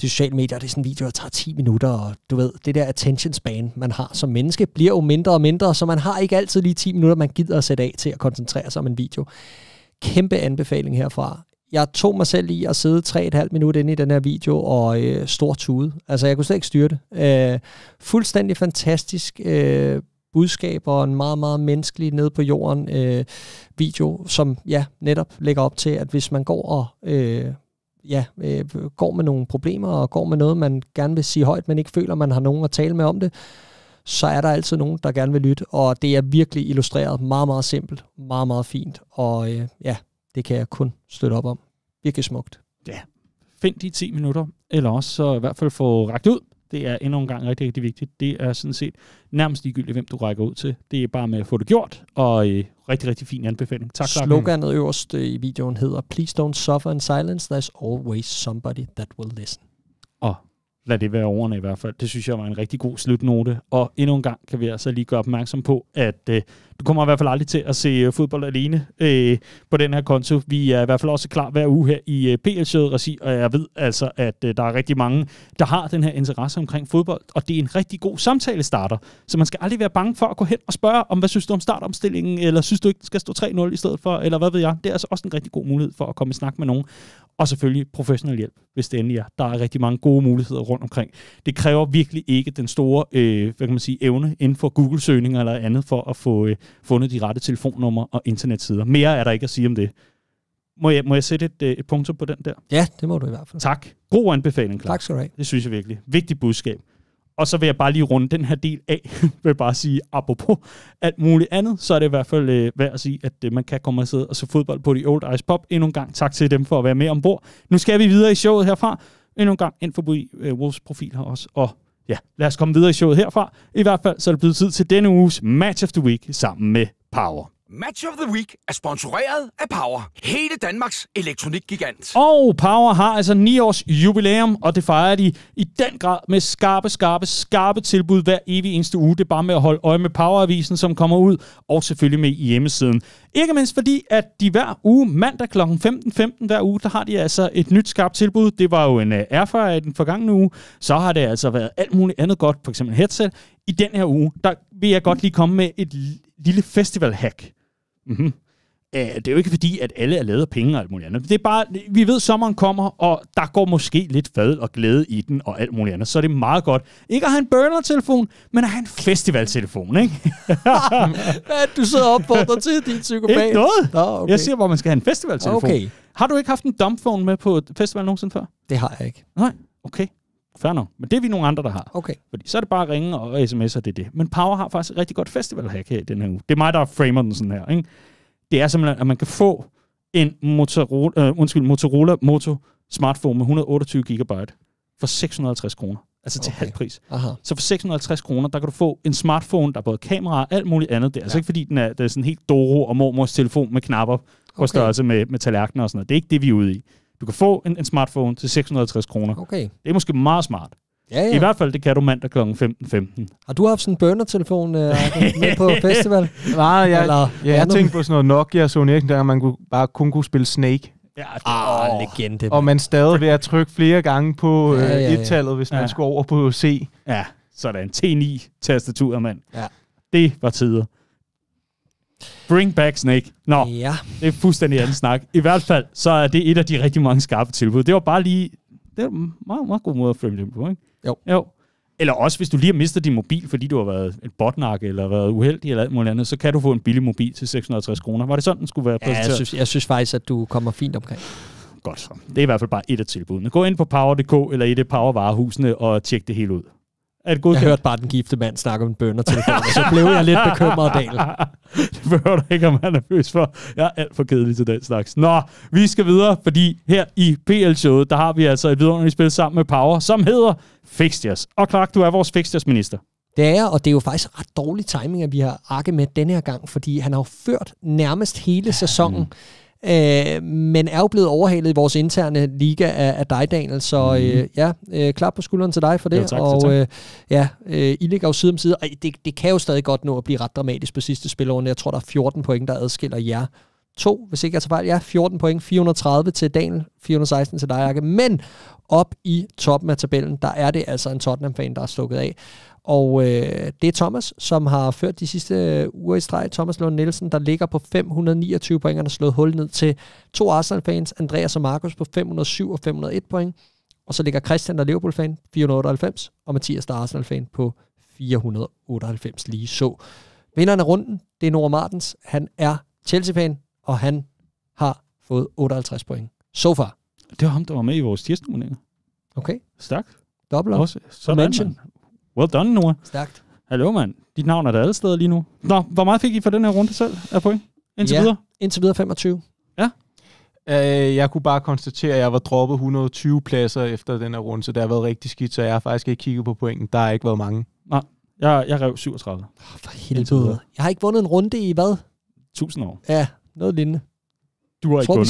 de sociale medier, og det er sådan en video, der tager 10 minutter, og du ved, det der attention span, man har som menneske, bliver jo mindre og mindre, så man har ikke altid lige 10 minutter, man gider at sætte af til at koncentrere sig om en video. Kæmpe anbefaling herfra. jeg tog mig selv i at sidde 3,5 minutter inde i den her video og stortude. Altså, jeg kunne slet ikke styre det. Fuldstændig fantastisk budskab og en meget, meget menneskelig nede på jorden video, som netop lægger op til, at hvis man går og går med nogle problemer og går med noget, man gerne vil sige højt, men ikke føler, man har nogen at tale med om det, så er der altid nogen, der gerne vil lytte, og det er virkelig illustreret meget, meget simpelt, meget, meget fint, og det kan jeg kun støtte op om. Virkelig smukt. Ja, find de 10 minutter, eller også så i hvert fald få rakt ud. Det er endnu en gang rigtig, rigtig vigtigt. Det er sådan set nærmest ligegyldigt, hvem du rækker ud til. Det er bare med at få det gjort, og rigtig, rigtig fin anbefaling. Tak. Sloganet øverst i videoen hedder Please don't suffer in silence, there's always somebody that will listen. Og lad det være ordene i hvert fald. Det synes jeg var en rigtig god slutnote. Og endnu en gang kan vi altså lige gøre opmærksom på, at du kommer i hvert fald aldrig til at se fodbold alene på den her konto. Vi er i hvert fald også klar hver uge her i PL-showet regi, og jeg ved altså, at der er rigtig mange, der har den her interesse omkring fodbold, og det er en rigtig god samtale-starter. Så man skal aldrig være bange for at gå hen og spørge om, hvad synes du om startomstillingen, eller synes du ikke, det skal stå 3-0 i stedet for, eller hvad ved jeg. Det er altså også en rigtig god mulighed for at komme i snak med nogen. Og selvfølgelig professionel hjælp, hvis det endelig er. Der er rigtig mange gode muligheder rundt omkring. Det kræver virkelig ikke den store evne inden for Google-søgninger eller andet for at få fundet de rette telefonnumre og internetsider. Mere er der ikke at sige om det. Må jeg sætte et punktum på den der? Ja, det må du i hvert fald. Tak. God anbefaling, Clark. Tak skal du have. Det synes jeg virkelig. Vigtigt budskab. Og så vil jeg bare lige runde den her del af, vil jeg bare sige, apropos alt muligt andet, så er det i hvert fald værd at sige, at man kan komme og sidde og se fodbold på The Old Irish Pub. Endnu en gang tak til dem for at være med ombord. Nu skal vi videre i showet herfra. Endnu en gang ind forbi Wolves profil her også. Og ja, lad os komme videre i showet herfra. I hvert fald så er det blevet tid til denne uges Match of the Week sammen med Power. Match of the Week er sponsoreret af Power, hele Danmarks elektronikgigant. Og Power har altså 9 års jubilæum, og det fejrer de i den grad med skarpe tilbud hver evig eneste uge. Det er bare med at holde øje med Power-avisen, som kommer ud, og selvfølgelig med i hjemmesiden. Ikke mindst fordi, at de hver uge, mandag kl. 15.15 hver uge, der har de altså et nyt skarpt tilbud. Det var jo en Airfryer i den forgangne uge. Så har det altså været alt muligt andet godt, for eksempel headset. I den her uge, der vil jeg godt lige komme med et lille festival-hack. Mm-hmm. Det er jo ikke fordi, at alle er lavet af penge og alt muligt andet. Det er bare, vi ved, at sommeren kommer, og der går måske lidt fadel og glæde i den og alt muligt andet. Så er det meget godt. Ikke at have en burner-telefon, men at have en festival-telefon, ikke? Du sidder op på dig til din psykopat. Ikke noget. Okay. Jeg siger, hvor man skal have en festival-telefon. Okay. Har du ikke haft en dumbphone med på festival nogensinde før? Det har jeg ikke. Nej, okay. Fair nok. Men det er vi nogle andre, der har. Okay. Fordi så er det bare at ringe og sms'er, det er det. Men Power har faktisk et rigtig godt festival-hack her i den her uge. Det er mig, der framer den sådan her, ikke? Det er simpelthen, at man kan få en Motorola Moto smartphone med 128 GB for 650 kroner. Altså til halv pris. Aha. Så for 650 kroner, der kan du få en smartphone, der er både kamera og alt muligt andet. Det er altså ikke fordi, det er sådan helt Doro og mormors telefon med knapper på størrelse med tallerkener og sådan noget. Det er ikke det, vi er ude i. Du kan få en smartphone til 650 kroner. Okay. Det er måske meget smart. Ja. I hvert fald, det kan du mandag kl. 15.15. Har du haft sådan en burner-telefon med på festival? Nej, jeg tænkte på sådan noget Nokia og Sony Ericsson, der man kun kunne spille Snake. Ja, legende. Og man stadig ved at trykke flere gange på et-tallet, hvis man skulle over på C. Ja, sådan. T9-tastaturet, mand. Ja. Det var tider. Bring back Snake. Nå, ja. Det er fuldstændig anden snak. I hvert fald, så er det et af de rigtig mange skarpe tilbud. Det var bare lige... Det er en meget, meget god måde at frame det på, ikke? Jo. Eller også, hvis du lige har mistet din mobil, fordi du har været et botnakke, eller været uheldig, eller alt muligt andet, så kan du få en billig mobil til 650 kroner. Var det sådan, den skulle være præsenteret? Ja, jeg synes faktisk, at du kommer fint omkring. Godt så. Det er i hvert fald bare et af tilbudene. Gå ind på Power.dk eller et af Power-varehusene og tjek det hele ud. Jeg hørte bare den gifte mand snakke om en burner-telefon, og så blev jeg lidt bekymret, Daniel. Det behøver du ikke at være nervøs for. Jeg er alt for kedelig til den slags. Nå, vi skal videre, fordi her i PL-showet, der har vi altså et vidunderligt spil sammen med Power, som hedder Fixtures. Og Clark, du er vores Fixtures-minister. Det er, og det er jo faktisk ret dårlig timing, at vi har Arke med denne her gang, fordi han har jo ført nærmest hele sæsonen. Men er jo blevet overhalet i vores interne liga af dig, Daniel, så klap på skulderen til dig for det. Jo, tak. I ligger jo side om side, og det kan jo stadig godt nå at blive ret dramatisk på sidste spilrunde. Jeg tror, der er 14 point, der adskiller jer 2, hvis ikke jeg tager fejl. Ja, 14 point, 430 til Daniel, 416 til dig, Jakke. Men op i toppen af tabellen, der er det altså en Tottenham-fan, der er stukket af. Og det er Thomas, som har ført de sidste uger i streg. Thomas Lund Nielsen, der ligger på 529 point. Han har slået hul ned til 2 Arsenal-fans, Andreas og Markus på 507 og 501 point. Og så ligger Christian, der er Liverpool-fan, 498, og Mathias, der er Arsenal-fan, på 498 lige så. Vinderen af runden, det er Nora Martens. Han er Chelsea-fan, og han har fået 58 point. So far. Det var ham, der var med i vores tirsnomineringer. Okay. Stærkt. Double up. Sådan, man. Well done, Nora. Stærkt. Hallo, mand. Dit navn er der alle steder lige nu. Nå, hvor meget fik I for den her runde selv af point? Indtil videre? Indtil videre 25. Ja. Jeg kunne bare konstatere, at jeg var droppet 120 pladser efter den her runde, så det har været rigtig skidt, så jeg har faktisk ikke kigget på pointen. Der har ikke været mange. Nej, jeg rev 37. For helvede. Jeg har ikke vundet en runde i hvad? 1000 år. Ja, noget lignende. Du har ikke vundet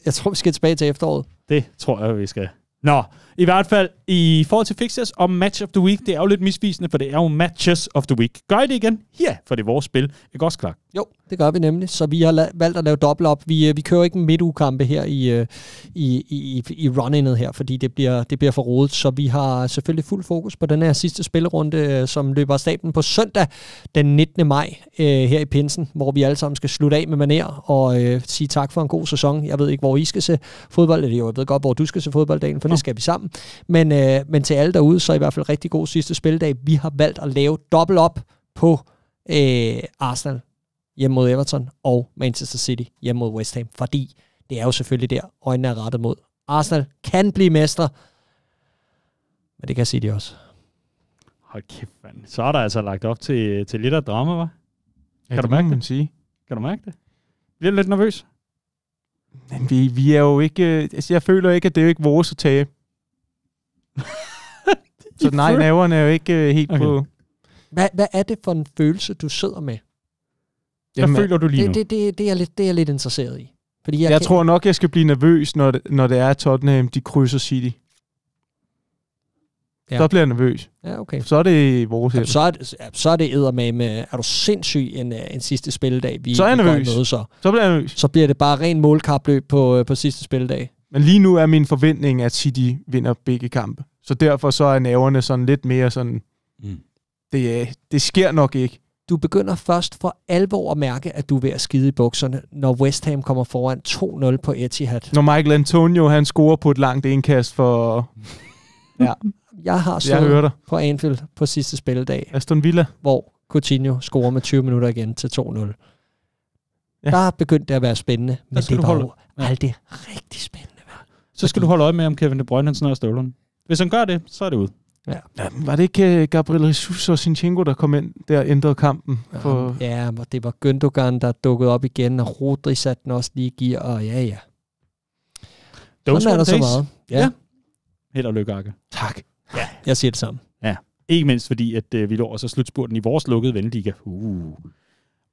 Jeg tror, vi skal tilbage til efteråret. Det tror jeg, vi skal. Nå, i hvert fald i forhold til fixtures og Match of the Week, det er jo lidt misvisende, for det er jo Matches of the Week. Gør I det igen? Ja, for det er vores spil. Ikke også klart? Jo, det gør vi nemlig. Så vi har valgt at lave dobbelt op. Vi kører ikke en midtugekampe her i run-innet her, fordi det bliver for rodet. Så vi har selvfølgelig fuld fokus på den her sidste spillerunde, som løber af stablen på søndag den 19. maj her i Pinsen, hvor vi alle sammen skal slutte af med maner og sige tak for en god sæson. Jeg ved ikke, hvor I skal se fodbold. Jeg ved godt, hvor du skal se fodbolddagen, for det skal vi sammen. Men til alle derude, så er i hvert fald rigtig god sidste spilledag. Vi har valgt at lave dobbelt op på Arsenal hjemme mod Everton og Manchester City hjemme mod West Ham, fordi det er jo selvfølgelig der, øjnene er rettet mod. Arsenal kan blive mestre, men det kan City også. Hold kæft, mand. Så er der altså lagt op til lidt af drama, hva'? Kan du mærke det? Kan du mærke det? Bliver du lidt nervøs? Men vi er jo ikke... Altså, jeg føler ikke, at det er jo ikke vores at tabe. Så nej, nerverne er jo ikke helt på... Hvad er det for en følelse, du sidder med? Hvad føler du lige nu? Det er jeg lidt interesseret i. Fordi jeg tror nok, jeg skal blive nervøs, når det er Tottenham, de krydser City. Ja. Så bliver jeg nervøs. Ja, okay. Så er det vores held. Så er det eddermame. Er du sindssyg en sidste spilledag? Så er jeg nervøs. Så bliver jeg nervøs. Så bliver det bare ren målkapløb på sidste spilledag. Men lige nu er min forventning, at City vinder begge kampe. Så derfor så er nerverne sådan lidt mere sådan... Det sker nok ikke. Du begynder først for alvor at mærke, at du er ved at skide i bukserne, når West Ham kommer foran 2-0 på Etihad. Når Michael Antonio, han scorer på et langt indkast for... Ja. Jeg har stået på Anfield på sidste spilledag. Aston Villa. Hvor Coutinho scorer med 20 minutter igen til 2-0. Ja. Der begyndte det at være spændende, men det var jo aldrig rigtig spændende. Så skal du holde øje med, om Kevin De Bruyne han snører støvlerne. Hvis han gør det, så er det ud. Ja. Var det ikke Gabriel Jesus og Zinchenko, der kom ind der og ændrede kampen? Ja, det var Gündogan, der dukkede op igen, og Rodri satte den også lige gear, og ja. Sådan er der så meget. Ja. Held og lykke, Arke. Tak. Ja, jeg siger det samme. Ja, ikke mindst fordi, at vi når altså slutspurten i vores lukkede venneliga.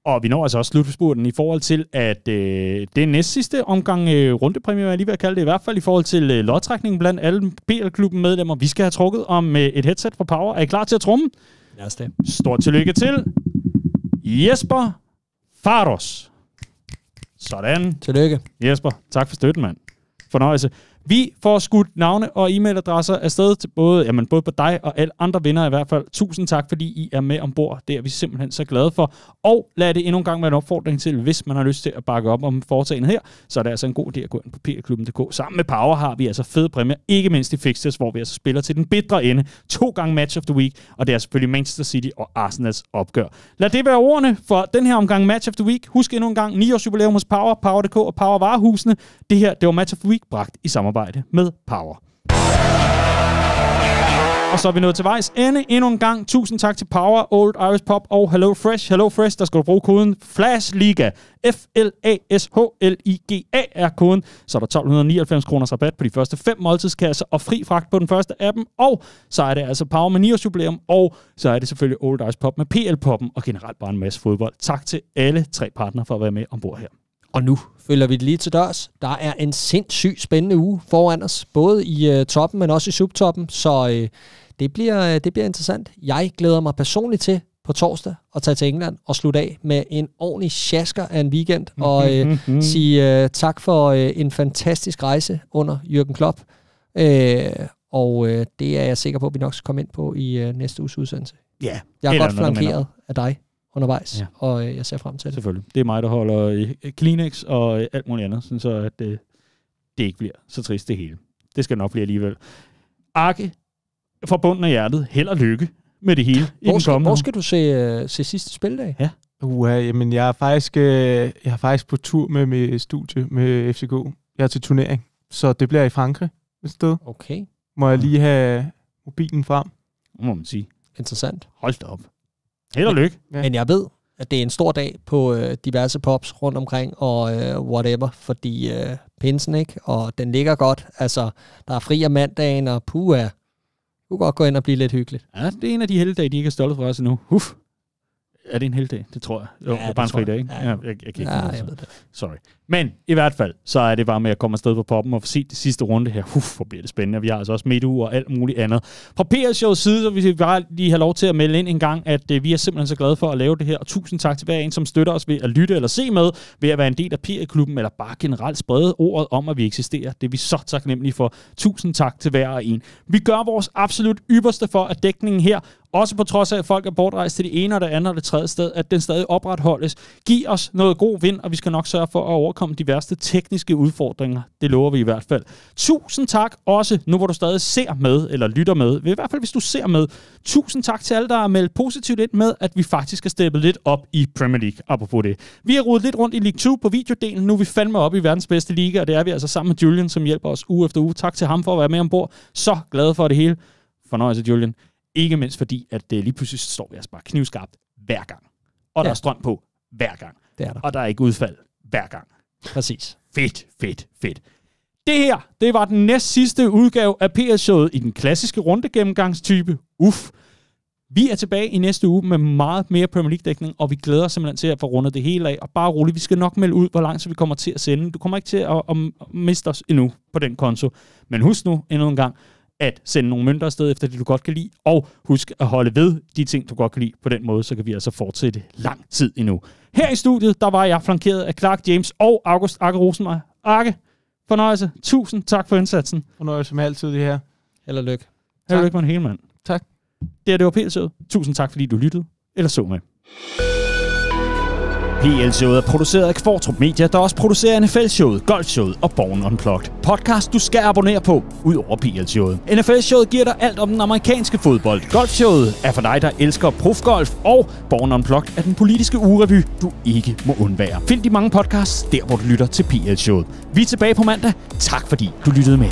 Og vi når altså også slutspurten i forhold til, at det er næst sidste omgang rundepræmie, jeg lige vil kalde det, i hvert fald i forhold til lodtrækningen blandt alle BL-klubben medlemmer. Vi skal have trukket om et headset fra Power. Er I klar til at trumme? Lad os det. Stort tillykke til Jesper Faros. Sådan. Tillykke. Jesper, tak for støtten, mand. Fornøjelse. Vi får skudt navne og e-mailadresser afsted til både på dig og alle andre vinder i hvert fald. Tusind tak, fordi I er med ombord. Det er vi simpelthen så glade for. Og lad det endnu en gang være en opfordring til, hvis man har lyst til at bakke op om foretagendet her, så er det altså en god idé at gå ind på plklubben.dk. Sammen med Power har vi altså fede præmier, ikke mindst i fixtures, hvor vi altså spiller til den bitre ende. 2 gange Match of the Week, og det er selvfølgelig Manchester City og Arsenals opgør. Lad det være ordene for den her omgang Match of the Week. Husk endnu en gang 9 års jubilæum hos Power, Power.dk og Power Varehusene. Det her, det var Match of the Week, bragt i samarbejde med Power. Og så er vi nået til vejs ende endnu en gang. Tusind tak til Power, Old Irish Pop og Hello Fresh. Hello Fresh, der skal du bruge koden FLASHLIGA. FLASHLIGA er koden. Så er der 1299 kroners rabat på de første 5 måltidskasser og fri fragt på den første af dem. Og så er det altså Power med 9 års jubilæum, og så er det selvfølgelig Old Irish Pop med PL-poppen og generelt bare en masse fodbold. Tak til alle 3 partnere for at være med ombord her. Og nu følger vi det lige til dørs. Der er en sindssygt spændende uge foran os, både i toppen, men også i subtoppen, så det bliver interessant. Jeg glæder mig personligt til på torsdag og tage til England og slutte af med en ordentlig sjasker af en weekend og sige tak for en fantastisk rejse under Jürgen Klopp. Og det er jeg sikker på, at vi nok skal komme ind på i næste uges udsendelse. Ja. Jeg er godt flankeret af dig undervejs, og jeg ser frem til det. Selvfølgelig. Det er mig, der holder Kleenex og alt muligt andet, sådan så at det ikke bliver så trist det hele. Det skal nok blive alligevel. Arke, fra bunden af hjertet, held og lykke med det hele. Hvor skal du se sidste spildag? Ja. Jamen, jeg er faktisk på tur med studie med FCK. Jeg er til turnering, så det bliver i Frankrig et sted. Okay. Må jeg lige have mobilen frem? Må man sige. Interessant. Hold da op. Held og lykke. Ja. Men jeg ved, at det er en stor dag på diverse pubs rundt omkring og whatever, fordi pinsen, ikke? Og den ligger godt. Altså, der er fri af mandagen, og puha. Du kan godt gå ind og blive lidt hyggeligt. Ja, det er en af de heldigdage, de ikke er stolte for os endnu. Er det en heldigdag? Det tror jeg. Jo, det er bare en fri dag, ikke? Ja, jeg kan ikke jeg ved det. Sorry. Men i hvert fald, så er det bare med at komme afsted på poppen og få set det sidste runde her. Hvor bliver det spændende. Vi har altså også midtuge og alt muligt andet. Fra PL-showets side, så vil vi bare lige have lov til at melde ind en gang, at vi er simpelthen så glade for at lave det her. Og tusind tak til hver en, som støtter os ved at lytte eller se med, ved at være en del af PL-klubben, eller bare generelt sprede ordet om, at vi eksisterer. Det er vi så taknemmelige for. Tusind tak til hver og en. Vi gør vores absolut ypperste for, at dækningen her, også på trods af, at folk er bortrejst til det ene og det andet og det tredje sted, at den stadig opretholdes. Giv os noget god vind, og vi skal nok sørge for at overkomme de værste tekniske udfordringer. Det lover vi i hvert fald. Tusind tak også, nu hvor du stadig ser med, eller lytter med. I hvert fald, hvis du ser med. Tusind tak til alle, der har meldt positivt ind med, at vi faktisk er steppet lidt op i Premier League, apropos det. Vi har rodet lidt rundt i League 2 på videodelen. Nu er vi fandme op i verdens bedste liga, og det er vi altså sammen med Julian, som hjælper os uge efter uge. Tak til ham for at være med ombord. Så glade for det hele. Fornøjelse, Julian. Ikke mindst fordi, at lige pludselig står vi altså bare knivskarpt hver gang. Og der er strøm på hver gang. Det er der. Og der er ikke udfald hver gang. Præcis. Fedt. Det her, det var den næst sidste udgave af PL-showet i den klassiske rundegennemgangstype. Vi er tilbage i næste uge med meget mere Premier League-dækning, og vi glæder os simpelthen til at få rundet det hele af. Og bare roligt, vi skal nok melde ud, hvor langt vi kommer til at sende. Du kommer ikke til at miste os endnu på den konto. Men husk nu endnu en gang, at sende nogle mønter afsted efter det, du godt kan lide, og husk at holde ved de ting, du godt kan lide. På den måde, så kan vi altså fortsætte lang tid endnu. Her i studiet, der var jeg flankeret af Clark James og August Arke Rosenmeier. Arke, fornøjelse. Tusind tak for indsatsen. Fornøjelse med altid det her. Held og lykke. Held og lykke med en hel mand. Tak. Det var PL-showet. Tusind tak, fordi du lyttede eller så med. PL-showet er produceret af Kvartrup Media, der også producerer NFL-showet, Golf-showet og Born Unplugged. Podcast, du skal abonnere på, ud over PL-showet. NFL-showet giver dig alt om den amerikanske fodbold. Golf-showet er for dig, der elsker profgolf, og Born Unplugged er den politiske ugerevy, du ikke må undvære. Find de mange podcasts der, hvor du lytter til PL-showet. Vi er tilbage på mandag. Tak fordi du lyttede med.